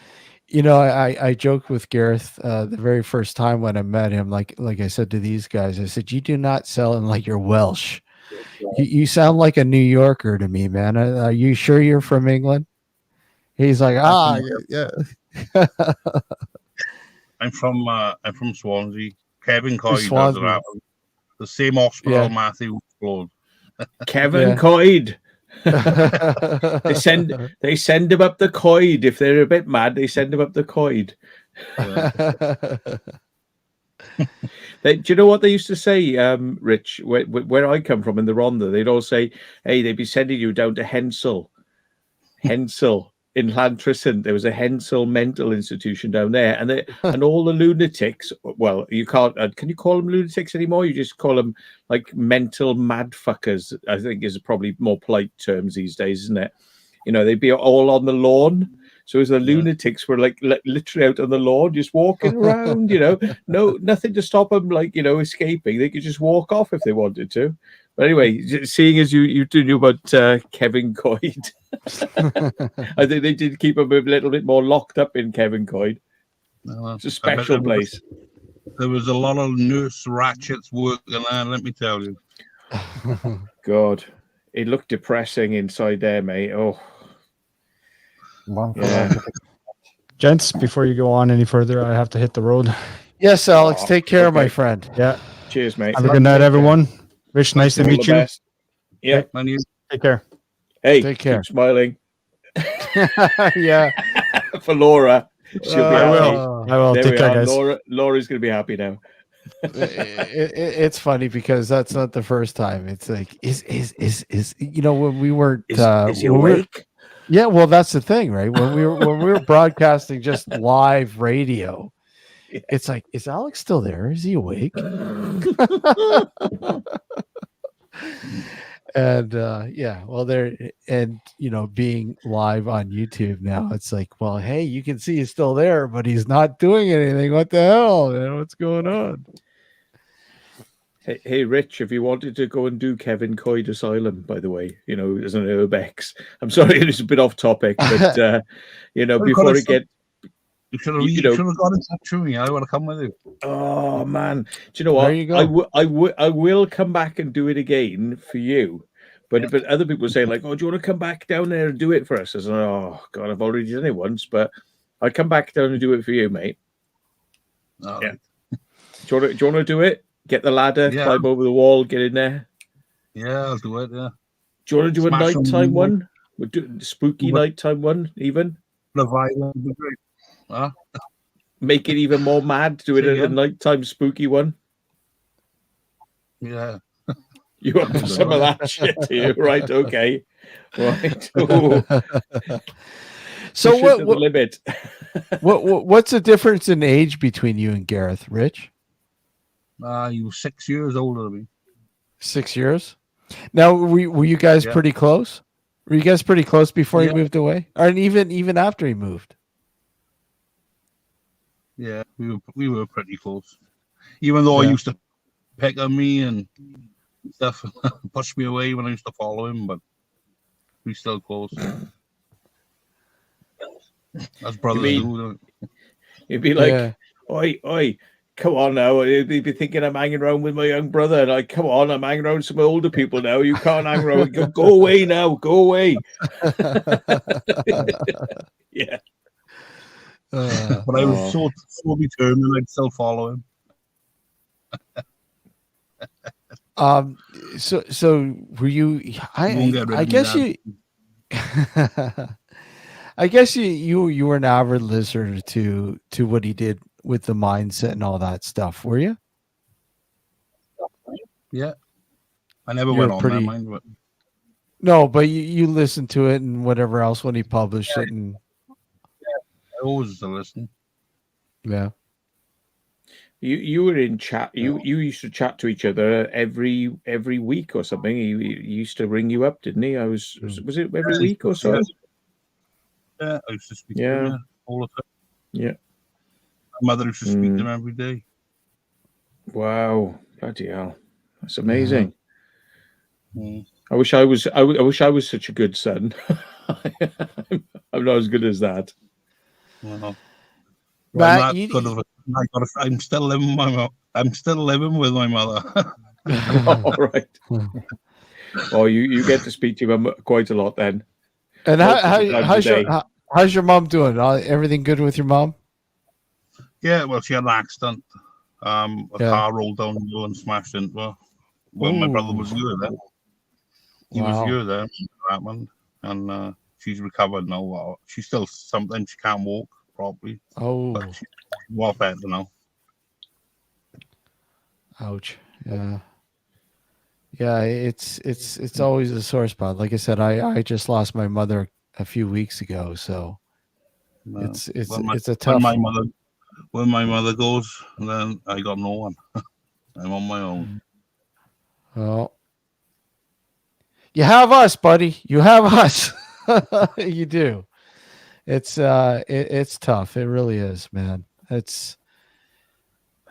D: You know, I joked with Gareth the very first time when I met him. Like I said to these guys, I said, "You do not sound like you're Welsh. You sound like a New Yorker to me, man. Are you sure you're from England?" He's like, yeah.
J: I'm from Swansea. Kevin Coy does
D: Swansea.
J: it happen. The same hospital
D: Yeah.
J: Matthew explored.
C: Kevin
D: Yeah.
C: Coyd. They send him up the Coyd. If they're a bit mad, they send him up the Coyd. Do you know what they used to say, Rich? Where I come from in the Rhondda, they'd all say, "Hey, they'd be sending you down to Hensel in Llantrisant. There was a Hensel mental institution down there, and all the lunatics. Well, you can't. Can you call them lunatics anymore? You just call them like mental madfuckers. I think is probably more polite terms these days, isn't it? You know, they'd be all on the lawn." So as the lunatics were like literally out on the lawn, just walking around, nothing to stop them, escaping. They could just walk off if they wanted to. But anyway, seeing as you knew about Kevin Coyd, I think they did keep him a little bit more locked up in Kevin Coyd. It's a special place.
J: There was a lot of nurse ratchets working there, let me tell you.
C: God, it looked depressing inside there, mate. Oh.
G: Gents, before you go on any further, I have to hit the road.
D: Yes, Alex, take care, my friend.
G: Yeah.
C: Cheers, mate.
G: Have a good night, everyone. Rich, nice to meet you.
C: Yeah.
G: Take care.
C: Hey,
D: take care.
C: Keep smiling.
D: Yeah.
C: For Laura. She'll be happy.
G: I will.
C: There
G: Take
C: we
G: care,
C: are.
G: guys.
C: Laura's going to be happy now.
D: It's funny because that's not the first time. It's like, is when we weren't,
C: is he awake?
D: Yeah, well, that's the thing, right? When we were broadcasting just live radio, it's like, is Alex still there? Is he awake? And being live on YouTube now, it's like, well, hey, you can see he's still there, but he's not doing anything. What the hell? What's going on?
C: Hey, Rich, if you wanted to go and do Kevin Coyd Asylum, by the way, as an Urbex. I'm sorry, it's a bit off topic, but before it get.
J: You should have got in touch with me. I want to come with you.
C: Oh man, do you know what?
D: There you go.
C: I will come back and do it again for you, but other people say like, "Oh, do you want to come back down there and do it for us?" I said, "Oh God, I've already done it once, but I'll come back down and do it for you, mate."
J: Oh.
C: Yeah. Do you want to do it? Get the ladder, climb over the wall, get in there.
J: Yeah, I'll do it. Yeah.
C: Do you want to do a nighttime one? We'll do spooky nighttime one, even.
J: The violent would be great. Huh?
C: Make it even more mad. Do it at a nighttime spooky one.
J: Yeah.
C: You want some of that shit here, right? Okay. Right. Ooh.
D: So
C: what the limit?
D: what's the difference in age between you and Gareth, Rich?
J: You were 6 years older than me.
D: 6 years? Now, were you guys pretty close? Were you guys pretty close before he moved away? Or even after he moved?
J: Yeah, we were pretty close. Even though I used to pick on me and stuff, push me away when I used to follow him, but we still close. As brothers do.
C: You'd be like, oi, come on now. You'd be thinking I'm hanging around with my young brother. Like, come on, I'm hanging around with some older people now. You can't hang around. Go away now. Go away. Yeah.
J: But I was so determined I'd still follow him.
D: So were you? I guess you. I guess you were an avid listener to what he did with the mindset and all that stuff, were you?
J: Yeah, I never went on that mind, but
D: no, but you listened to it and whatever else when he published it, and
J: I always used to listen.
D: Yeah.
C: You were in chat. You used to chat to each other every week or something. He used to ring you up, didn't he? Was it every week or so?
J: Yeah, I used to speak to him all the time. Yeah. My mother used to speak to him every day.
C: Wow, bloody hell, that's amazing. I wish I was such a good son. I'm not as good as that.
J: Well,
D: Matt,
J: I'm still living with my mother.
C: All right. Oh, you get to speak to him quite a lot then.
D: And how's your mom doing? Everything good with your mom?
J: Yeah, well, she had an accident. A car rolled down the hill and smashed into her. Well, my brother was here then. He was here then when it happened, and she's recovered now. She's still something. She can't walk properly.
D: Oh,
J: but she's a lot better now.
D: Ouch. Yeah, it's always a sore spot. Like I said, I just lost my mother a few weeks ago, so it's a tough.
J: When my mother goes, then I got no one. I'm on my own.
D: Well, you have us, buddy. You have us. You do. It's tough. It really is, man. It's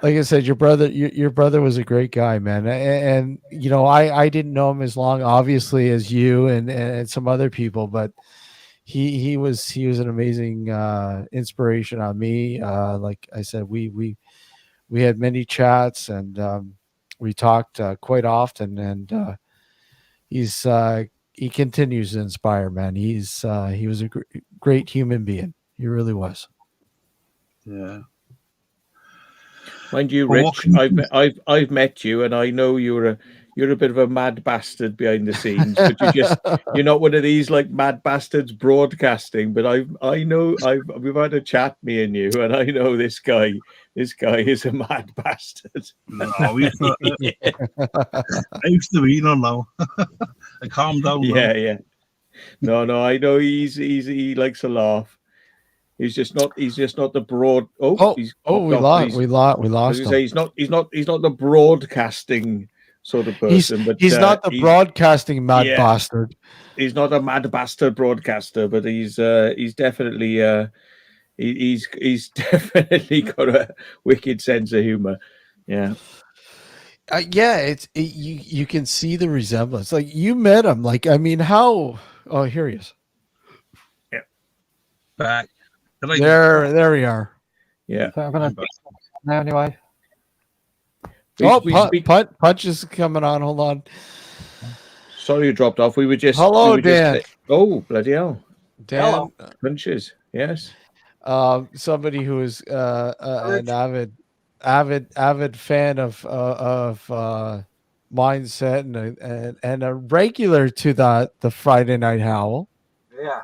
D: like I said, your brother was a great guy, man. And you know, I didn't know him as long, obviously, as you and some other people, but he was an amazing inspiration on me. Like I said, we had many chats, and we talked quite often, and he continues to inspire, man. He was a great human being. He really was.
J: Yeah.
C: Mind you, Rich, I've met you, and I know you're a bit of a mad bastard behind the scenes, but you're not one of these like mad bastards broadcasting. But we've had a chat, me and you, and I know this guy is a mad bastard.
J: No, I used to be, now. I calmed down.
C: Yeah. No, I know he likes to laugh. He's just not the broad.
D: We lost him.
C: He's not the broadcasting sort of person.
D: He's not the broadcasting mad bastard.
C: He's not a mad bastard broadcaster, but he's definitely he's definitely got a wicked sense of humor. Yeah.
D: You can see the resemblance. Like, you met him. Like, I mean, how? Oh, here he is.
J: Yeah. Back.
D: There we are.
C: Yeah.
I: So I'm gonna now anyway.
D: Punch is coming on. Hold on.
C: Sorry you dropped off.
D: Hello, Dan.
C: Oh, bloody hell.
D: Dan.
C: Hello. Punches. Yes.
D: Somebody who is an avid fan of Mindset and a regular to the Friday Night Howl.
K: Yeah.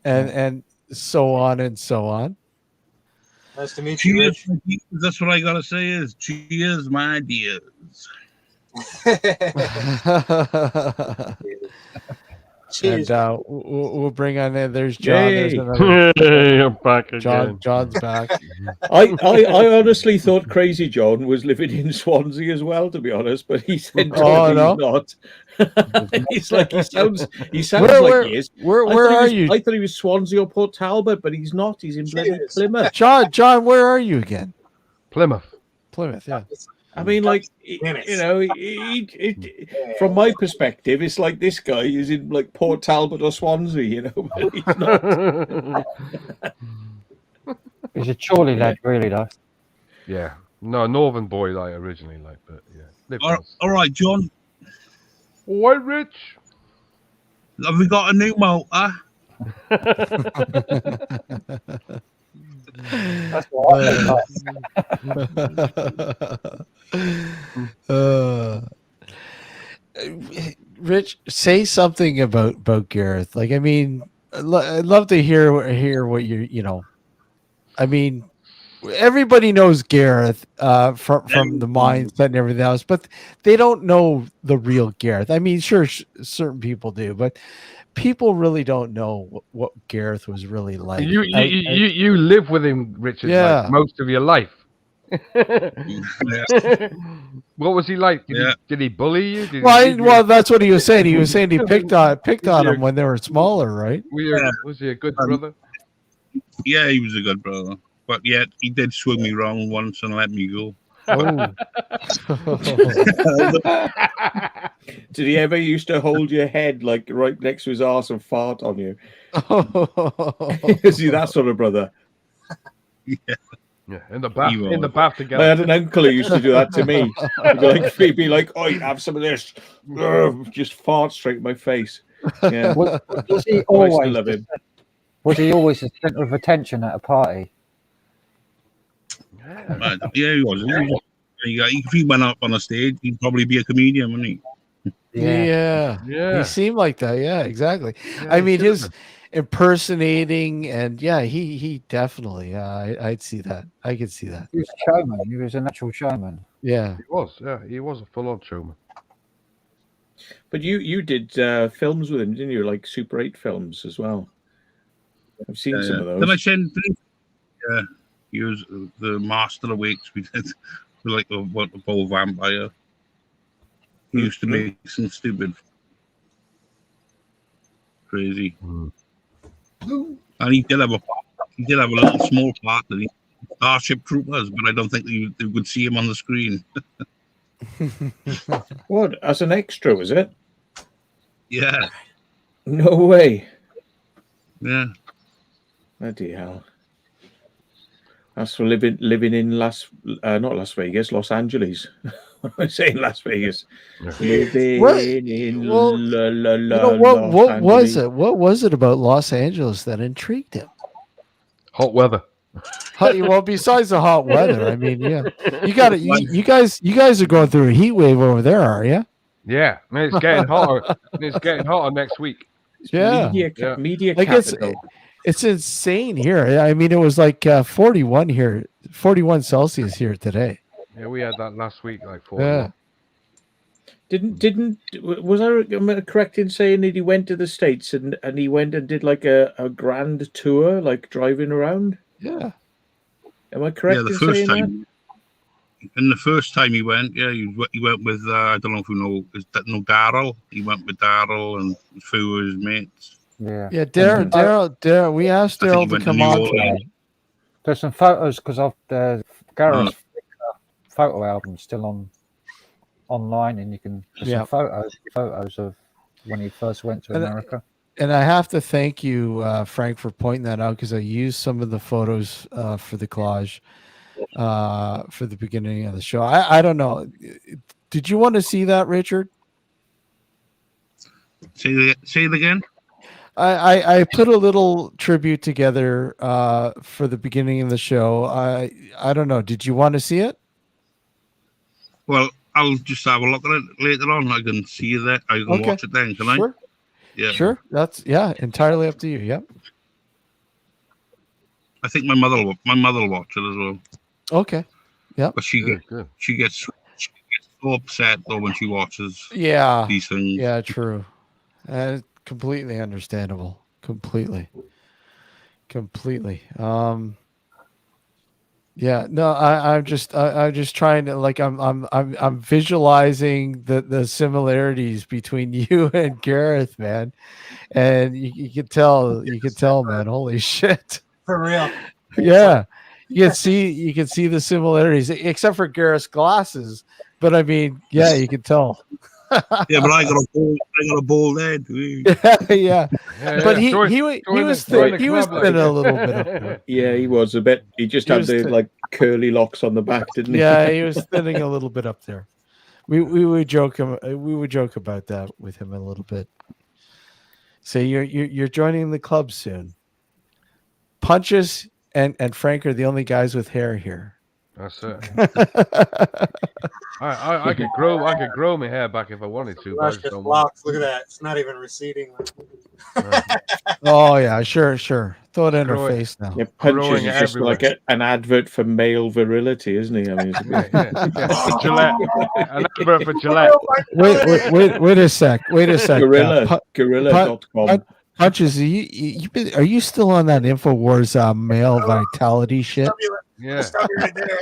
D: And so on and so on.
K: Nice to meet you, Rich.
J: That's what I gotta say is cheers, my dears.
D: And we'll bring on in. There's John.
C: Yay.
D: There's another.
H: You're back again.
D: John's back.
C: I honestly thought Crazy John was living in Swansea as well, to be honest, but he said he's not. He's like he sounds like he is.
D: Where are you?
C: I thought he was Swansea or Port Talbot, but he's not. He's in bloody Plymouth.
D: John, where are you again?
H: Plymouth,
D: yeah.
C: I mean, like, from my perspective, it's like this guy is in like Port Talbot or Swansea, but he's not.
I: He's a Chorley lad, really, though.
H: yeah, no, northern boy like originally, like, but yeah.
J: All right, John.
H: What, Rich?
J: Have we got a new motor?
I: That's what
D: Rich, say something about Gareth. Like, I mean, I'd love to hear what I mean, everybody knows Gareth from the Mindset and everything else, but they don't know the real Gareth. I mean, sure, certain people do, but people really don't know what Gareth was really like.
H: You live with him, Richard, like most of your life. What was he like? Did he bully you?
D: Well, that's what he was saying. He was saying he picked on them when they were smaller, right?
H: Was he a good brother?
J: Yeah, he was a good brother. But yet he did swing me wrong once and let me go.
D: Oh.
C: Did he ever used to hold your head like right next to his arse and fart on you? Is he that sort of brother?
H: Yeah, in the bath
C: I
H: together.
C: had an uncle who used to do that to me. He'd be like, "Oh, have some of this." Just fart straight in my face. Yeah.
I: Was he
C: I
I: always?
C: still love him.
I: Was he always the centre of attention at a party?
J: Yeah, he was. If he went up on a stage, he'd probably be a comedian, wouldn't he?
D: Yeah.
H: Yeah.
D: He seemed like that. Yeah, exactly.
H: Yeah,
D: I
H: he
D: mean,
H: should have
D: his impersonating and he definitely. I'd see that. I could see that.
I: He was a showman. He was a natural showman.
D: Yeah.
H: He was. Yeah, he was a full-on showman.
C: But you did films with him, didn't you? Like Super 8 films as well. I've seen some of those.
J: Did I send? Yeah, he was the master of weights. We did like a bull vampire. He used to make some stupid, crazy. And he did have a little small part in Starship Troopers, but I don't think they would see him on the screen.
C: What? As an extra, was it?
J: Yeah.
C: No way.
J: Yeah.
C: Bloody hell. That's for living in not Las Vegas, Los Angeles. What am I saying, Las Vegas? Living in
D: Well, what was it? What was it about Los Angeles that intrigued him?
H: Hot weather.
D: Well, besides the hot weather, I mean, yeah, you guys are going through a heat wave over there, are you?
H: Yeah, I mean, it's getting hotter. It's getting hotter next week.
D: Yeah,
C: media
D: like
C: capital.
D: It's insane here. I mean, it was like 41 here, 41 Celsius here today.
H: Yeah, we had that last week, like 4.
D: Yeah.
C: Was I correct in saying that he went to the States and he went and did like a grand tour, like driving around?
D: Yeah.
C: Am I correct in saying that?
J: And the first time he went, yeah, he went with I don't know if you know Daryl. He went with Daryl and a few of his mates.
I: Yeah.
D: Yeah, Daryl. We asked Daryl to come on today.
I: There's some photos because of the Gareth's photo album still online, and you can some photos of when he first went to America.
D: And I have to thank you, Frank, for pointing that out because I used some of the photos for the collage for the beginning of the show. I don't know. Did you want to see that, Richard?
J: Say it again.
D: I put a little tribute together for the beginning of the show. I don't know. Did you want to see it?
J: Well, I'll just have a look at it later on. I can see that. I can watch it then, can
D: I?
J: Yeah.
D: Sure. That's entirely up to you. Yep.
J: I think my mother will watch it as well.
D: Okay. Yeah.
J: But she gets so upset though when she watches these things.
D: Yeah, true. Completely understandable. Completely. Yeah, no, I'm just trying to I'm visualizing the similarities between you and Gareth, man, and you could tell, man. Holy shit!
K: For real.
D: Yeah, you can see the similarities, except for Gareth's glasses. But I mean, yeah, you can tell.
J: Yeah, but I got a bald head.
D: Yeah. But he was thin a little bit.
C: Yeah, he was a bit. He just had the curly locks on the back, didn't he?
D: Yeah, he was thinning a little bit up there. We would joke about that with him a little bit. So you're joining the club soon. Punches and Frank are the only guys with hair here.
H: That's it. I could grow my hair back if I wanted to. But I just don't want.
K: Look at that. It's not even receding.
D: Oh yeah, sure. Throw it in her face now.
C: Yeah, Punches is just like an advert for male virility, isn't he? I mean,
H: Gillette. An advert for Gillette.
D: Wait a sec.
C: Gorilla.com.
D: Punches, are you still on that InfoWars male vitality shit?
H: Yeah.
K: Stop you right there.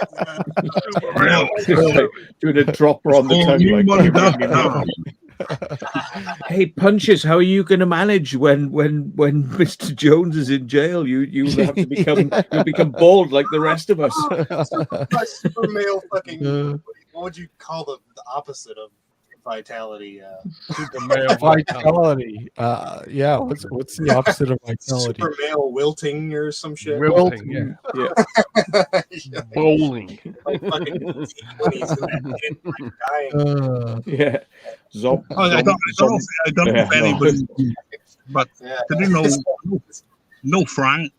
C: Doing a dropper on the tongue. Hey, Punches, how are you going to manage when Mr. Jones is in jail? You have to become bald like the rest of us.
K: Super male fucking. What would you call the opposite of vitality.
H: Super male
D: Vitality. Yeah. What's the opposite of vitality?
K: Super male wilting or some shit.
H: Wilting, yeah.
K: Yeah.
H: Bowling.
K: Like fucking when he's in that pit, like, dying.
C: Yeah.
J: I don't know if anybody, but did you know Frank?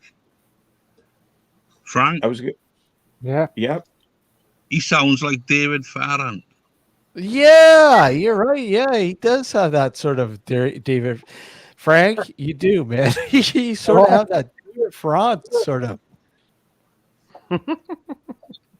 J: Frank?
C: I was good.
I: Yeah.
C: Yep.
J: He sounds like David Farrant.
D: Yeah, you're right. Yeah, he does have that sort of David Frank. You do, man. You sort of have that David Front sort of.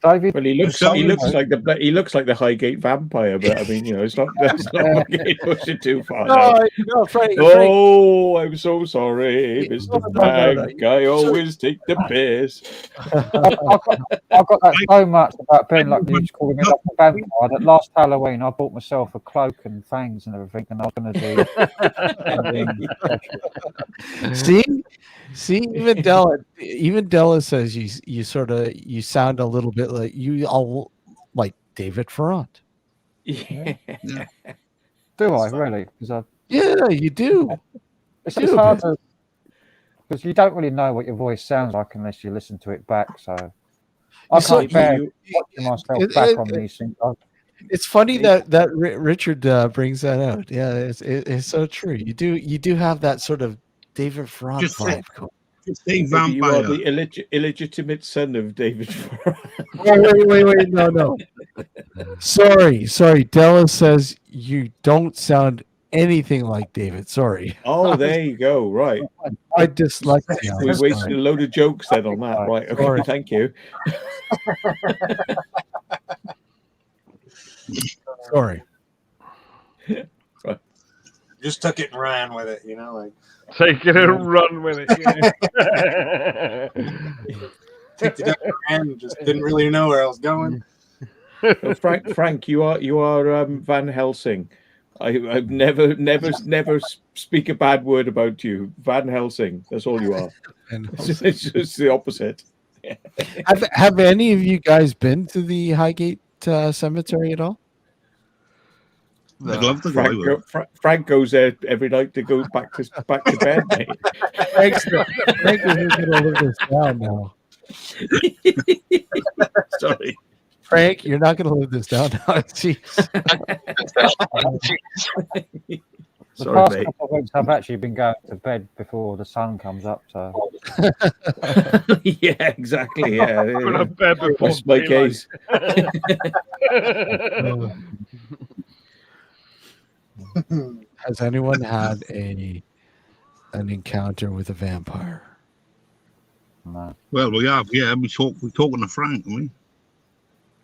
I: David,
C: Well, he looks like the Highgate vampire, but I mean, it's not. That's not pushing too far.
D: No, Frank.
C: Oh, I'm so sorry, Mr. Frank. I always take the piss.
I: I've got that so much about being like you calling me like a vampire that last Halloween I bought myself a cloak and fangs and everything, and I was going to do.
D: See, even Della says you sound a little bit like you all like David Front.
C: Yeah.
I: Do I really?
D: Yeah, you do.
I: It's just hard because you don't really know what your voice sounds like unless you listen to it back. So I can't bear watching myself back on these things.
D: It's funny that Richard brings that out. Yeah, it's so true. You do have that sort of David Front vibe.
C: You are the illegitimate son of David Front.
D: Wait, no. Sorry. Della says you don't sound anything like David. Sorry.
C: Oh, there you go. Right.
D: I dislike you.
C: We wasted a load of jokes then on that. Right. Okay.
D: Sorry.
C: Thank you.
D: Sorry.
C: Right.
K: Just took it and ran with it, like.
H: Take it and run with it.
K: Take it and just didn't really know where I was going.
C: Well, Frank, you are Van Helsing. I've never speak a bad word about you. Van Helsing. That's all you are. It's just the opposite.
D: Have any of you guys been to the Highgate Cemetery at all?
J: I'd love to go.
C: Frank goes there every night to go back to bed. Mate.
D: Frank's going to live this down now.
C: Sorry,
D: Frank, you're not going to live this down now.
I: The past couple of weeks, I've actually been going to bed before the sun comes up. So
C: yeah, exactly. Yeah,
H: Going to bed before
C: that's my case.
D: Has anyone had an encounter with a vampire?
I: no.
J: Well, we have. Yeah, we're talking to Frank, aren't we?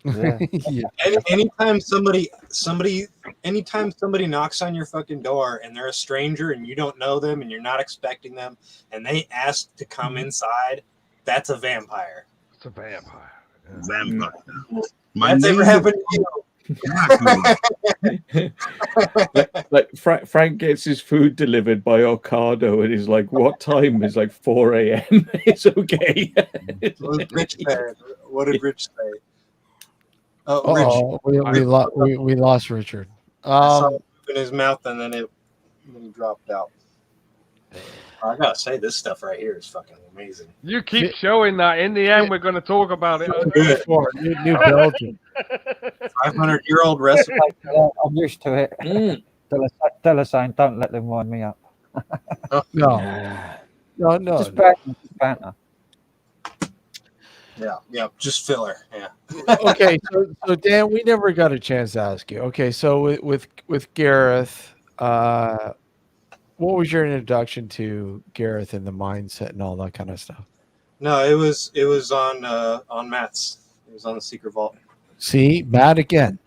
I: Yeah.
D: Yeah.
K: Anytime somebody knocks on your fucking door and they're a stranger and you don't know them and you're not expecting them and they ask to come inside, that's a vampire.
H: It's a vampire.
J: Vampire.
K: That's ever happened to you?
C: like Frank gets his food delivered by Ocado and he's like, what time? It's like 4 a.m. It's okay.
K: What did Rich say?
D: We lost Richard.
K: I saw it in his mouth and then he dropped out. I gotta say, this stuff right here is fucking amazing.
H: You keep showing that. In the end, we're going to talk about it.
D: New Belgium.
K: 500-year-old recipe.
I: I'm used to it. Della saying, "Don't let them wind me up."
D: No.
I: Just banter.
K: Yeah, just filler. Yeah.
D: Okay, so Dan, we never got a chance to ask you. Okay, so with Gareth, what was your introduction to Gareth and the mindset and all that kind of stuff?
K: No, it was on Matt's. It was on the Secret Vault.
D: See, Matt again.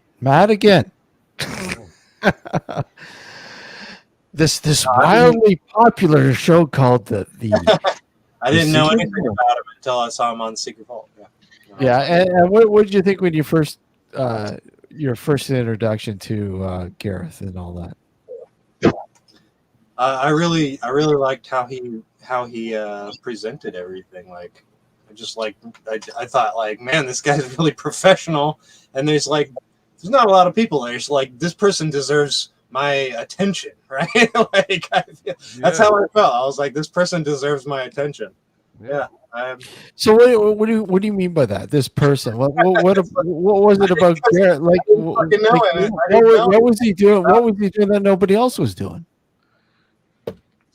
D: This wildly popular show called the
K: I didn't know anything about him until I saw him on Secret Vault.
D: Yeah, and what did you think when you first your first introduction to Gareth and all that?
K: I really liked how he presented everything. Like, I thought, like, man, this guy's really professional. And there's there's not a lot of people there. It's like, this person deserves my attention, right? Like, that's how I felt. I was like, this person deserves my attention. Yeah.
D: So what do you mean by that? This person? What was it about Gareth? Like, what was he doing? What was he doing that nobody else was doing?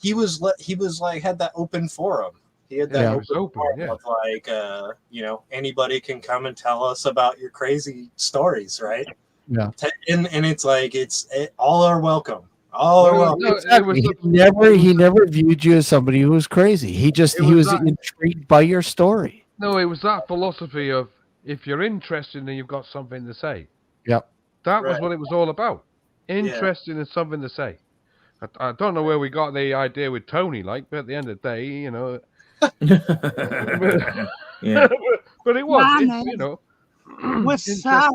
K: He was like, had that open forum. He had that open forum of like, anybody can come and tell us about your crazy stories, right?
D: Yeah.
K: And it's like, all are welcome. All are welcome.
D: Exactly. He never viewed you as somebody who was crazy. He was intrigued by your story.
H: No, it was that philosophy of, if you're interested and you've got something to say.
D: Yep.
H: That was what it was all about. Interested in something to say. I don't know where we got the idea with Tony, but at the end of the day, but it was,
L: What's up?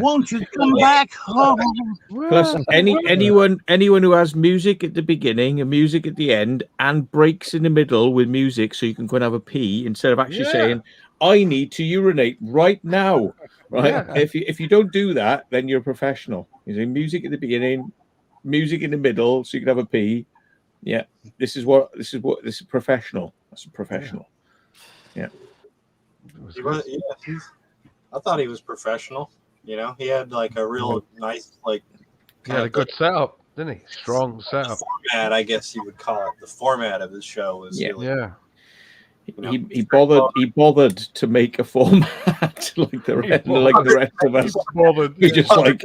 L: Won't you come back home?
C: Plus, anyone who has music at the beginning and music at the end and breaks in the middle with music, so you can go and have a pee instead of actually saying, "I need to urinate right now." Right? Yeah. If you don't do that, then you're a professional. You say music at the beginning, music in the middle, so you can have a pee. Yeah, this is professional. That's a professional. Yeah.
K: I thought he was professional. He had like a real nice, like,
C: He had a good setup, didn't he? Strong setup.
K: Format, I guess you would call it. The format of his show was really,
C: He bothered to make a format like the rest of us. He just like,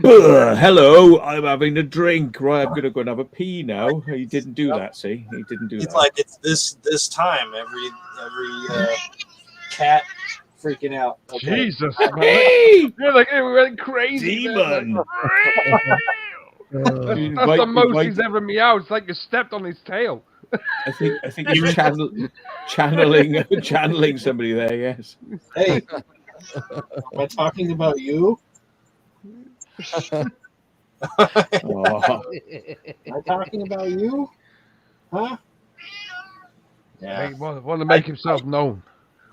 C: hello, I'm having a drink. Right, I'm going to go and have a pee now. He didn't do that. See, he didn't do that.
K: It's like it's this time every cat freaking out. Okay.
C: Jesus,
H: hey! You're like, we went crazy.
C: Demon.
H: That's the most he's ever meowed. It's like you stepped on his tail.
C: I think he's channeling somebody there. Yes.
K: Hey, am I talking about you? Am I talking about you? Huh?
H: Yeah. He want to make himself known.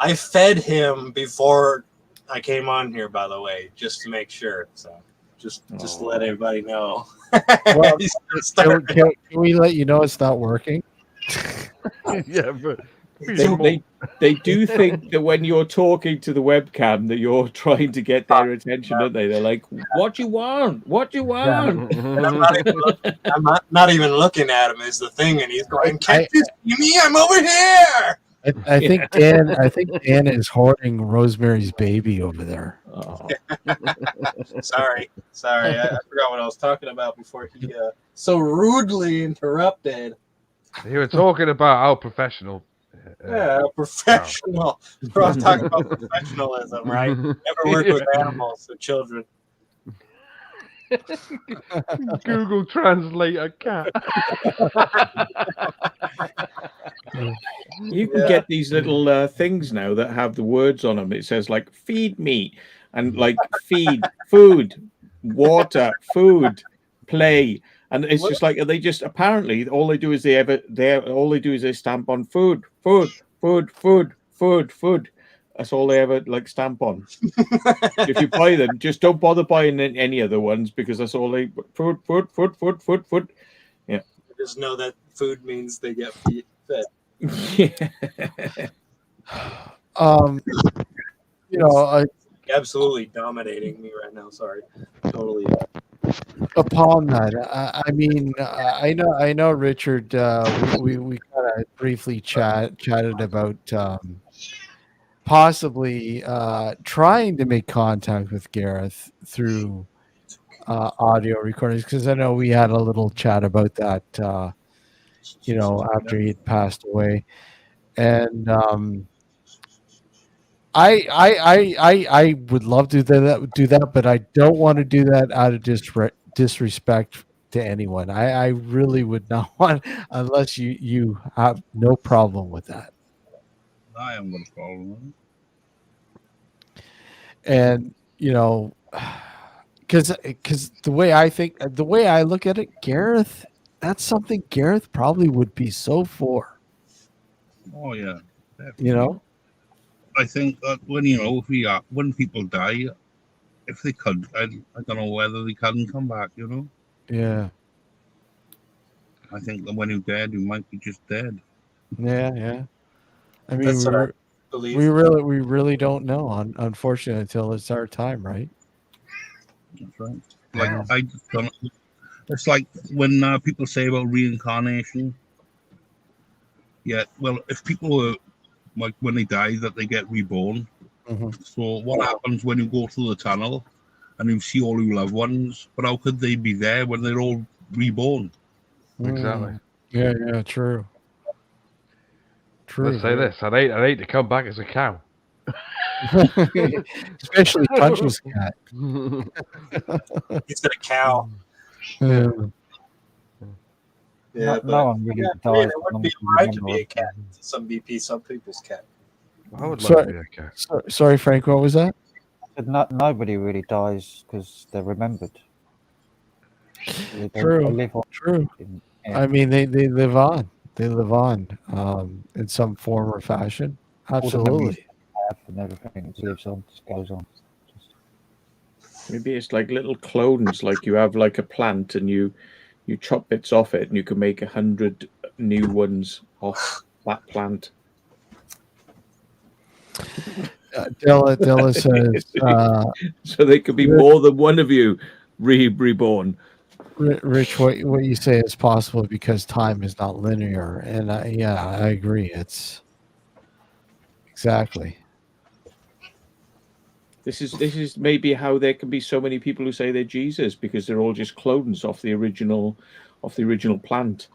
K: I fed him before I came on here, by the way, just to make sure. So just to let everybody know.
D: Well, can we let you know it's not working?
H: Yeah, but
C: they do think that when you're talking to the webcam that you're trying to get their attention, don't they? They're like, "What you want? What you want?"
K: I'm not even looking at him is the thing, and he's going, "Can't you see me? I'm over here."
D: I think Dan is hoarding Rosemary's Baby over there.
C: Oh.
K: Sorry. I forgot what I was talking about before he so rudely interrupted.
H: You were talking about how professional.
K: Professional. We're all talking about professionalism, right? Never work with animals or children.
H: Google Translate a cat.
C: You can get these little things now that have the words on them. It says like "feed me" and like "feed," "food," "water," "food," "play," and it's just like they just apparently all they do is they stamp on food. That's all they ever like stamp on. If you buy them, just don't bother buying any other ones because that's all they food. Yeah.
K: Just know that food means they get fed.
C: Yeah.
K: Absolutely dominating me right now. Sorry, totally.
D: Upon that, I mean, I know, Richard. We kind of briefly chatted about possibly trying to make contact with Gareth through audio recordings because I know we had a little chat about that. After he had passed away, and I would love to do that, but I don't want to do that out of disrespect to anyone. I really would not want, unless you have no problem with that.
J: I am no problem with it.
D: And because the way I look at it, Gareth, that's something Gareth probably would be so for.
J: Oh yeah, definitely. I think that when people die, if they could, I don't know whether they can come back. You know.
D: Yeah.
J: I think that when you're dead, you might be just dead.
D: Yeah. Yeah. I mean,
K: That's what I believe.
D: we really don't know, unfortunately, until it's our time, right?
J: That's right. Like I just don't. It's like when people say about reincarnation. Yeah, well, if people were like when they die, that they get reborn. So what happens when you go through the tunnel and you see all your loved ones? But how could they be there when they're all reborn?
H: Exactly.
D: Yeah. Yeah. True. True.
H: Let's say this: I'd hate to come back as a cow.
D: Especially Punch's cat.
K: He's got a cow.
D: Yeah.
K: Yeah,
I: no one really dies.
K: It would be right to be a cat. Some people's cat.
H: I would like to be a cat.
D: Sorry, Frank. What was that?
I: Nobody really dies because they're remembered.
D: True.
I: They live on.
D: True. I mean, they live on. They live on in some form or fashion. Absolutely.
I: And everything lives on, just goes on.
C: Maybe it's like little clones, like you have like a plant and you chop bits off it and you can make 100 new ones off that plant.
D: Della says
C: so there could be more than one of you reborn.
D: Rich, what you say is possible because time is not linear, and I agree. It's exactly.
C: This is maybe how there can be so many people who say they're Jesus because they're all just clones off the original plant.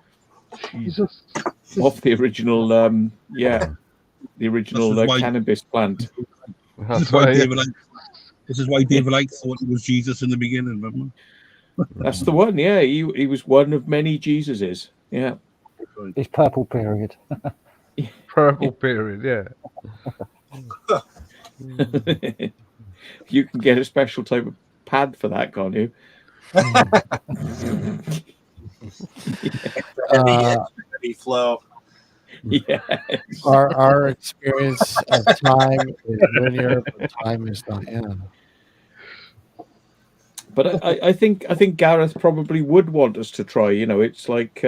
H: Jesus.
C: Off the original the original cannabis plant.
J: This is why David Icke thought it was Jesus in the beginning, remember?
C: That's the one, yeah. He was one of many Jesuses. Yeah.
I: It's purple period.
H: Purple period, yeah.
C: You can get a special type of pad for that, can't you?
K: Heavy flow.
C: Yeah.
D: Our experience of time is linear, but time is not. Yeah.
C: But I think Gareth probably would want us to try. You know, it's like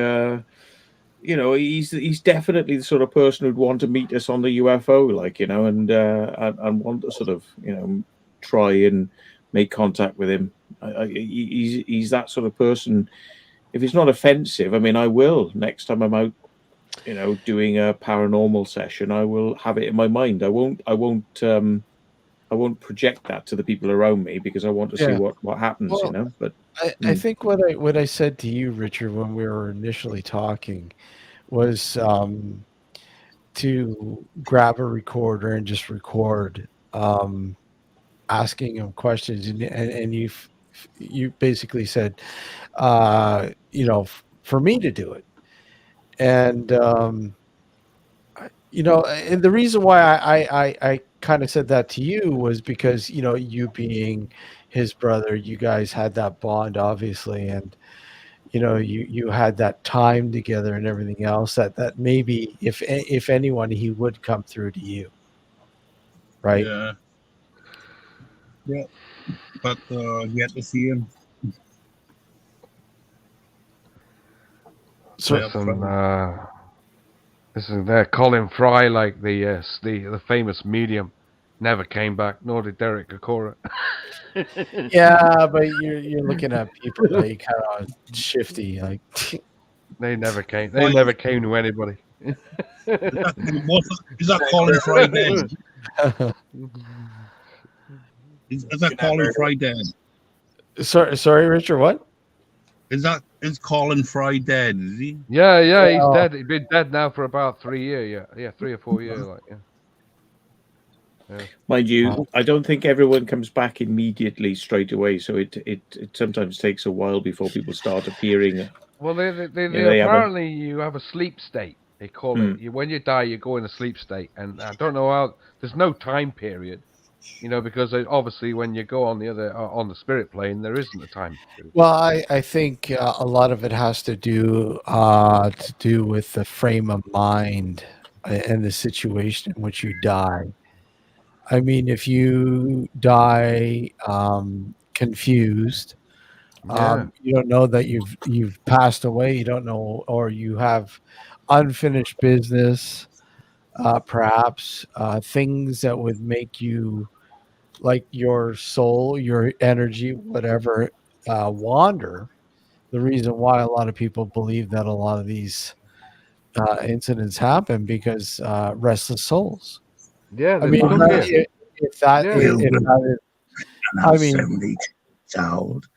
C: he's definitely the sort of person who'd want to meet us on the UFO, like, you know, and want to sort of, you know, try and make contact with him. He's that sort of person. If it's not offensive, I mean, I will next time I'm out, you know, doing a paranormal session. I will have it in my mind. I won't project that to the people around me because I want to see what happens, you know. But
D: I think what I said to you, Richard, when we were initially talking, was to grab a recorder and just record, asking him questions, and you basically said, you know, for me to do it, and you know, and the reason why I kind of said that to you was because, you know, you being his brother, you guys had that bond, obviously, and you know, you had that time together and everything else. That maybe if anyone, he would come through to you, right?
J: Yeah. Yeah, but yet to see him.
H: So this is there. Colin Fry, like the famous medium, never came back. Nor did Derek Akora.
D: Yeah, but you're looking at people like kind of shifty, like
H: they never came. They never came to anybody.
J: Is that Colin Fry dead? Is that Colin Fry dead?
D: Sorry, Richard. What?
J: Is Colin Fry dead? Is he?
H: Yeah, he's dead. He's been dead now for about 3 years. Yeah, 3 or 4 years. Like, yeah.
C: Mind you, I don't think everyone comes back immediately straight away. So it sometimes takes a while before people start appearing.
H: Well, they apparently you have a sleep state. They call it. When you die, you go in a sleep state, and I don't know how. There's no time period, you know, because obviously when you go on the spirit plane, there isn't a time period.
D: Well, I think a lot of it has to do with the frame of mind and the situation in which you die. I mean, if you die confused, you don't know that you've passed away. You don't know, or you have unfinished business, perhaps things that would make you, like your soul, your energy, whatever, wander. The reason why a lot of people believe that a lot of these incidents happen because restless souls.
H: Yeah,
D: I mean, if that is,
M: and I'm 72 years old,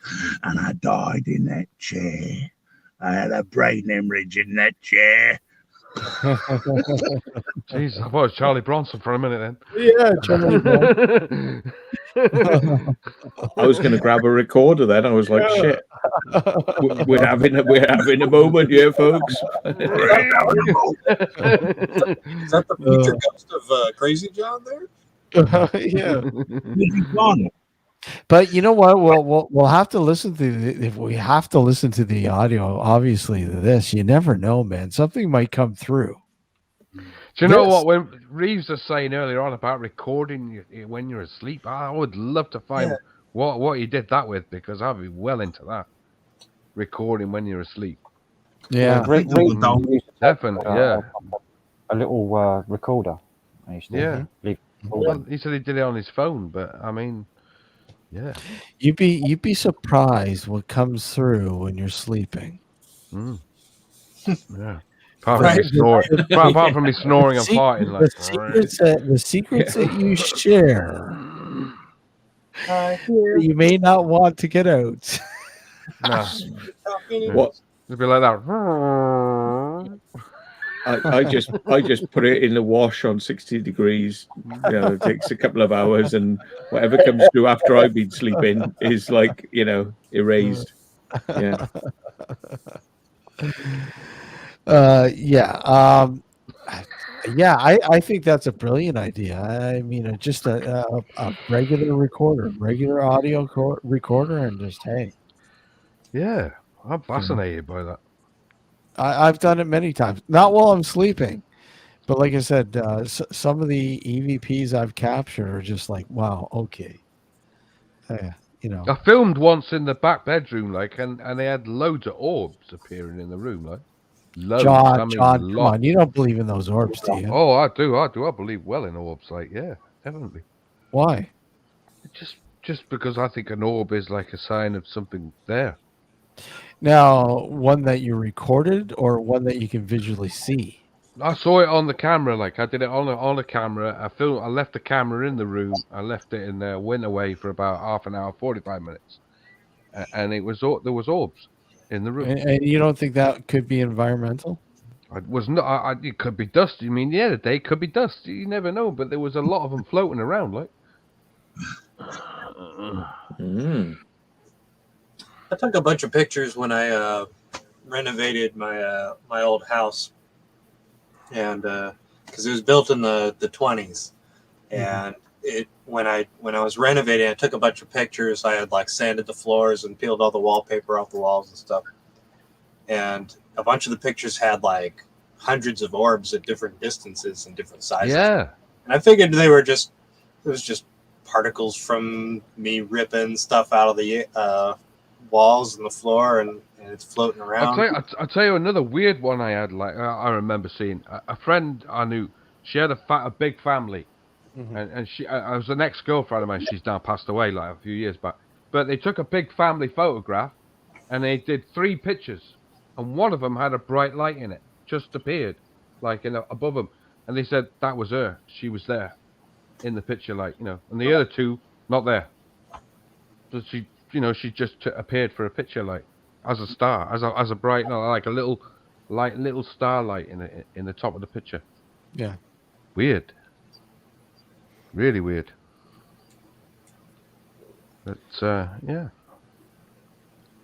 M: and I died in that chair. I had a brain hemorrhage in that chair.
H: Jeez, I thought it was Charlie Bronson for a minute then.
D: Yeah, Charlie Bronson.
C: I was going to grab a recorder then. I was like, shit. We're having a moment here, folks.
K: Is that the future ghost of Crazy John there?
D: Yeah. But you know what? We'll have to listen to if we have to listen to the audio. Obviously, to this, you never know, man. Something might come through.
H: Do you know what? When Reeves was saying earlier on about recording when you're asleep, I would love to find what he did that with, because I'd be well into that. Recording when you're asleep.
I: Yeah,
H: Definitely. Yeah.
I: A little recorder. I used to leave.
H: Well, he said he did it on his phone, but I mean, yeah.
D: You'd be surprised what comes through when you're sleeping.
H: Yeah. Apart from me snoring and farting, like
D: the secrets that you share, you may not want to get out.
H: No.
C: What?
H: It'd be like that.
C: I just put it in the wash on 60 degrees. You know, it takes a couple of hours, and whatever comes through after I've been sleeping is like, you know, erased. Yeah.
D: I think that's a brilliant idea. I mean, just a regular recorder, regular audio recorder, and just hey.
H: Yeah, I'm fascinated by that.
D: I've done it many times, not while I'm sleeping, but like I said, some of the EVPs I've captured are just like, wow, okay. You know,
H: I filmed once in the back bedroom, like, and they had loads of orbs appearing in the room, like. Loads.
D: John, come on, you don't believe in those orbs, do you?
H: Oh, I do. I believe well in orbs, like, yeah, definitely.
D: Why?
H: Just because I think an orb is like a sign of something there.
D: Now, one that you recorded or one that you can visually see?
H: I saw it on the camera, like I did it on a camera. I left the camera in the room. I left it in there, went away for about half an hour, 45 minutes, and there was orbs in the room.
D: And you don't think that could be environmental?
H: It was not. It could be dust. You mean, the day could be dust. You never know, but there was a lot of them floating around, like.
K: I took a bunch of pictures when I renovated my my old house, and because it was built in the 20s, and when I was renovating, I took a bunch of pictures. I had like sanded the floors and peeled all the wallpaper off the walls and stuff, and a bunch of the pictures had like hundreds of orbs at different distances and different sizes.
H: Yeah,
K: and I figured it was just particles from me ripping stuff out of the walls and the floor, and it's floating around.
H: I'll tell you another weird one I had. Like I remember seeing a friend I knew. She had a big family, and she I was an ex-girlfriend of mine. She's now passed away, like a few years back. But they took a big family photograph, and they did 3 pictures, and one of them had a bright light in it, just appeared, like above them, and they said that was her. She was there, in the picture, like, you know, and the other 2 not there. So she just appeared for a picture, like as a star, as a bright, like a little starlight in the top of the picture.
D: Yeah,
H: weird, really weird. But yeah.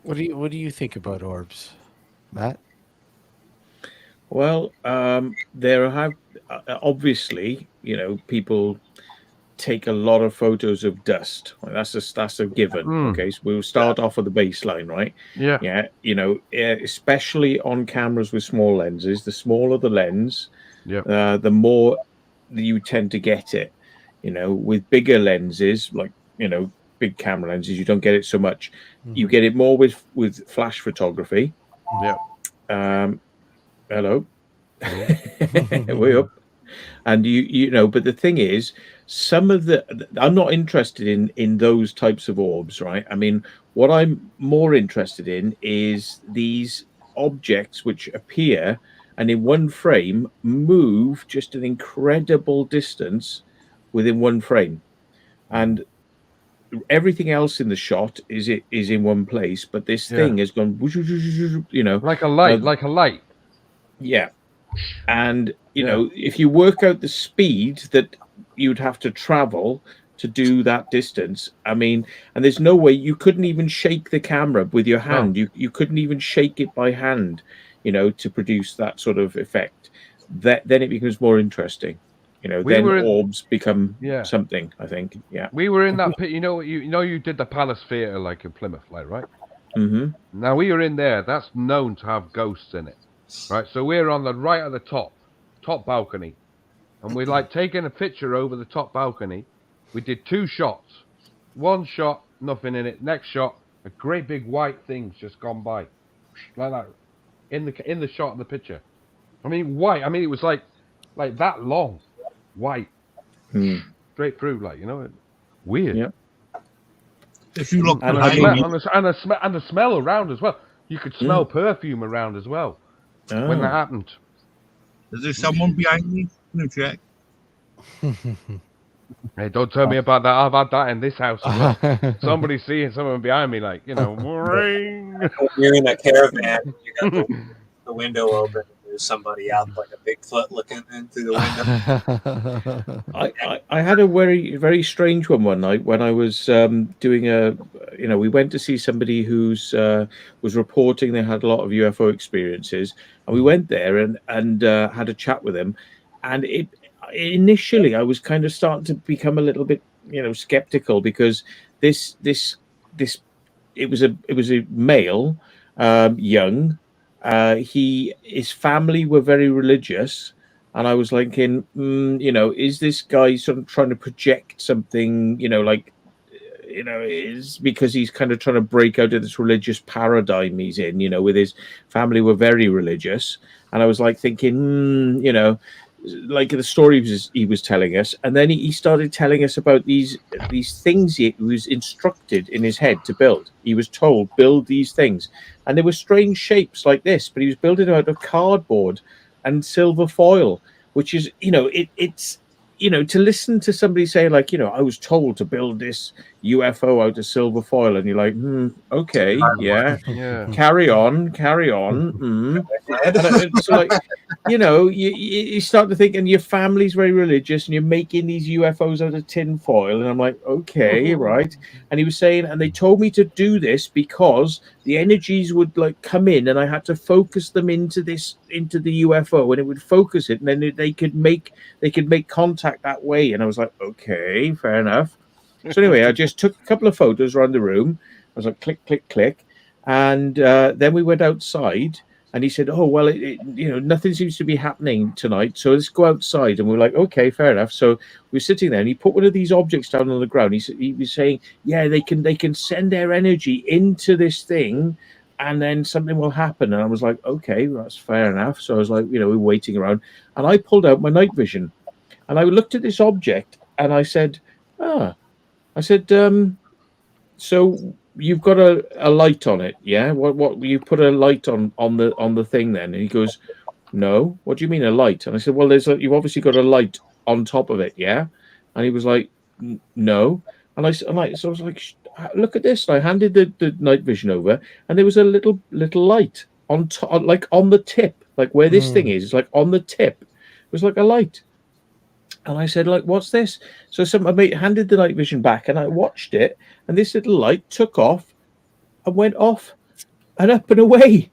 D: What do you think about orbs, Matt?
C: Well, there have obviously, you know, people take a lot of photos of dust. Well, that's a given. Okay, so we'll start off with the baseline, right? Yeah. You know, especially on cameras with small lenses, the smaller the lens, the more you tend to get it. with bigger lenses, like, big camera lenses, you don't get it so much. You get it more with flash photography.
H: Yeah.
C: Hello. Way up. And but the thing is, I'm not interested in those types of orbs, right? I mean, what I'm more interested in is these objects which appear and in one frame move just an incredible distance within one frame, and everything else in the shot is in one place, but this thing has gone,
H: like a light.
C: Yeah. And if you work out the speed that you'd have to travel to do that distance, I mean, and there's no way you couldn't even shake the camera with your hand. You couldn't even shake it by hand, to produce that sort of effect. Then it becomes more interesting. Then orbs become something, I think. Yeah.
H: We were in that pit. You did the Palace Theatre like in Plymouth, like, right?
C: Mm-hmm.
H: Now we were in there. That's known to have ghosts in it, right? So we're on the right at the top balcony, and we're like taking a picture over the top balcony. We did 2 shots. One shot, nothing in it. Next shot, a great big white thing's just gone by, like that, in the shot of the picture. I mean, white. I mean, it was like that long. White, straight through, like, weird.
C: Yeah.
J: If you look
H: and the smell around as well. You could smell perfume around as well when that happened.
J: Is there someone behind me? Can you check?
H: Hey, don't tell me about that. I've had that in this house as well. Somebody seeing someone behind me, like, ring.
K: You're in a caravan. You got the window open. There's somebody out like a Bigfoot looking in through the window.
C: I had a very, very strange one night when I was doing we went to see somebody who's was reporting they had a lot of UFO experiences, and we went there and had a chat with him, and initially I was kind of starting to become a little bit skeptical, because this it was a male, young. His family were very religious, and I was thinking, is this guy sort of trying to project something, is because he's kind of trying to break out of this religious paradigm he's in, with his family were very religious. And I was like thinking, like the stories he was telling us, and then he started telling us about these things he was instructed in his head to build. He was told, build these things, and they were strange shapes like this, but he was building out of cardboard and silver foil, which is, it's to listen to somebody say, like, I was told to build this UFO out of silver foil, and you're like, okay, yeah. carry on. So, like, you start to think, and your family's very religious, and you're making these UFOs out of tin foil, and I'm like, okay, right. And he was saying, and they told me to do this because the energies would like come in, and I had to focus them into the UFO, and it would focus it, and then they could make contact that way. And I was like, okay, fair enough. So anyway, I just took a couple of photos around the room. I was like, click, click, click. And then we went outside, and he said, oh, well, nothing seems to be happening tonight, so let's go outside. And we were like, okay, fair enough. So we were sitting there, and he put one of these objects down on the ground. He was saying, yeah, they can send their energy into this thing, and then something will happen. And I was like, okay, well, that's fair enough. So I was like, we're waiting around. And I pulled out my night vision, and I looked at this object, and I said, so you've got a light on it, yeah? What you put a light on the thing then? And he goes, no. What do you mean a light? And I said, well, you've obviously got a light on top of it, yeah? And he was like, no. And so I was like, look at this. And I handed the night vision over, and there was a little light on top, like on the tip, like where this thing is. It's like on the tip. It was like a light. And I said, like, what's this? So somebody handed the night vision back, and I watched it, and this little light took off and went off and up and away.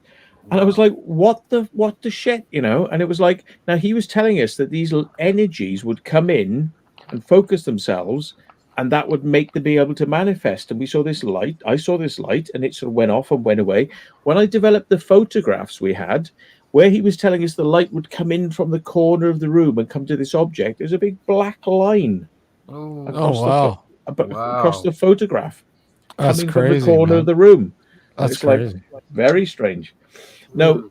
C: And I was like, what the shit, And it was like, now he was telling us that these energies would come in and focus themselves, and that would make them be able to manifest. And we saw this light. I saw this light, and it sort of went off and went away. When I developed the photographs we had, where he was telling us the light would come in from the corner of the room and come to this object, there's a big black line. And I was like, what the shit, And it was like, now he was telling us that these energies would come in and focus themselves, and that would make them be able to manifest. And we saw this light. I saw this light, and it sort of went off and went away. When I developed the photographs we had, where he was telling us the light would come in from the corner of the room and come to this object, there's a big black line.
H: Oh,
C: across across the photograph,
D: That's
C: coming
D: crazy,
C: from the corner
D: man.
C: of the room.
D: That's
C: It's
D: crazy.
C: like very strange. No,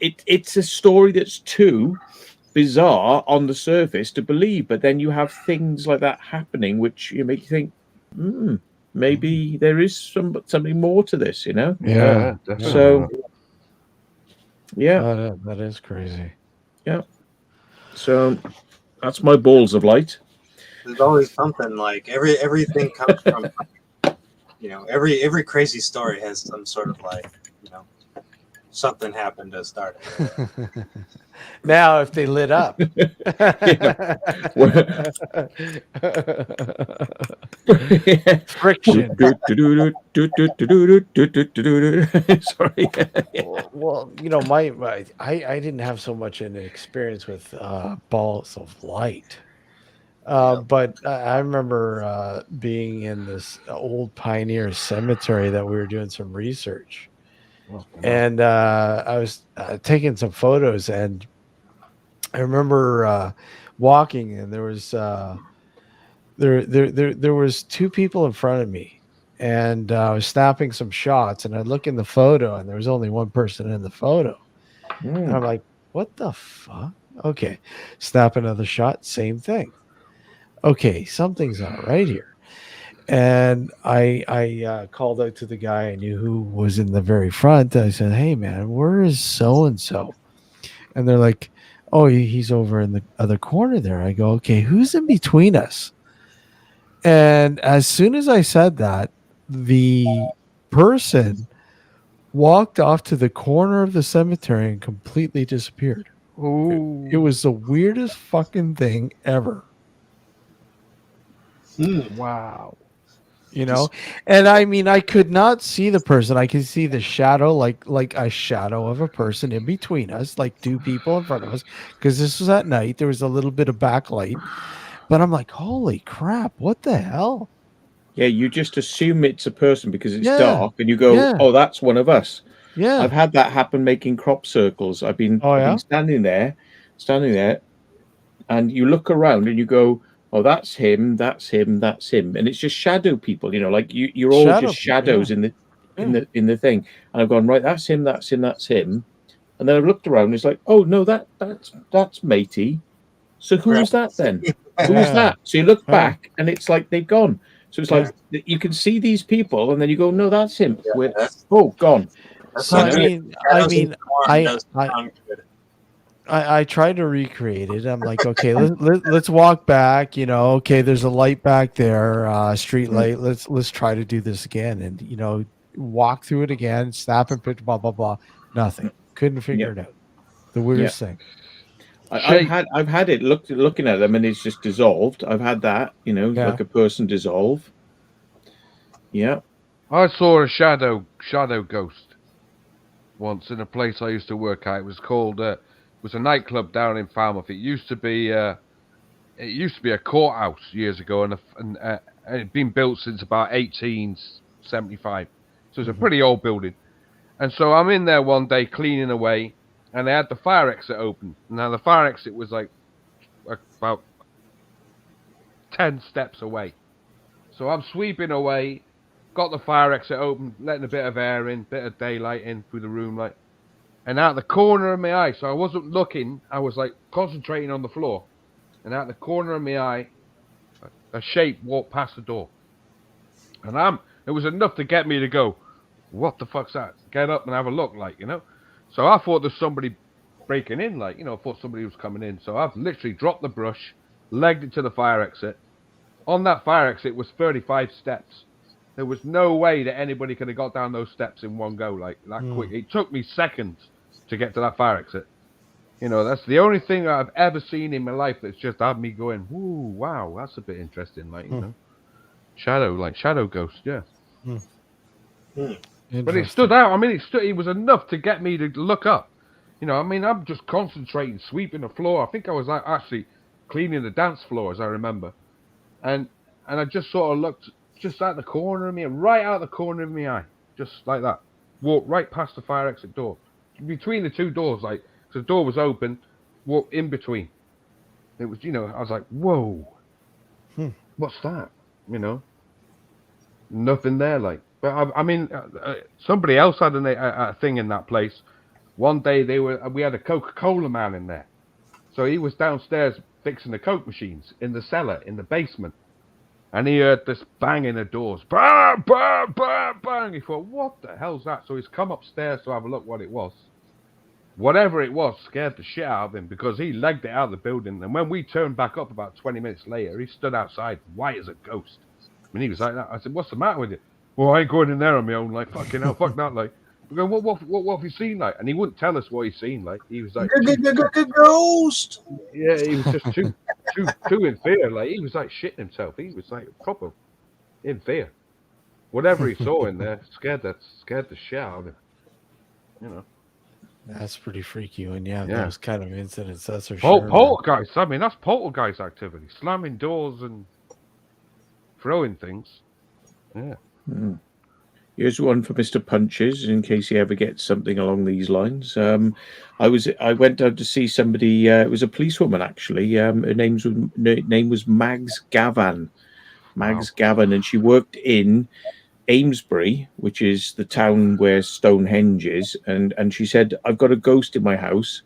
C: it's a story that's too bizarre on the surface to believe, but then you have things like that happening, which you make you think, maybe there is something more to this,
D: Yeah, definitely.
C: So, yeah,
D: that is crazy.
C: Yeah. So that's my balls of light.
K: There's always something like everything comes from, every crazy story has some sort of something happened to start it.
D: Now, if they lit up. Friction.
C: Sorry.
D: Well, I didn't have so much an experience with balls of light. But I remember being in this old pioneer cemetery that we were doing some research. And I was taking some photos, and I remember walking, and there was there was two people in front of me, and I was snapping some shots, and I look in the photo, and there was only one person in the photo, and I'm like, "What the fuck?" Okay, snap another shot, same thing. Okay, something's not right here. And I called out to the guy I knew who was in the very front. I said, "Hey, man, where is so and so?" And they're like, "Oh, he's over in the other corner there." I go, "Okay, who's in between us?" And as soon as I said that, the person walked off to the corner of the cemetery and completely disappeared. It was the weirdest fucking thing ever.
H: Wow.
D: And I mean, I could not see the person. I could see the shadow, like a shadow of a person in between us, like two people in front of us, because this was at night. There was a little bit of backlight, but I'm like, holy crap, what the hell?
C: Yeah, you just assume it's a person because it's
D: Yeah,
C: dark, and you go,
D: yeah.
C: "Oh, that's one of us."
D: Yeah.
C: I've had that happen making crop circles. I've been standing there, and you look around and you go, "Oh, that's him, that's him, that's him," and it's just shadow people. Like you're all
D: Shadow
C: just
D: people,
C: shadows
D: yeah.
C: in the thing. And I've gone, right, that's him, that's him, that's him, and then I've looked around. And it's like, oh no, that's matey. So who is that then? Who is that? So you look back, and it's like they've gone. So it's like you can see these people, and then you go, no, that's him. Gone.
D: So I tried to recreate it. I'm like, okay, let's walk back. Okay, there's a light back there, street light. Let's try to do this again, and walk through it again, snap and picture, blah blah blah. Nothing. Couldn't figure it out. The weirdest thing.
C: I've had it looking at them, and it's just dissolved. I've had that, like a person dissolve. Yeah.
H: I saw a shadow ghost once in a place I used to work at. It was called it was a nightclub down in Falmouth. It used to be a courthouse years ago, and it had been built since about 1875. So it's a pretty old building. And so I'm in there one day cleaning away, and they had the fire exit open. Now the fire exit was like about 10 steps away. So I'm sweeping away, got the fire exit open, letting a bit of air in, bit of daylight in through the room light. And out the corner of my eye, so I wasn't looking, I was like concentrating on the floor. And out the corner of my eye, a shape walked past the door. And it was enough to get me to go, what the fuck's that? Get up and have a look, So I thought there's somebody breaking in, I thought somebody was coming in. So I've literally dropped the brush, legged it to the fire exit. On that fire exit was 35 steps. There was no way that anybody could have got down those steps in one go that quick. It took me seconds to get to that fire exit. That's the only thing I've ever seen in my life that's just had me going, ooh, wow, that's a bit interesting. Shadow ghost, yeah. But it stood out. I mean, it was enough to get me to look up. I'm just concentrating, sweeping the floor. I think I was actually cleaning the dance floor, as I remember. And I just sort of looked just out the corner of me, right out the corner of my eye, just like that. Walked right past the fire exit door. Between the two doors, so the door was open, walked in between. It was, I was like, whoa. what's that? You know, nothing there. Like, but I mean, somebody else had a thing in that place. One day we had a Coca-Cola man in there, so he was downstairs fixing the Coke machines in the cellar in the basement, and he heard this banging the doors, bang, bang, bang, bang. He thought, what the hell's that? So he's come upstairs to have a look what it was. Whatever it was scared the shit out of him because he legged it out of the building. And when we turned back up about 20 minutes later, he stood outside, white as a ghost. I mean, he was like that. I said, what's the matter with you? Well, I ain't going in there on my own. Like, fucking hell, fuck that. Like, we go, what have you seen? Like, and he wouldn't tell us what he'd seen. Like, he was like,
L: Ghost.
H: yeah, he was just too in fear. Like, he was like shitting himself. He was like proper in fear. Whatever he saw in there scared the shit out of him. You know.
D: That's pretty freaky when you have those kind of incidents. That's for
H: sure.
D: sure.
H: Poltergeist. I mean, that's poltergeist activity. Slamming doors and throwing things. Yeah.
C: Here's one for Mr. Punches in case he ever gets something along these lines. I went down to see somebody. It was a policewoman actually. Her name was Mags Gavan. Gavan, and she worked in Amesbury, which is the town where Stonehenge is, and she said, I've got a ghost in my house.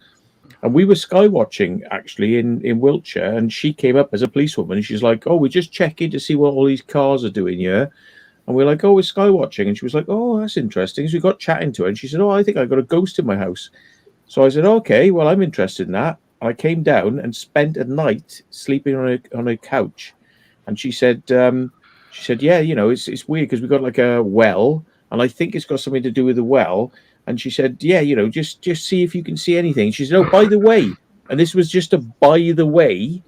C: And we were sky watching actually in Wiltshire, and she came up as a policewoman and she's like, oh, we're just checking to see what all these cars are doing here. And we're like, oh, we're sky watching. And she was like, oh, that's interesting. So we got chatting to her and she said, oh, I think I got a ghost in my house. So I said, okay, well, I'm interested in that. I came down and spent a night sleeping on a couch. And she said, yeah, you know, it's weird because we got like a well, and I think it's got something to do with the well. And she said, yeah, you know, just see if you can see anything. She said, oh, by the way, and this was just a by the way,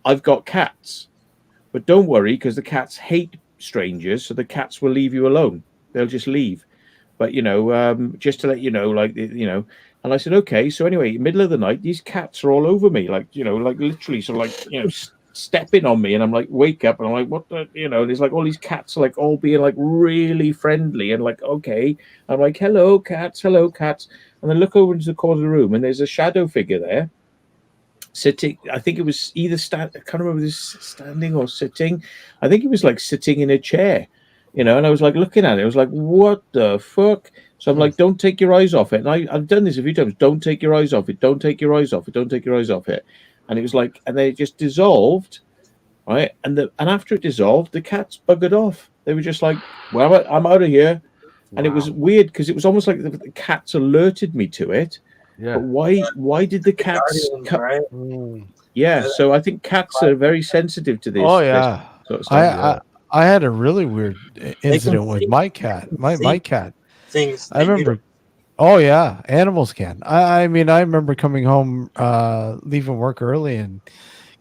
C: I've got cats, but don't worry because the cats hate strangers, so the cats will leave you alone. They'll just leave. But you know, just to let you know, like you know. And I said, okay. So anyway, middle of the night, these cats are all over me, like you know, like literally, so like you know. Stepping on me, and I'm like, wake up, and I'm like, what the, you know, there's like all these cats are like all being like really friendly and like, okay, I'm like, hello cats, and then look over into the corner of the room and there's a shadow figure there sitting. I think it was either I can't remember this standing or sitting. I think it was like sitting in a chair, you know, and I was like looking at it, I was like, what the fuck? So I'm like, don't take your eyes off it. And I've done this a few times. Don't take your eyes off it. Don't take your eyes off it. Don't take your eyes off it. And it was like, and they just dissolved, right? And after it dissolved, the cats buggered off. They were just like, well, I'm out of here. Wow. And it was weird because it was almost like the cats alerted me to it. Yeah. But why did the cats come? Yeah. So I think cats are very sensitive to this.
D: Oh yeah.
C: This sort of stuff.
D: I had a really weird incident with my cat. My cat.
K: Things.
D: I remember. Oh yeah, animals can. I mean, I remember coming home, leaving work early and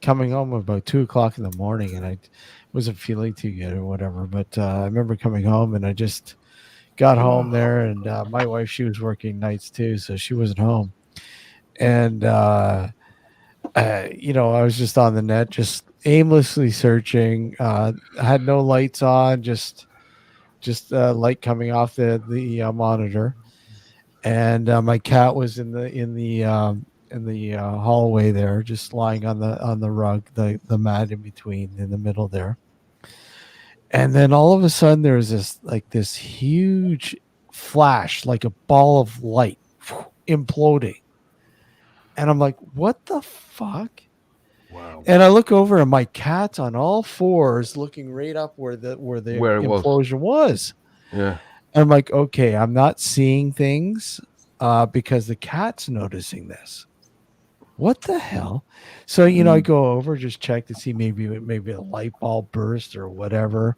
D: coming home about 2:00 in the morning, and I wasn't feeling too good or whatever. But I remember coming home, and I just got home there, and my wife, she was working nights too, so she wasn't home. And you know, I was just on the net, just aimlessly searching. I had no lights on, just light coming off the monitor. And my cat was in the hallway there, just lying on the rug, the mat in between, in the middle there. And then all of a sudden, there was this huge flash, like a ball of light, imploding. And I'm like, what the fuck? Wow! And I look over, and my cat's on all fours, looking right up where the implosion was.
H: Yeah.
D: I'm like, okay, I'm not seeing things because the cat's noticing this. What the hell? So, you know, I go over, just check to see maybe a light bulb burst or whatever.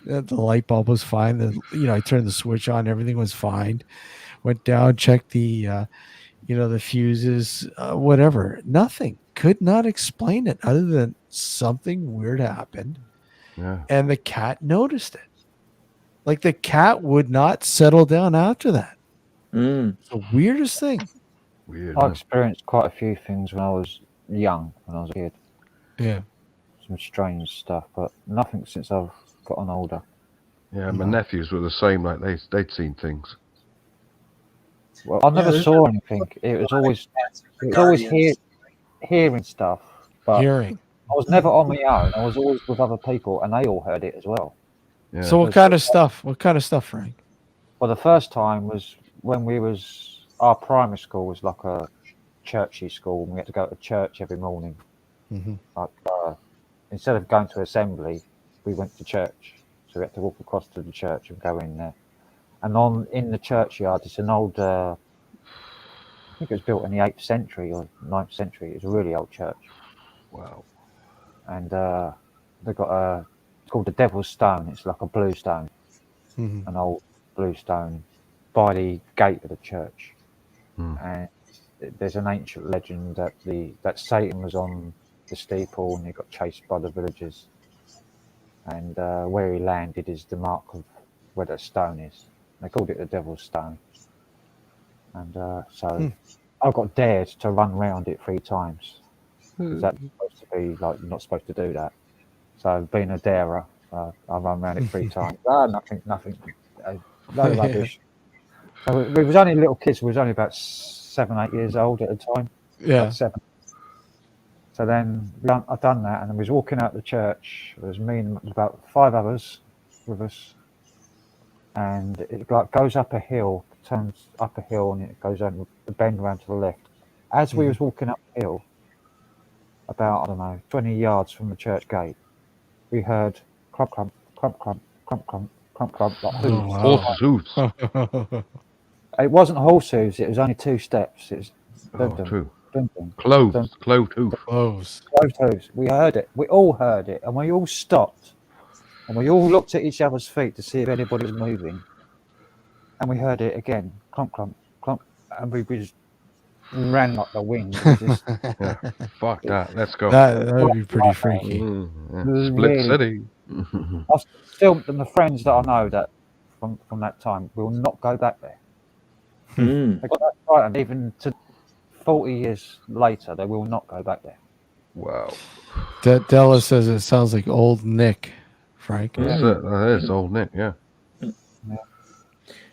D: The light bulb was fine. I turned the switch on. Everything was fine. Went down, checked the fuses, whatever. Nothing. Could not explain it other than something weird happened.
H: Yeah.
D: And the cat noticed it. Like the cat would not settle down after that. It's the weirdest thing.
H: Weird.
I: I experienced quite a few things when I was young, when I was a kid.
D: Yeah.
I: Some strange stuff, but nothing since I've gotten older.
H: Yeah, my nephews were the same. Like they'd seen things.
I: Well, I never saw anything. It was always hearing stuff. But
D: hearing.
I: I was never on my own. I was always with other people, and they all heard it as well.
H: Yeah.
D: So what kind of stuff? What kind of stuff, Frank?
I: Well, the first time was when our primary school was like a churchy school, and we had to go to church every morning.
D: Mhm.
I: Like instead of going to assembly, we went to church. So we had to walk across to the church and go in there. And in the churchyard, it's an old. I think it was built in the 8th century or 9th century. It's a really old church.
H: Wow.
I: And they've got it's called the Devil's Stone. It's like a blue stone,
D: Mhm.
I: an old blue stone by the gate of the church. And there's an ancient legend that Satan was on the steeple and he got chased by the villagers. And where he landed is the mark of where that stone is. They called it the Devil's Stone. And so I got dared to run around it 3 times. Because that's supposed to be like, you're not supposed to do that. So being a darer, I ran around it 3 times. Nothing. No rubbish. So we was only little kids. We was only about 7, 8 years old at the time.
D: Yeah.
I: About 7. So then I'd done that, and then we was walking out the church. It was me and about 5 others with us, and it like goes up a hill, turns up a hill, and it goes over the bend around to the left. As we was walking up the hill, about 20 yards from the church gate, we heard crump, crump, crump, crump, crump, crump, crump, crump, like hooves.
H: Horse hooves.
I: It wasn't horse hooves. It was only 2 steps. It was
H: True.
I: Clothes
H: hoof.
D: Clothes.
I: Closed hooves. We heard it. We all heard it, and we all stopped, and we all looked at each other's feet to see if anybody was moving. And we heard it again, clump, clump, clump, and we just ran like the wind. Just,
H: Yeah. Fuck that. Let's go.
D: That would be pretty freaky.
H: Split city.
I: I still, and the friends that I know that from that time will not go back there. They got that right, and even to 40 years later, they will not go back there.
H: Wow.
D: Della says it sounds like old Nick, Frank.
H: That is old Nick, yeah.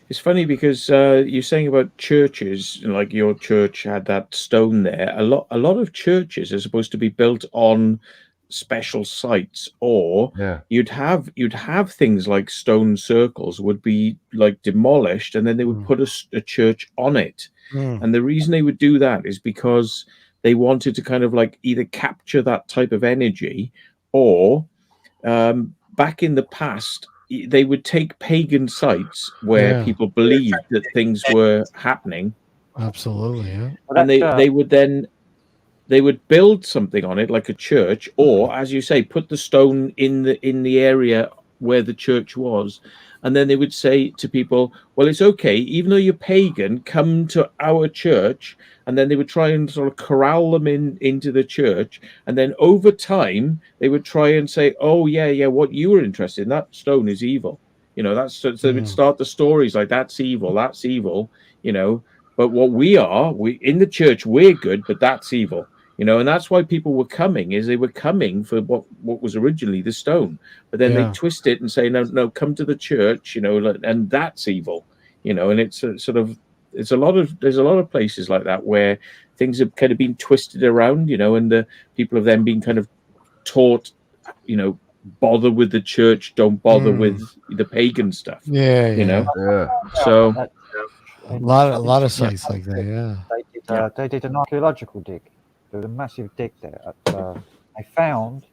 C: It's funny because you're saying about churches, like your church had that stone there. A lot of churches are supposed to be built on special sites, or you'd have things like stone circles would be like demolished, and then they would put a church on it. And the reason they would do that is because they wanted to kind of like either capture that type of energy, or back in the past, they would take pagan sites where people believed that things were happening.
D: Absolutely, yeah.
C: And they would build something on it, like a church, or, as you say, put the stone in the area where the church was. And then they would say to people, well, it's okay, even though you're pagan, come to our church. And then they would try and sort of corral them into the church. And then over time, they would try and say, oh, yeah, what you were interested in, that stone is evil. You know, so they would start the stories like, that's evil, you know. But what we in the church, we're good, but that's evil. You know, and that's why people were coming, is they were coming for what was originally the stone. But then they twist it and say, no, come to the church, you know, and that's evil, you know. And it's there's a lot of places like that where things have kind of been twisted around, you know, and the people have then been kind of taught, you know, bother with the church, don't bother with the pagan stuff. You know.
H: Yeah.
C: So
D: a lot of sites like that. Yeah.
I: They did an archaeological dig. There was a massive dig there. They found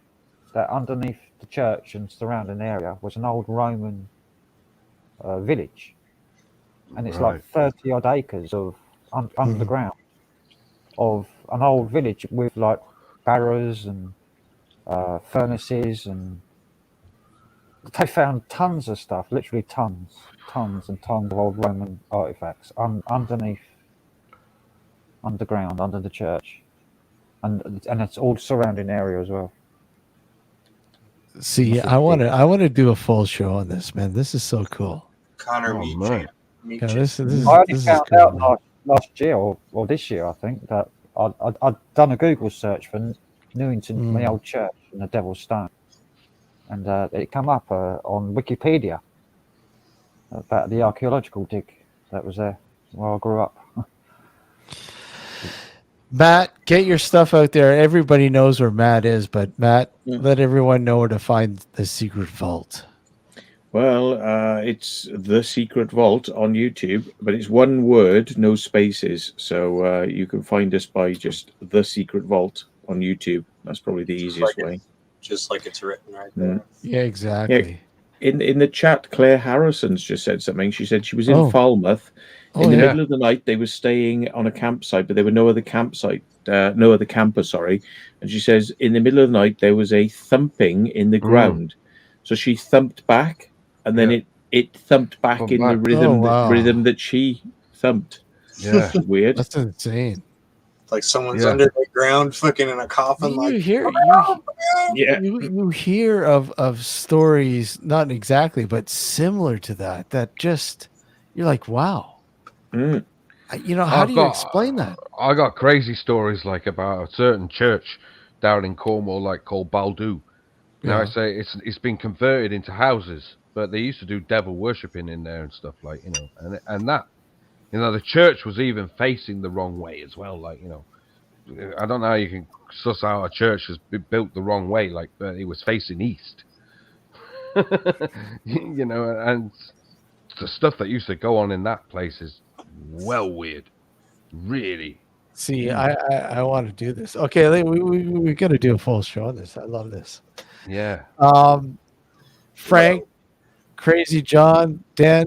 I: that underneath the church and surrounding area was an old Roman village, and it's like 30 odd acres of underground of an old village with like barrows and furnaces, and they found tons of stuff, literally tons and tons of old Roman artifacts underneath, underground, under the church. And it's all surrounding area as well.
D: See, I want to do a full show on this, man. This is so cool.
K: Connor,
D: I
I: only found out last year or this year, I think, that I'd done a Google search for Newington, my old church, and the Devil's Stone, and it came up on Wikipedia about the archaeological dig that was there where I grew up.
D: Matt, get your stuff out there. Everybody knows where Matt is, but Matt, let everyone know where to find the secret vault.
C: Well, it's The Secret Vault on YouTube, but it's one word, no spaces. So you can find us by just The Secret Vault on YouTube. That's probably the easiest way.
K: Just like it's written right there.
D: Yeah, exactly.
C: Yeah. In the chat, Claire Harrison's just said something. She said she was in Falmouth. In the middle of the night, they were staying on a campsite, but there were no other camper, sorry. And she says in the middle of the night, there was a thumping in the ground. So she thumped back, and then it thumped back in the rhythm that she thumped.
H: Yeah,
C: weird.
D: That's insane.
K: Like someone's under the ground, fucking in a coffin.
D: You hear of stories, not exactly, but similar to that. That just you're like, wow.
C: Mm.
D: How do you explain that?
H: I got crazy stories like about a certain church down in Cornwall, like called Baldu. Now I say it's been converted into houses, but they used to do devil worshipping in there and stuff like, and that, the church was even facing the wrong way as well. Like, I don't know how you can suss out a church has been built the wrong way, like, but it was facing east. And the stuff that used to go on in that place is well weird, really.
D: See, I want to do this. Okay, we got to do a full show on this. I love this.
H: Yeah.
D: Frank, Crazy John, Dan,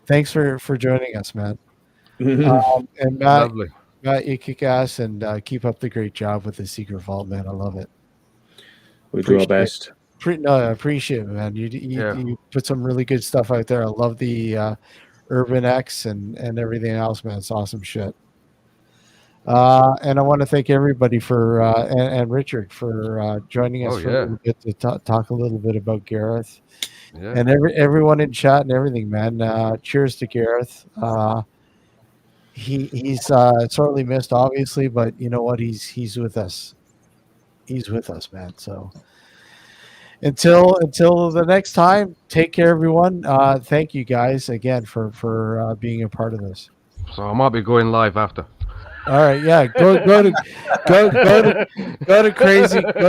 D: thanks for joining us, man. And Matt,
H: Lovely.
D: Matt, you kick ass and keep up the great job with the Secret Vault, man. I love it.
C: We do our best.
D: I appreciate it, man. You put some really good stuff out there. I love the Urban X and everything else, man. It's awesome shit. And I want to thank everybody for and Richard for joining us for a little bit to talk a little bit about Gareth and everyone in chat and everything, man. Cheers to Gareth. He's sorely missed, obviously, but you know what? He's with us. He's with us, man. So until the next time, take care, everyone. Thank you guys again for being a part of this.
H: So I might be going live after.
D: All right, yeah. Go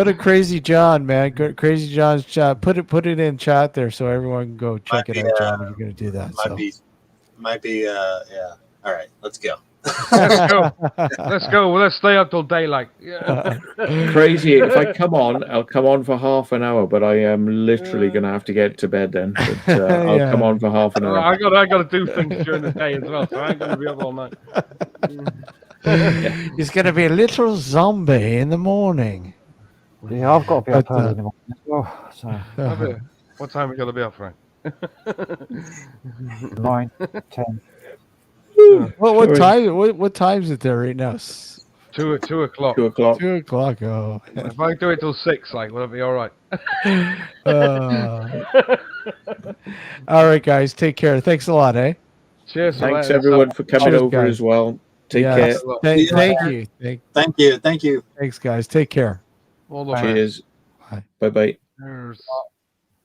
D: to Crazy John, man. Crazy John's chat. Put it in chat there so everyone can go check it out, John. If you're gonna do that,
K: Might be yeah. All right, let's go.
H: Let's go. Well, let's stay up till daylight. Yeah.
C: Crazy. If I come on, I'll come on for half an hour, but I am literally going to have to get to bed then. But, I'll come on for half an hour.
H: I got to do things during the day as well, so I ain't going to be up all night.
D: He's going to be a little zombie in the morning.
I: Yeah, I've got to be up early in the morning as well. So.
H: What time are we going to be up, Frank?
I: 9, 10.
D: Well, what time? What time is it there right now?
H: 2 o'clock.
C: 2 o'clock.
D: 2 o'clock. Oh,
H: if I do it till 6, like, will it be all right?
D: All right, guys. Take care. Thanks a lot, eh?
H: Cheers.
C: Thanks everyone for coming over
D: guys.
C: as well. Take care.
D: Thank you.
K: Thank you.
D: Thanks, guys. Take care.
H: All the
C: Cheers. Bye bye.
H: Cheers.